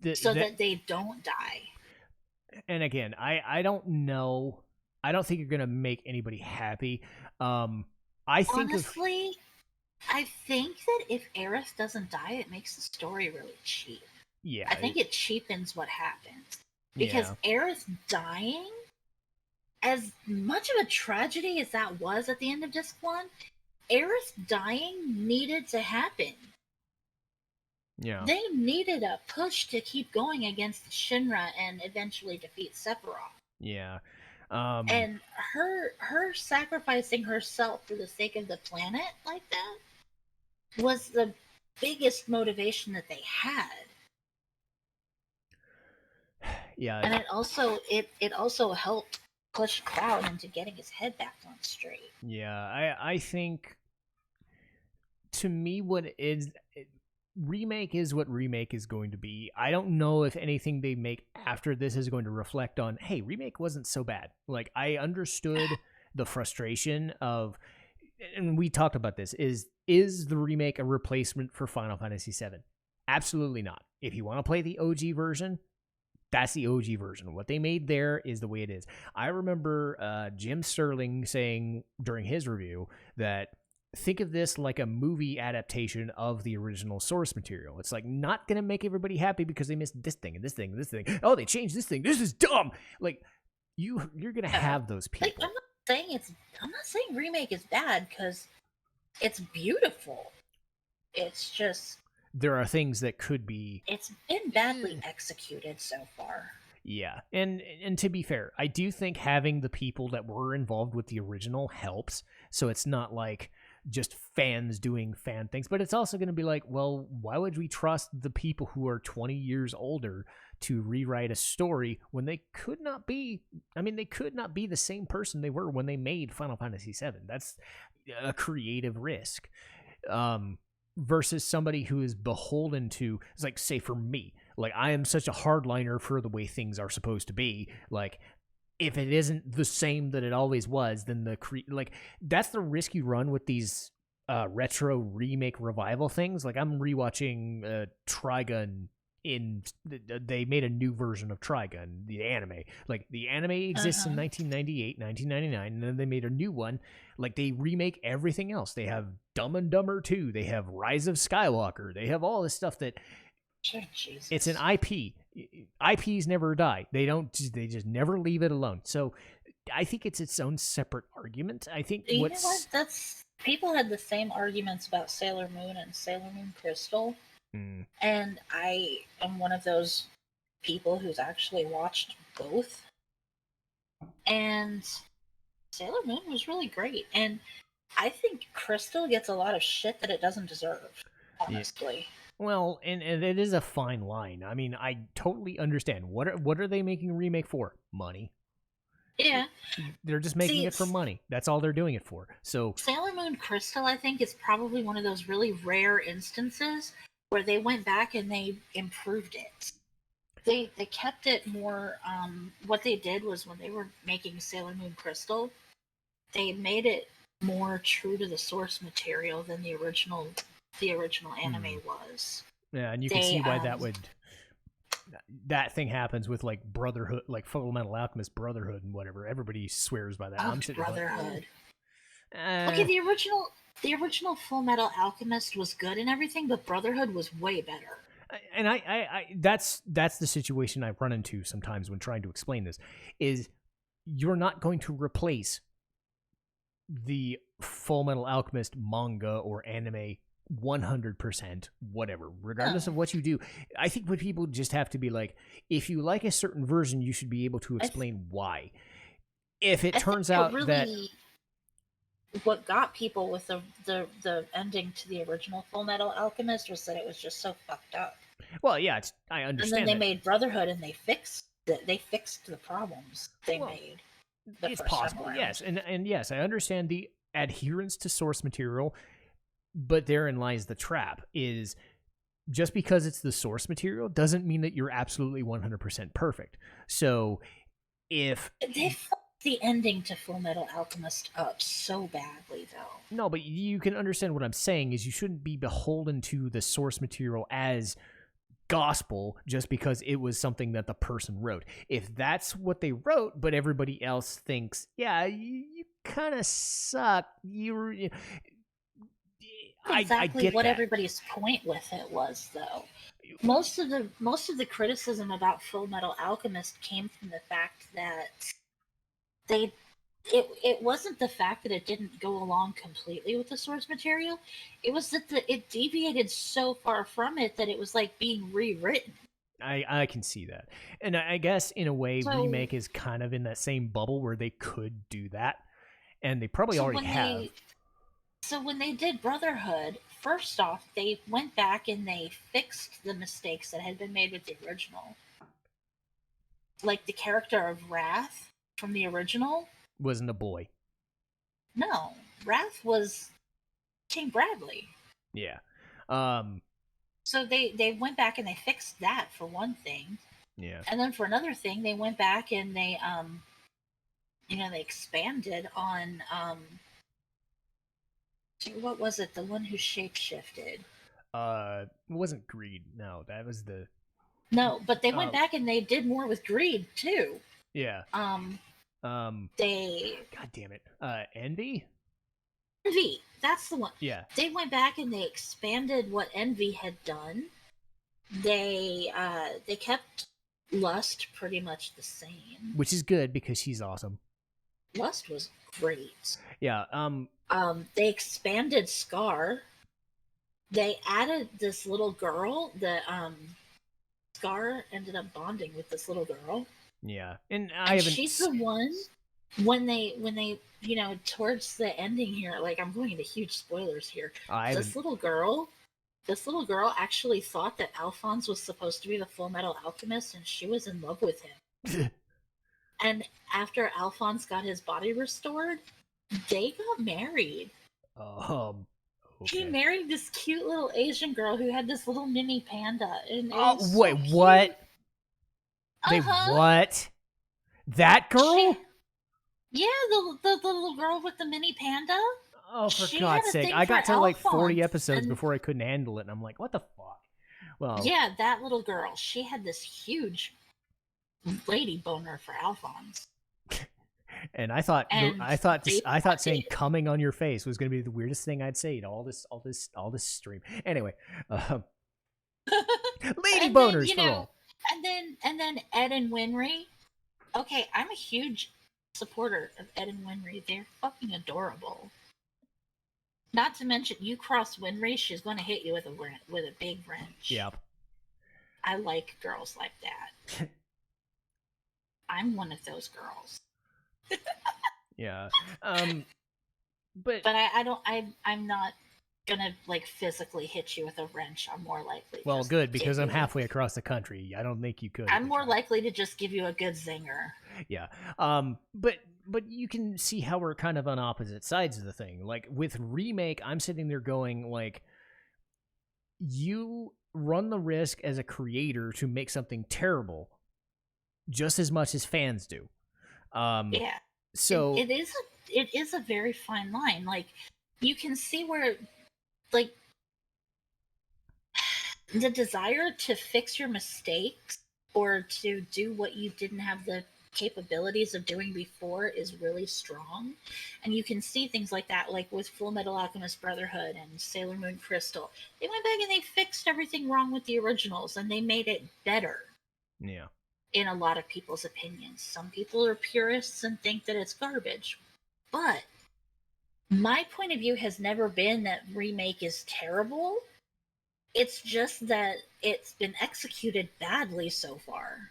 that they don't die. And again, I don't know. I don't think you're gonna make anybody happy. I think I think that if Aerith doesn't die, it makes the story really cheap. Yeah, I think it cheapens what happens. Because Yeah. Aerith dying, as much of a tragedy as that was at the end of Disc 1, Aerith dying needed to happen. Yeah. They needed a push to keep going against Shinra and eventually defeat Sephiroth. Yeah. And her sacrificing herself for the sake of the planet like that was the biggest motivation that they had. Yeah. And it also helped push Cloud into getting his head back on straight. Yeah. I think, to me, Remake is what Remake is going to be. I don't know if anything they make after this is going to reflect on, hey, Remake wasn't so bad. Like, I understood the frustration of, and we talked about this, is the Remake a replacement for Final Fantasy VII? Absolutely not. If you want to play the OG version, that's the OG version. What they made there is the way it is. I remember Jim Sterling saying during his review that, think of this like a movie adaptation of the original source material. It's like not going to make everybody happy because they missed this thing and this thing and this thing. Oh, they changed this thing. This is dumb. Like, you're going to have those people. Like, I'm not saying Remake is bad, because it's beautiful. It's just, there are things that could be, it's been badly executed so far. Yeah. And to be fair, I do think having the people that were involved with the original helps. So it's not like just fans doing fan things, but it's also going to be like, well, why would we trust the people who are 20 years older to rewrite a story when they could not be? I mean, they could not be the same person they were when they made Final Fantasy VII. That's a creative risk. Versus somebody who is beholden to, it's like, say for me, like, I am such a hardliner for the way things are supposed to be. Like, if it isn't the same that it always was, then that's the risk you run with these retro remake revival things. Like, I'm rewatching Trigun. They made a new version of Trigun, the anime. Like, the anime exists in 1998, 1999, and then they made a new one. Like, they remake everything else. They have Dumb and Dumber 2. They have Rise of Skywalker. They have all this stuff that Jesus. It's an IP. IPs never die. They just never leave it alone. So I think it's its own separate argument. I think you know what? People had the same arguments about Sailor Moon and Sailor Moon Crystal. And I am one of those people who's actually watched both. And Sailor Moon was really great. And I think Crystal gets a lot of shit that it doesn't deserve, honestly. Yeah. Well, and it is a fine line. I mean, I totally understand. What are they making a remake for? Money. Yeah. They're just making it for money. That's all they're doing it for. So Sailor Moon Crystal, I think, is probably one of those really rare instances where they went back and they improved it. They kept it more. What they did was, when they were making Sailor Moon Crystal, they made it more true to the source material than the original anime was. Yeah, and you can see why that thing happens with, like, Brotherhood, like Full Metal Alchemist Brotherhood and whatever. Everybody swears by that. Oh, Brotherhood. Okay, the original Full Metal Alchemist was good and everything, but Brotherhood was way better. And I that's the situation I run into sometimes when trying to explain this, is you're not going to replace the Full Metal Alchemist manga or anime 100%, whatever, regardless of what you do. I think what people just have to be like, if you like a certain version, you should be able to explain why. If it turns out that what got people with the ending to the original Full Metal Alchemist was that it was just so fucked up. Well, yeah, I understand. And then they made Brotherhood, and they fixed the problems they made. It's possible, yes, and yes, I understand the adherence to source material, but therein lies the trap: is just because it's the source material doesn't mean that you're absolutely 100% perfect. So if they fucked the ending to Full Metal Alchemist up so badly, though. No, but you can understand what I'm saying is you shouldn't be beholden to the source material as gospel just because it was something that the person wrote. If that's what they wrote, but everybody else thinks, yeah, you kind of suck. Exactly I get what that. Everybody's point with it was, though. most of the criticism about Full Metal Alchemist came from the fact that they it wasn't the fact that it didn't go along completely with the source material. It was that it deviated so far from it that it was like being rewritten. I can see that. And I guess in a way, So Remake is kind of in that same bubble where they could do that. And they probably so already when have. when they did Brotherhood, first off, they went back and they fixed the mistakes that had been made with the original. Like the character of Wrath from the original. Wasn't a boy. No, Wrath was King Bradley. Yeah. So they went back and they fixed that for one thing. Yeah. And then for another thing, they went back and they they expanded on what was it? The one who shapeshifted. It wasn't Greed. No, that was the. No, but they went back and they did more with Greed too. Yeah. They. God damn it. Envy. Envy. That's the one. Yeah. They went back and they expanded what Envy had done. They kept Lust pretty much the same, which is good because she's awesome. Lust was great. Yeah. They expanded Scar. They added this little girl. The Scar ended up bonding with this little girl. Yeah, and I haven't. She's the one when they towards the ending here. Like, I'm going into huge spoilers here. This little girl actually thought that Alphonse was supposed to be the Full Metal Alchemist, and she was in love with him. And after Alphonse got his body restored, they got married. Okay. He married this cute little Asian girl who had this little mini panda. And wait, what? They what? That girl? Yeah, the little girl with the mini panda. Oh, for God's sake! I got to like 40 episodes before I couldn't handle it, and I'm like, what the fuck? Well, yeah, that little girl. She had this huge lady boner for Alphonse. And I thought saying "coming on your face" was going to be the weirdest thing I'd say to all this stream. Anyway, lady boners for all. And then Ed and Winry. Okay, I'm a huge supporter of Ed and Winry. They're fucking adorable. Not to mention, you cross Winry, she's going to hit you with a big wrench. Yep. I like girls like that. I'm one of those girls. Yeah. But I'm not gonna like physically hit you with a wrench. I'm more likely. Well, good, because I'm halfway across the country. I don't think you could. I'm more likely to just give you a good zinger. Yeah. But you can see how we're kind of on opposite sides of the thing. Like with Remake, I'm sitting there going like, you run the risk as a creator to make something terrible, just as much as fans do. Yeah. So it is a very fine line. Like, you can see where, like, the desire to fix your mistakes or to do what you didn't have the capabilities of doing before is really strong. And you can see things like that, like with Full Metal Alchemist Brotherhood and Sailor Moon Crystal. They went back and they fixed everything wrong with the originals and they made it better. Yeah. In a lot of people's opinions. Some people are purists and think that it's garbage. But my point of view has never been that Remake is terrible. It's just that it's been executed badly so far.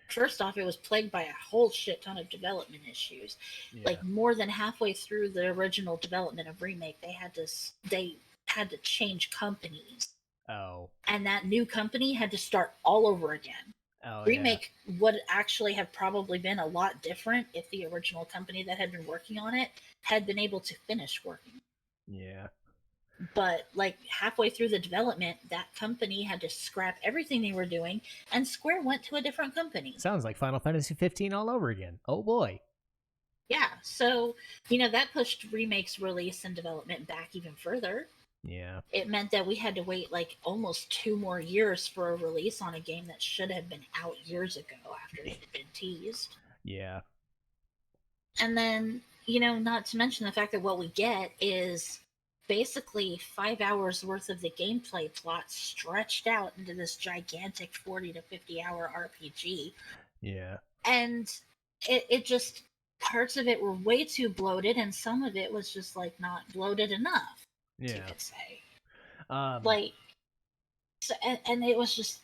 First off, it was plagued by a whole shit ton of development issues. Yeah. Like, more than halfway through the original development of Remake, they had to change companies. Oh. And that new company had to start all over again. Oh, Remake would actually have probably been a lot different if the original company that had been working on it had been able to finish working. Yeah. But like halfway through the development, that company had to scrap everything they were doing, and Square went to a different company. Sounds like Final Fantasy XV all over again. Oh boy. Yeah, so that pushed Remake's release and development back even further. Yeah. It meant that we had to wait like almost 2 more years for a release on a game that should have been out years ago after it had been teased. Yeah. And then, not to mention the fact that what we get is basically 5 hours worth of the gameplay plot stretched out into this gigantic 40 to 50 hour RPG. Yeah. And it just, parts of it were way too bloated, and some of it was just like not bloated enough, you could say. Like, so, and it was just,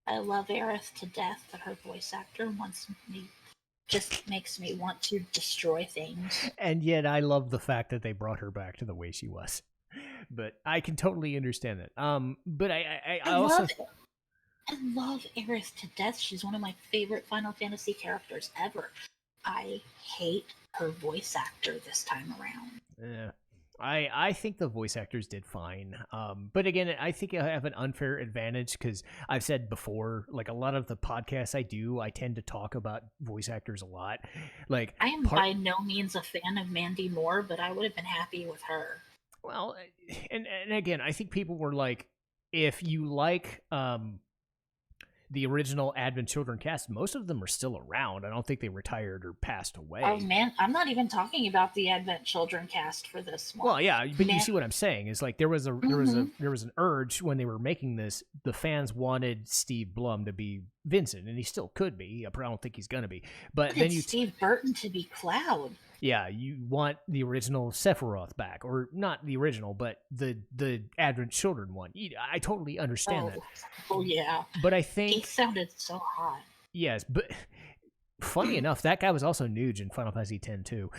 I love Aerith to death, but her voice actor just makes me want to destroy things. And yet I love the fact that they brought her back to the way she was. But I can totally understand that. But I also love Aerith to death. She's one of my favorite Final Fantasy characters ever. I hate her voice actor this time around. Yeah. I think the voice actors did fine. But again, I think I have an unfair advantage because I've said before, like a lot of the podcasts I tend to talk about voice actors a lot. Like I am by no means a fan of Mandy Moore, but I would have been happy with her. Well, and again, I think people were like, if you like the original Advent Children cast, most of them are still around. I don't think they retired or passed away. Oh man, I'm not even talking about the Advent Children cast for this one. Well, yeah, but you see what I'm saying is like there was an urge when they were making this. The fans wanted Steve Blum to be Vincent, and he still could be. I don't think he's gonna be. But then Steve Burton to be Cloud. Yeah, you want the original Sephiroth back, or not the original, but the Advent Children one. I totally understand that. Oh yeah, but I think he sounded so hot. Yes, but funny enough, that guy was also Nuge in Final Fantasy X too.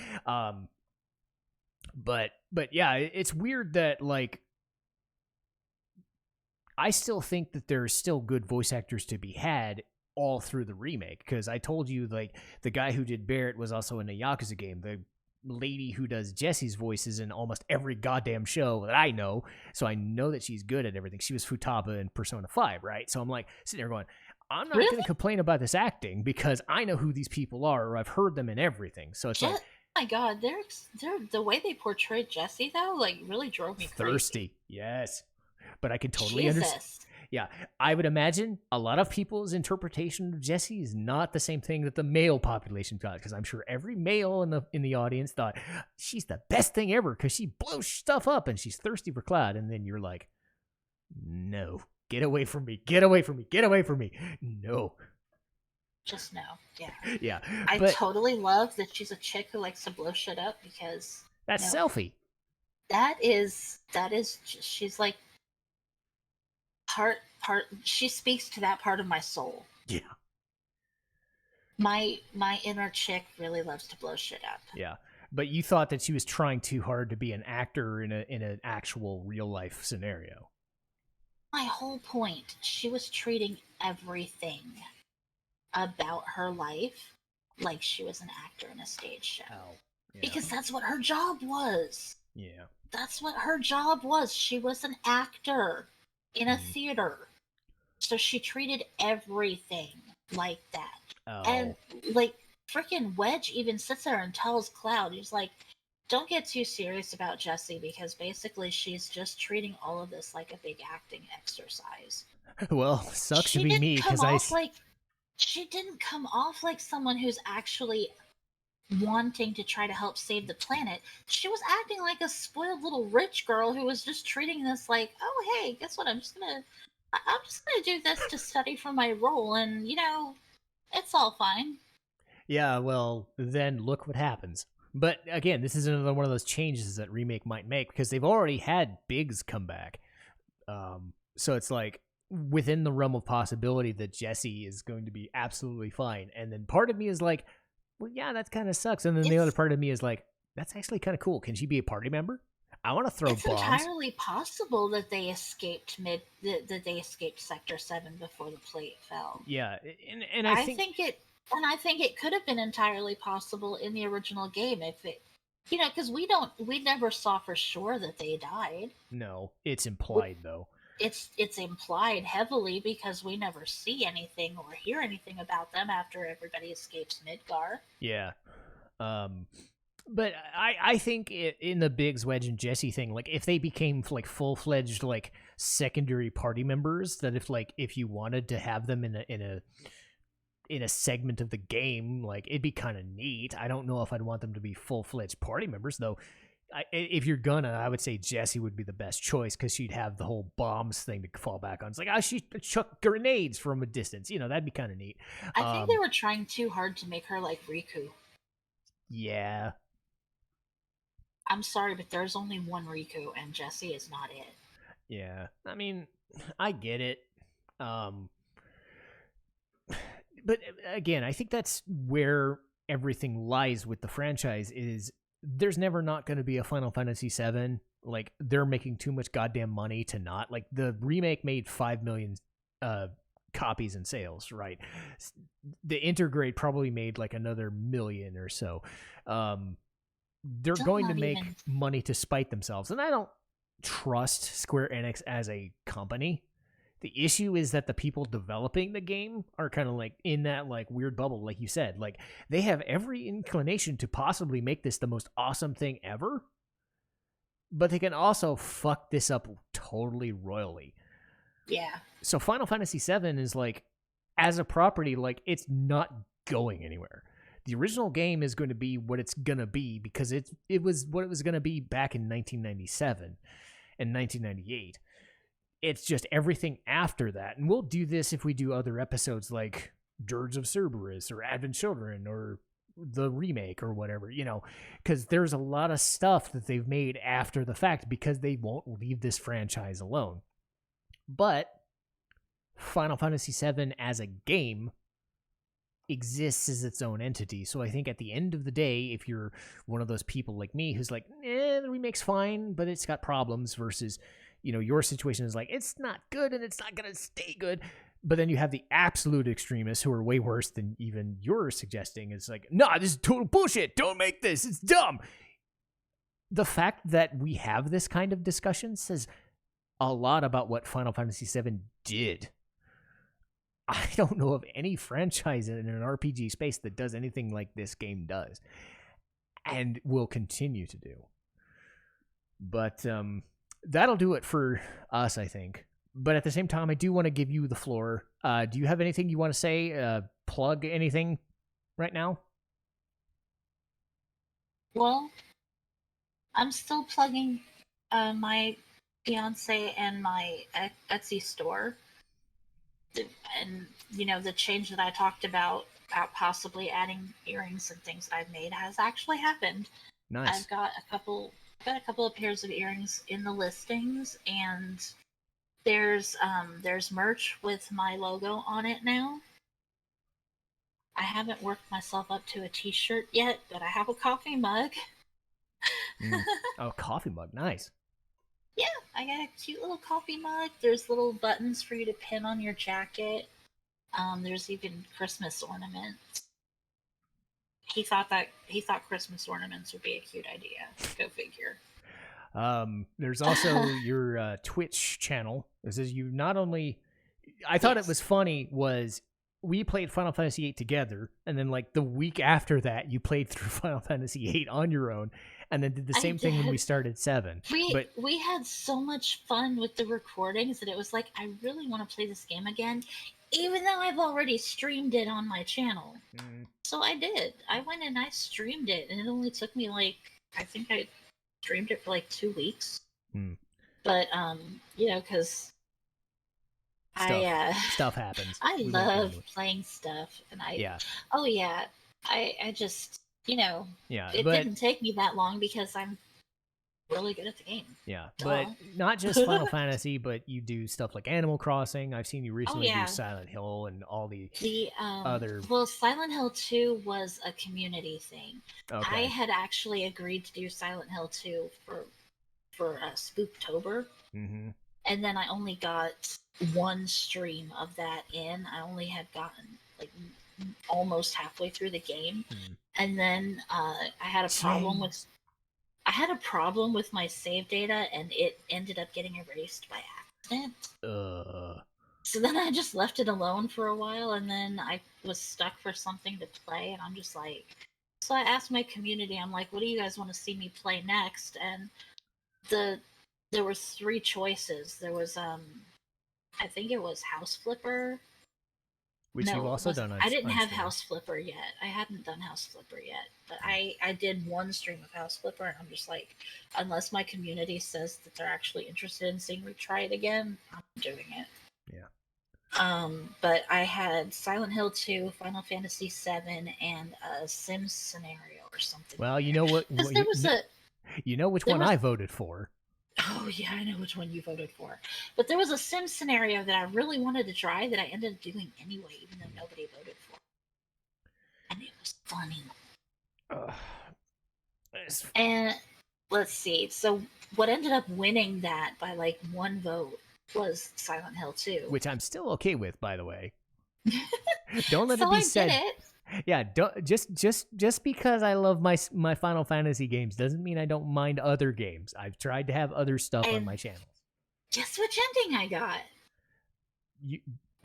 But yeah, it's weird that like I still think that there's still good voice actors to be had all through the remake, because I told you like the guy who did Barrett was also in a Yakuza game. The lady who does Jessie's voices in almost every goddamn show that I know, so I know that she's good at everything. She was Futaba in Persona 5, right? So I'm like sitting there going, I'm not going to complain about this acting because I know who these people are, or I've heard them in everything. So it's like, oh my god, they're the way they portrayed Jessie though, like really drove me thirsty. Crazy. Yes, but I can totally understand. Yeah, I would imagine a lot of people's interpretation of Jessie is not the same thing that the male population thought, because I'm sure every male in the audience thought she's the best thing ever because she blows stuff up and she's thirsty for Cloud, and then you're like, no, get away from me, get away from me, get away from me, no. Just no, yeah. Yeah, I totally love that she's a chick who likes to blow shit up, because that's Selphie. That is she's like part she speaks to that part of my soul. Yeah. My inner chick really loves to blow shit up. Yeah. But you thought that she was trying too hard to be an actor in an actual real life scenario. My whole point, she was treating everything about her life like she was an actor in a stage show. Oh, yeah. Because that's what her job was. Yeah. That's what her job was. She was an actor in a theater. So she treated everything like that. Oh. And like freaking Wedge even sits there and tells Cloud, he's like, don't get too serious about Jessie, because basically she's just treating all of this like a big acting exercise. Well, sucks to be me, because she didn't come off like someone who's actually wanting to try to help save the planet. She was acting like a spoiled little rich girl who was just treating this like, oh hey, guess what, I'm just gonna do this to study for my role, and it's all fine. Yeah, well, then look what happens. But again, this is another one of those changes that Remake might make, because they've already had Biggs come back. So it's like within the realm of possibility that Jessie is going to be absolutely fine. And then part of me is like, well, yeah, that kind of sucks. And then the other part of me is like, that's actually kind of cool. Can she be a party member? I want to throw bombs. It's entirely possible that they escaped Sector 7 before the plate fell. Yeah, and I think it could have been entirely possible in the original game if it, because we never saw for sure that they died. No, it's implied though. It's implied heavily, because we never see anything or hear anything about them after everybody escapes Midgar. Yeah. But I think in the Biggs, Wedge, and Jessie thing, like if they became like full-fledged like secondary party members, that if you wanted to have them in in a segment of the game, like it'd be kind of neat. I don't know if I'd want them to be full-fledged party members, though. If you're gonna, I would say Jessie would be the best choice because she'd have the whole bombs thing to fall back on. It's like, she chuck grenades from a distance. That'd be kind of neat. I think they were trying too hard to make her like Riku. Yeah. I'm sorry, but there's only one Riku, and Jessie is not it. Yeah. I mean, I get it. But again, I think that's where everything lies with the franchise is there's never not going to be a Final Fantasy VII. Like, they're making too much goddamn money to not. Like, the remake made 5 million copies in sales, right? The Intergrade probably made like another million or so. They're going to make money to spite themselves. And I don't trust Square Enix as a company. The issue is that the people developing the game are kind of like in that like weird bubble, like you said. Like, they have every inclination to possibly make this the most awesome thing ever, but they can also fuck this up totally royally. Yeah. So Final Fantasy VII is like, as a property, like it's not going anywhere. The original game is going to be what it's going to be because it was what it was going to be back in 1997 and 1998. It's just everything after that. And we'll do this if we do other episodes like Dirge of Cerberus or Advent Children or the remake or whatever, because there's a lot of stuff that they've made after the fact because they won't leave this franchise alone. But Final Fantasy VII as a game exists as its own entity. So I think at the end of the day, if you're one of those people like me who's like, the remake's fine, but it's got problems versus, your situation is like, it's not good and it's not going to stay good. But then you have the absolute extremists who are way worse than even you're suggesting. It's like, nah, this is total bullshit. Don't make this. It's dumb. The fact that we have this kind of discussion says a lot about what Final Fantasy VII did. I don't know of any franchise in an RPG space that does anything like this game does and will continue to do. But that'll do it for us, I think. But at the same time, I do want to give you the floor. Do you have anything you want to say? Plug anything right now? Well, I'm still plugging my fiance and my Etsy store. And, the change that I talked about possibly adding earrings and things that I've made has actually happened. Nice. I've got a couple of pairs of earrings in the listings, and there's merch with my logo on it now. I haven't worked myself up to a t-shirt yet, but I have a coffee mug. Oh, coffee mug, nice. Yeah, I got a cute little coffee mug. There's little buttons for you to pin on your jacket. There's even Christmas ornaments. He thought Christmas ornaments would be a cute idea. Go figure. There's also your Twitch channel. This is you not only. I thought it was funny was we played Final Fantasy VIII together, and then like the week after that, you played through Final Fantasy VIII on your own, and then did the same thing when we started 7. We had so much fun with the recordings that it was like, I really want to play this game again, even though I've already streamed it on my channel. So I did. I went and I streamed it, and it only took me I think I streamed it for 2 weeks. But because stuff happens. I love playing stuff, and I just it didn't take me that long because I'm really good at the game. Yeah, but not just Final Fantasy, but you do stuff like Animal Crossing. I've seen you recently do Silent Hill and all the other. Well, Silent Hill 2 was a community thing. Okay. I had actually agreed to do Silent Hill 2 for Spooktober, and then I only got one stream of that in. I only had gotten almost halfway through the game, and then I had a problem with my save data, and it ended up getting erased by accident. So then I just left it alone for a while, and then I was stuck for something to play, and I'm just like, so I asked my community, I'm like, what do you guys want to see me play next? And there were 3 choices. There was I think it was House Flipper, which No, you've also done. I didn't have stream. House Flipper yet. I hadn't done House Flipper yet, but I did one stream of House Flipper, and I'm just like, unless my community says that they're actually interested in seeing me try it again, I'm doing it. Yeah. But I had Silent Hill 2, Final Fantasy VII, and a Sims scenario or something. Well, you know what? Because there was you know which one I voted for. Oh yeah, I know which one you voted for. But there was a Sim scenario that I really wanted to try that I ended up doing anyway, even though nobody voted for it. And it was funny. And let's see. So what ended up winning that by like one vote was Silent Hill 2. Which I'm still okay with, by the way. Don't let so it be I said. Did it. Yeah, don't just because I love my Final Fantasy games doesn't mean I don't mind other games. I've tried to have other stuff on my channel. Guess which ending I got?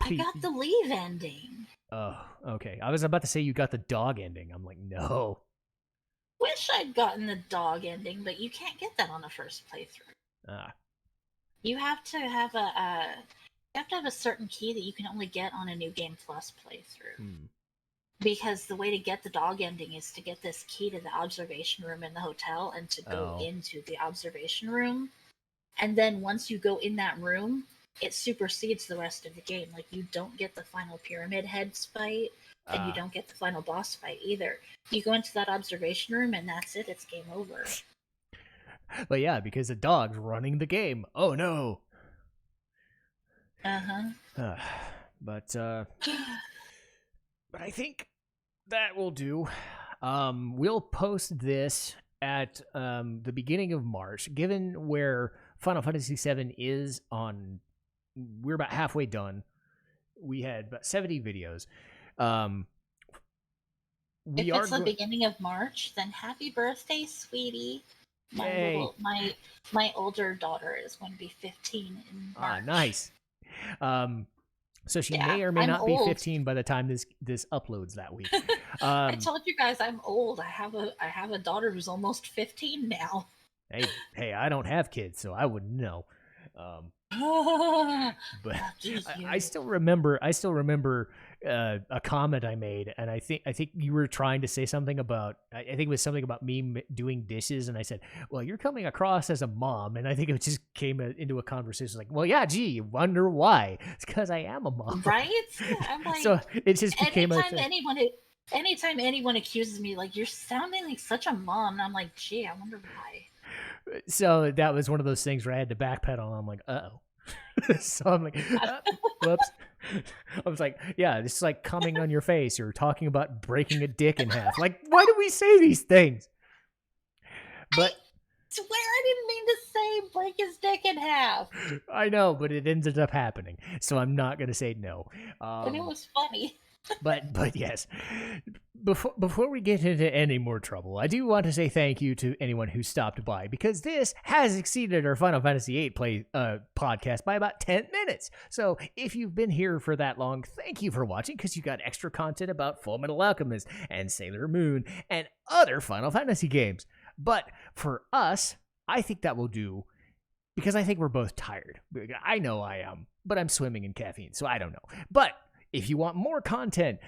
I got the leave ending. Oh, okay. I was about to say you got the dog ending. I'm like, no. Wish I'd gotten the dog ending, but you can't get that on the first playthrough. You have to have a certain key that you can only get on a New Game Plus playthrough. Because the way to get the dog ending is to get this key to the observation room in the hotel and to go into the observation room. And then once you go in that room, it supersedes the rest of the game. Like, you don't get the final Pyramid Heads fight, and you don't get the final boss fight either. You go into that observation room, and that's it. It's game over. But yeah, because the dog's running the game. Oh, no. But I think that will do. We'll post this at the beginning of March, given where Final Fantasy VII is on. We're about halfway done. We had about 70 videos. If it's the beginning of March, then happy birthday, sweetie. My older daughter is going to be 15 in March. Nice. So she may or may not be 15 by the time this uploads that week. I told you guys I'm old. I have a daughter who's almost 15 now. Hey, I don't have kids, so I wouldn't know. But I still remember a comment I made, and I think you were trying to say something about, I think it was something about me doing dishes, and I said, well, you're coming across as a mom, and I think it just came into a conversation like, well, yeah, gee, you wonder why? It's because I am a mom, right? I'm like, so it just became anytime anyone accuses me, like, you're sounding like such a mom, and I'm like, gee, I wonder why. So that was one of those things where I had to backpedal. I'm like, uh-oh. So I'm like, whoops. I was like, yeah, this is like coming on your face. You're talking about breaking a dick in half. Like, why do we say these things? But I swear I didn't mean to say break his dick in half. I know, but it ended up happening. So I'm not going to say no. And it was funny. But yes, before we get into any more trouble, I do want to say thank you to anyone who stopped by, because this has exceeded our Final Fantasy VIII podcast by about 10 minutes. So if you've been here for that long, thank you for watching, because you got extra content about Fullmetal Alchemist and Sailor Moon and other Final Fantasy games. But for us, I think that will do, because I think we're both tired. I know I am, but I'm swimming in caffeine, so I don't know. But if you want more content,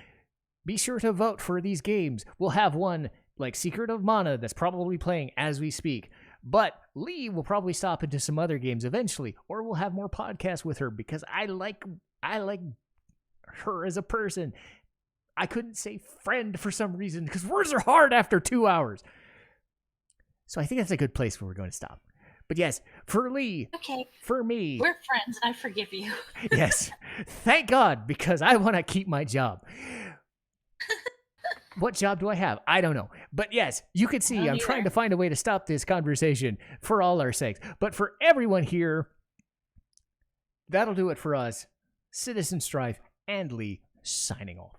be sure to vote for these games. We'll have one like Secret of Mana that's probably playing as we speak. But Leigh will probably stop into some other games eventually, or we'll have more podcasts with her, because I like her as a person. I couldn't say friend for some reason, because words are hard after 2 hours. So I think that's a good place where we're going to stop. But yes, for Leigh, for me, we're friends, and I forgive you. Yes, thank God, because I want to keep my job. What job do I have? I don't know. But yes, you can see I'm trying to find a way to stop this conversation for all our sakes. But for everyone here, that'll do it for us. Citizen Strife and Leigh signing off.